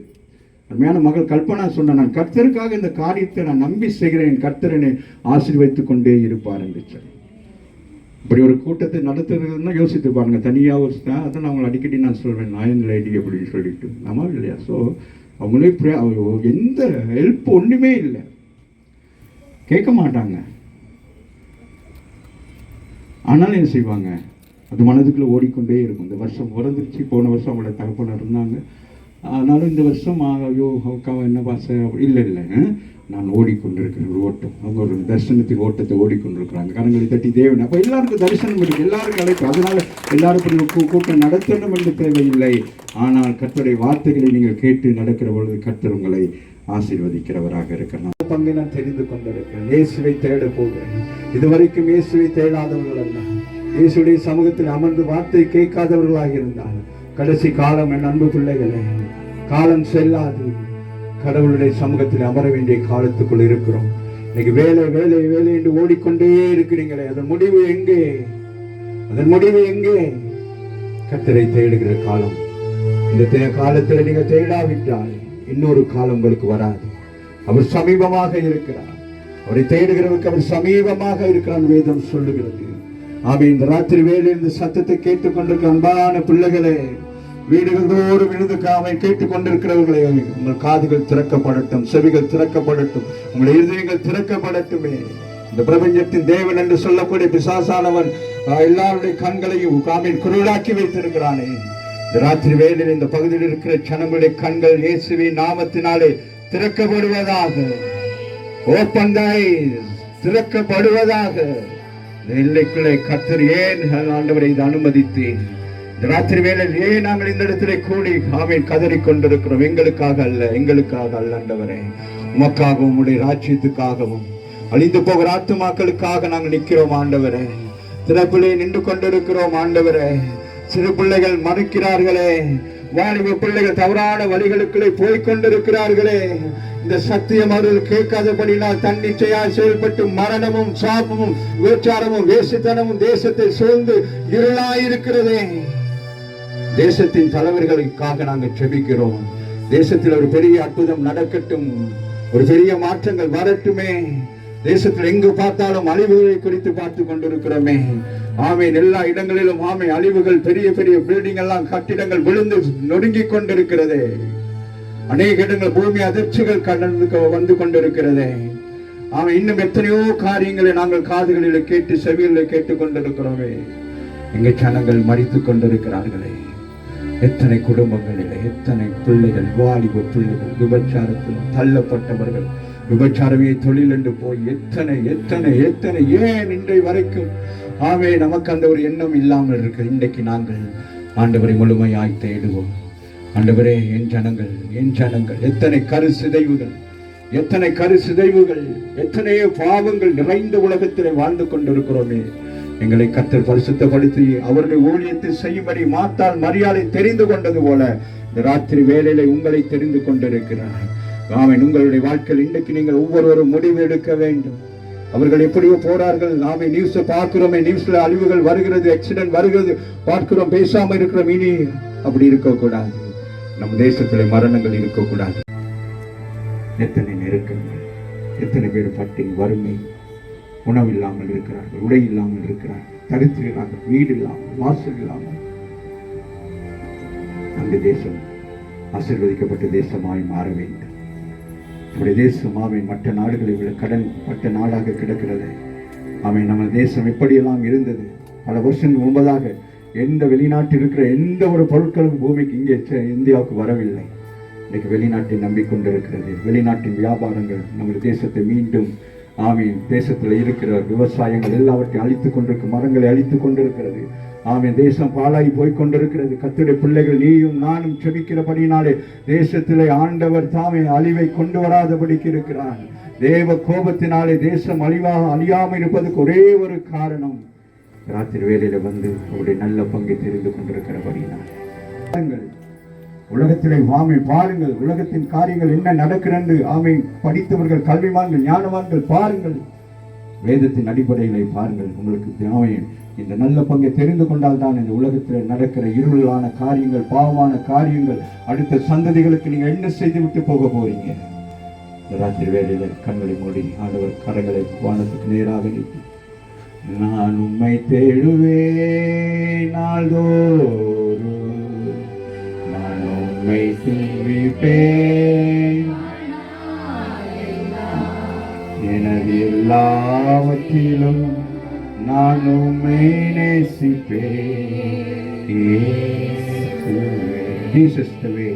அருமையான மகள் கல்பனா சொன்ன, நான் கர்த்தருக்காக இந்த காரியத்தை நான் நம்பி செய்கிறேன், கர்த்தரனை ஆசீர்வதித்து கொண்டே இருப்பார் என்று சொல்லி. இப்படி ஒரு கூட்டத்தை நடத்துறதுன்னா யோசித்து பாருங்க. தனியாக ஒரு அதை நான் அவங்களை அடிக்கடி நான் சொல்வேன், நாயன் லேடி அப்படின்னு சொல்லிட்டு. ஆமா இல்லையா? ஸோ அவங்களே எந்த ஹெல்ப் ஒன்றுமே இல்லை, கேட்க மாட்டாங்க. ஆனாலும் என்ன செய்வாங்க, அது மனதுக்குள்ளே ஓடிக்கொண்டே இருக்கும். இந்த வருஷம் பிறந்துருச்சு, போன வருஷம் அவங்களோட தகப்பன இருந்தாங்க, ஆனாலும் இந்த வருஷம் ஐயோ அக்காவை என்ன பாச இல்லை இல்லை, நான் ஓடிக்கொண்டிருக்கிற ஒரு ஓட்டம். அவங்க ஒரு தரிசனத்தின் ஓட்டத்தை ஓடிக்கொண்டிருக்கிறாங்க. கரங்களை தட்டி தேவன். அப்போ எல்லாருக்கும் தரிசனம் இருக்குது, எல்லாருக்கும் அழைப்பு. அதனால எல்லாரும் இப்படி கூட்டம் நடத்தணும் என்று தேவையில்லை. ஆனால் கர்த்தருடைய வார்த்தைகளை நீங்கள் கேட்டு நடக்கிற பொழுது கர்த்தர் உங்களை ஆசீர்வதிக்கிறவராக இருக்கிறார். பங்கை நான் தெரிந்து கொண்டிருக்கிறேன். இயேசுவை தேட போகிறேன். இதுவரைக்கும் இயேசுவை தேடாதவர்கள் அல்ல, இயேசுடைய சமூகத்தில் அமர்ந்து வார்த்தை கேட்காதவர்களாக இருந்தால் கடைசி காலம் என் அன்பு பிள்ளைகளே, காலம் செல்லாது. கடவுளுடைய சமூகத்தில் அமர வேண்டிய காலத்துக்குள் இருக்கிறோம். இன்னைக்கு வேலை வேலை வேலை என்று ஓடிக்கொண்டே இருக்கிறீங்களே, அதன் முடிவு எங்கே? அதன் முடிவு எங்கே? கர்த்தரை தேடுகிற காலம். இந்த காலத்தில் நீங்க தேடாவிட்டால் இன்னொரு காலம் உங்களுக்கு வராது. அவர் சமீபமாக இருக்கிறார். அவரை தேடுகிறவருக்கு அவர் சமீபமாக இருக்கிறார், வேதம் சொல்லுகிறது. இந்த ராத்திரி வேளையில் இந்த சத்தத்தை கேட்டுக்கொண்டிருக்கிற அன்பான பிள்ளைகளே, வீடுகள் தோறும் இருந்து கேட்டுக்கொண்டிருக்கிறவர்களே, உங்கள் காதுகள் திறக்கப்படட்டும், செவிகள் திறக்கப்படட்டும், உங்கள் இதயங்கள் திறக்கப்படட்டுமே. இந்த பிரபஞ்சத்தின் தேவன் என்று சொல்லக்கூடிய பிசாசானவன் எல்லாருடைய கண்களையும் குருடாக்கி வைத்திருக்கிறானே. இந்த ராத்திரி வேளையில் இந்த பகுதியில் இருக்கிற ஜனங்களுடைய கண்கள் இயேசுவின் நாமத்தினாலே திறக்கப்படுவதாக. Open the ice, திறக்கப்படுவதாக. எல்லைக்குள்ளே கர்த்தர் ஏன் ஆண்டவரை இது அனுமதித்தேன்? இந்த ராத்திரி வேளையில் ஏன் நாங்கள் இந்த இடத்திலே கூடி கதறி கொண்டிருக்கிறோம்? எங்களுக்காக அல்ல, எங்களுக்காக அல்ல ஆண்டவரே, உமக்காகவும் உம்முடைய ராஜ்யத்துக்காகவும் அழிந்து போகிற ஆத்துமாக்களுக்காக நாங்கள் நிற்கிறோம் ஆண்டவரே. திறப்பிலே நின்று கொண்டிருக்கிறோம் ஆண்டவரே. சிறு பிள்ளைகள் மறுக்கிறார்களே, வாலிப பிள்ளைகள் தவறான வழிகளுக்குள்ளே போய்கொண்டிருக்கிறார்களே. இந்த சத்தியம் அவர்கள் கேட்காதபடினால் தன்னிச்சையாய் செயல்பட்டு மரணமும் சாபமும் விபச்சாரமும் வேசித்தனமும் தேசத்தை சூழ்ந்து இருளாயிருக்கிறதே. தேசத்தின் தலைவர்களுக்காக நாங்கள் செபிக்கிறோம். தேசத்தில் ஒரு பெரிய அற்புதம் நடக்கட்டும், ஒரு பெரிய மாற்றங்கள் வரட்டுமே. தேசத்தில் எங்கு பார்த்தாலும் அழிவுகளை குறித்து பார்த்து கொண்டிருக்கிறோமே. எல்லா இடங்களிலும் அழிவுகள், பெரிய பெரிய பில்டிங் எல்லாம், கட்டிடங்கள் விழுந்து நொறுங்கிக் கொண்டிருக்கிறதே. அநேக இடங்கள் பூமி அதிர்ச்சிகள் கடந்து வந்து கொண்டிருக்கிறதே. இன்னும் எத்தனையோ காரியங்களை நாங்கள் காதுகளில் கேட்டு செவிகளில் கேட்டுக் கொண்டிருக்கிறோமே. எங்க ஜனங்கள் மரித்துக் கொண்டிருக்கிறார்களே. எத்தனை குடும்பங்களில் எத்தனை பிள்ளைகள், வாலிப பிள்ளைகள் விபச்சாரத்தில் தள்ளப்பட்டவர்கள், விபச்சாரமே தொழில் என்று போய் எத்தனை எத்தனை எத்தனை ஏன் இன்றைய வரைக்கும் நமக்கு அந்த ஒரு எண்ணம் இல்லாமல் இருக்கு. இன்றைக்கு நாங்கள் ஆண்டவரை முழுமையாய் தேடுவோம். ஆண்டவரே, என் ஜனங்கள் எத்தனை கருசிதைவுகள், எத்தனையோ பாவங்கள் நிறைந்த உலகத்திலே வாழ்ந்து கொண்டிருக்கிறோமே. எங்களை கர்த்தர் பரிசுத்தப்படுத்தி அவருடைய ஊழியத்தை செய்யும்படி மாத்தால் மரியாதை தெரிந்து கொண்டது போல இந்த ராத்திரி வேளையில உங்களை தெரிந்து கொண்டிருக்கிறார். உங்களுடைய வாழ்க்கையில் இன்றைக்கு நீங்கள் ஒவ்வொருவரும் முடிவு எடுக்க வேண்டும். அவர்கள் எப்படியோ போறார்கள். நியூஸ் பார்க்கிறோமே, நியூஸ்ல அழிவுகள் வருகிறது, ஆக்சிடென்ட் வருகிறது, பார்க்கிறோம், பேசாம இருக்கிறோம். இனி அப்படி இருக்கக்கூடாது. நம் தேசத்துல மரணங்கள் இருக்கக்கூடாது. எத்தனை நெருக்கங்கள், எத்தனை பேர் பட்டினி, வறுமை, உணவு இல்லாமல் இருக்கிறார்கள், உடை இல்லாமல் இருக்கிறார்கள், தரித்திருக்கிறார்கள், வீடு இல்லாமல், வாசல் இல்லாமல். அந்த தேசம் ஆசீர்வதிக்கப்பட்ட தேசமாய் மாற வேண்டும். நம்முடைய தேசம் மற்ற நாடுகளை விட கடன் பட்ட நாடாக கிடக்கிறது. நம்ம தேசம் எப்படியெல்லாம் இருந்தது பல வருஷங்கள் முன்பதாக. எந்த வெளிநாட்டில் இருக்கிற எந்த ஒரு பொருட்களும் பூமிக்கு இங்கே இந்தியாவுக்கு வரவில்லை. இன்னைக்கு வெளிநாட்டை நம்பிக்கொண்டிருக்கிறது. வெளிநாட்டின் வியாபாரங்கள் நம்முடைய தேசத்தை மீண்டும் தேசத்தில் இருக்கிற விவசாயங்கள் எல்லாவற்றையும் அழித்துக் கொண்டிருக்க, மரங்களை அழித்துக் கொண்டிருக்கிறது. தேசம் பாழாய் போய்கொண்டிருக்கிறது. கர்த்தருடைய பிள்ளைகள் நீயும் நானும் செபிக்கிறபடினாலே தேசத்திலே ஆண்டவர் தாமே அழிவை கொண்டு வராதபடிக்கு இருக்கிறார். தேவ கோபத்தினாலே தேசம் அழியாமல் இருப்பதற்கு ஒரே ஒரு காரணம், ராத்திரி வேளையில வந்து அவருடைய நல்ல பங்கை தெரிந்து கொண்டிருக்கிறபடினால் உலகத்திலே பாருங்கள், உலகத்தின் காரியங்கள் என்ன நடக்கிறது. படித்தவர்கள், கல்விமான்கள், ஞானவான்கள் பாருங்கள், வேதத்தின் அடிப்படைகளை பாருங்கள். உங்களுக்கு இந்த நல்ல பங்கை தெரிந்து கொண்டால் தான் இந்த உலகத்தில் நடக்கிற இருளான காரியங்கள், பாவமான காரியங்கள் அடுத்த சந்ததிகளுக்கு நீங்க என்ன செய்து விட்டு போக போறீங்க. ராத்திரி வேளையில கண்களை மூடி ஆண்டவர் கரங்களை வானத்துக்கு நேராக நீட்டி, நான் உம்மை தேடுவேன் நாள்தோறும், நான் உம்மை சேவிப்பேன், எனது எல்லாவற்றிலும் நான் உம்மை நேசிப்பேன். Jesus the way.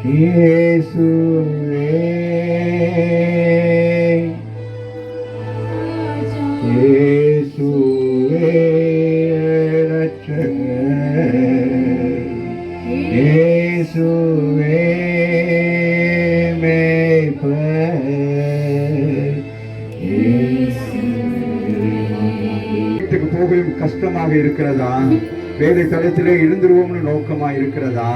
இயேசுவே, இயேசுவே இரட்சகர், இயேசுவே மேய்ப்பர், வீட்டுக்கு போகவும் கஷ்டமாக இருக்கிறதா? வேலை தளத்திலே இருந்துருவோம்னு நோக்கமா இருக்கிறதா?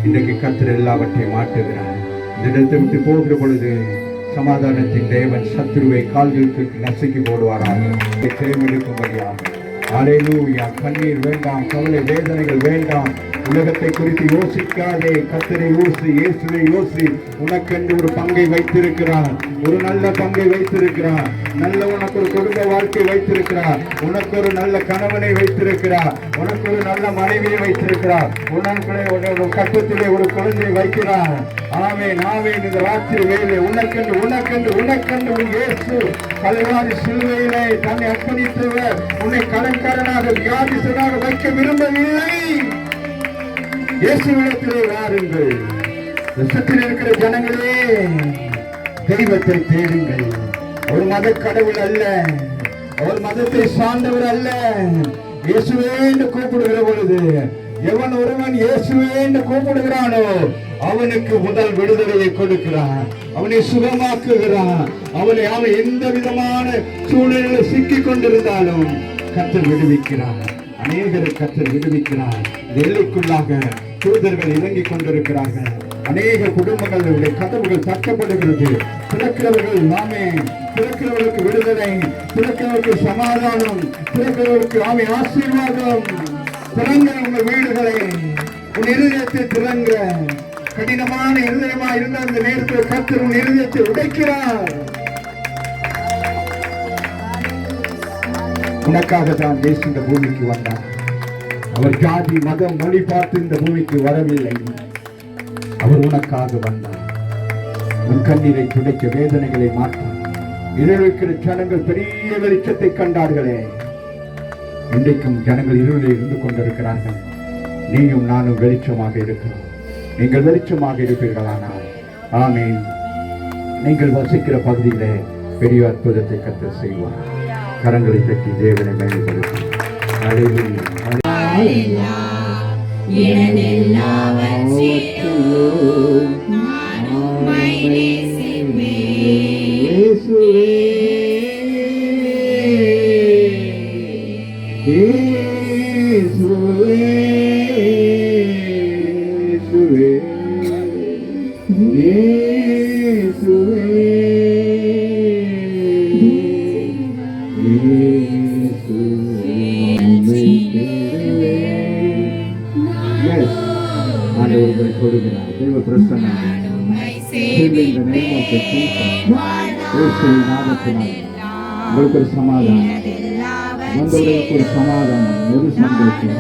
இன்றைக்கு கர்த்தர் எல்லாவற்றையும் மாற்றுகிறார். இந்த இடத்தை விட்டு போகிற பொழுது சமாதானத்தின் தேவன் சத்துருவை கால்களுக்கு நசுக்கி போடுவாராக, தேர்ந்தெடுக்கும்படியாக. அல்லேலூயா. கண்ணீர் வேண்டாம், கவலை வேதனைகள் வேண்டாம். உலகத்தை குறித்து யோசிக்காதே, கர்த்தரை யோசி, இயேசுவை யோசி. உனக்கென்று ஒரு பங்கை வைத்திருக்கிறார், ஒரு நல்ல பங்கை வைத்திருக்கிறார். நல்ல உனக்கு ஒரு குடும்ப வாழ்க்கை வைத்திருக்கிறார், உனக்கு ஒரு நல்ல கணவனை வைத்திருக்கிறார், உனக்கு ஒரு நல்ல மனைவியை வைத்திருக்கிறார், உனக்கு கட்டத்திலே ஒரு குழந்தையை வைக்கிறார். ஆமென், ஆமென். இந்த ராத்திரி வேலை உனக்கென்று உனக்கென்று உனக்கென்று உன் இயேசு கல்வாரி சிலுவையிலே தன்னை அர்ப்பணித்தவர் உன்னை கடன்காரனாக வியாதிசனாக வைக்க விரும்பவில்லை. இயேசுவிடத்திலே வாருங்கள். தேசத்தில் இருக்கிற ஜனங்களே, தெய்வத்தை தேடுங்கள். அவர் மத கடவுள் அல்ல, அவர் மதத்தை சார்ந்தவர் அல்ல. இயேசுவே என்று கூப்பிடுகிற பொழுது, எவன் ஒருவன் இயேசுவே என்று கூப்பிடுகிறானோ அவனுக்கு முதல் விடுதலையை கொடுக்கிறான், அவனை சுகமாக்குகிறான். அவன் எந்த விதமான சூழ்நிலையில் சிக்கிக் கொண்டிருந்தாலும் கர்த்தர் விடுவிக்கிறார். அநேகரை கர்த்தர் விடுவிக்கிறார். எல்லைக்குள்ளாக தூதர்கள் இறங்கிக் கொண்டிருக்கிறார்கள். அநேக குடும்பங்களுடைய கதவுகள் தட்டப்படுகிறது. திறக்கிறவர்கள் நாமே, திறக்கிறவர்களுக்கு விடுதலை, திறக்கிறவர்களுக்கு சமாதானம், திறக்கிறவர்களுக்கு ஆமை ஆசீர்வாதம். திறங்க உங்கள் வீடுகளை, உன் இருதயத்தை திறங்க. கடினமான இருதயமா இருந்த அந்த நேரத்தில் கர்த்தர் உன் இருதயத்தை உடைக்கிறார். உனக்காக தான் இயேசு இந்த பூமிக்கு வந்தார். அவர் ஜாதி மதம் மொழி பார்த்து இந்த பூமிக்கு வரவில்லை. அவர் உனக்காக வந்தார். உன் கண்ணீரை துடைக்க, வேதனைகளை மாற்ற. இருளிருக்கிற ஜனங்கள் பெரிய வெளிச்சத்தை கண்டார்களே, இன்றைக்கும் ஜனங்கள் இருளில் இருந்து கொண்டிருக்கிறார்கள். நீயும் நானும் வெளிச்சமாக இருக்கிறோம். நீங்கள் வெளிச்சமாக இருப்பீர்களானால் ஆமீன். நீங்கள் வசிக்கிற பகுதியிலே பெரிய அற்புதத்தை கர்த்தர் செய்வார். கரங்களை தட்டி தேவனை மேம்படுத்தி உங்களுக்கு ஒரு சமாதானம், வந்தவர்களுக்கு ஒரு சமாதானம், ஒரு சந்தோஷம்.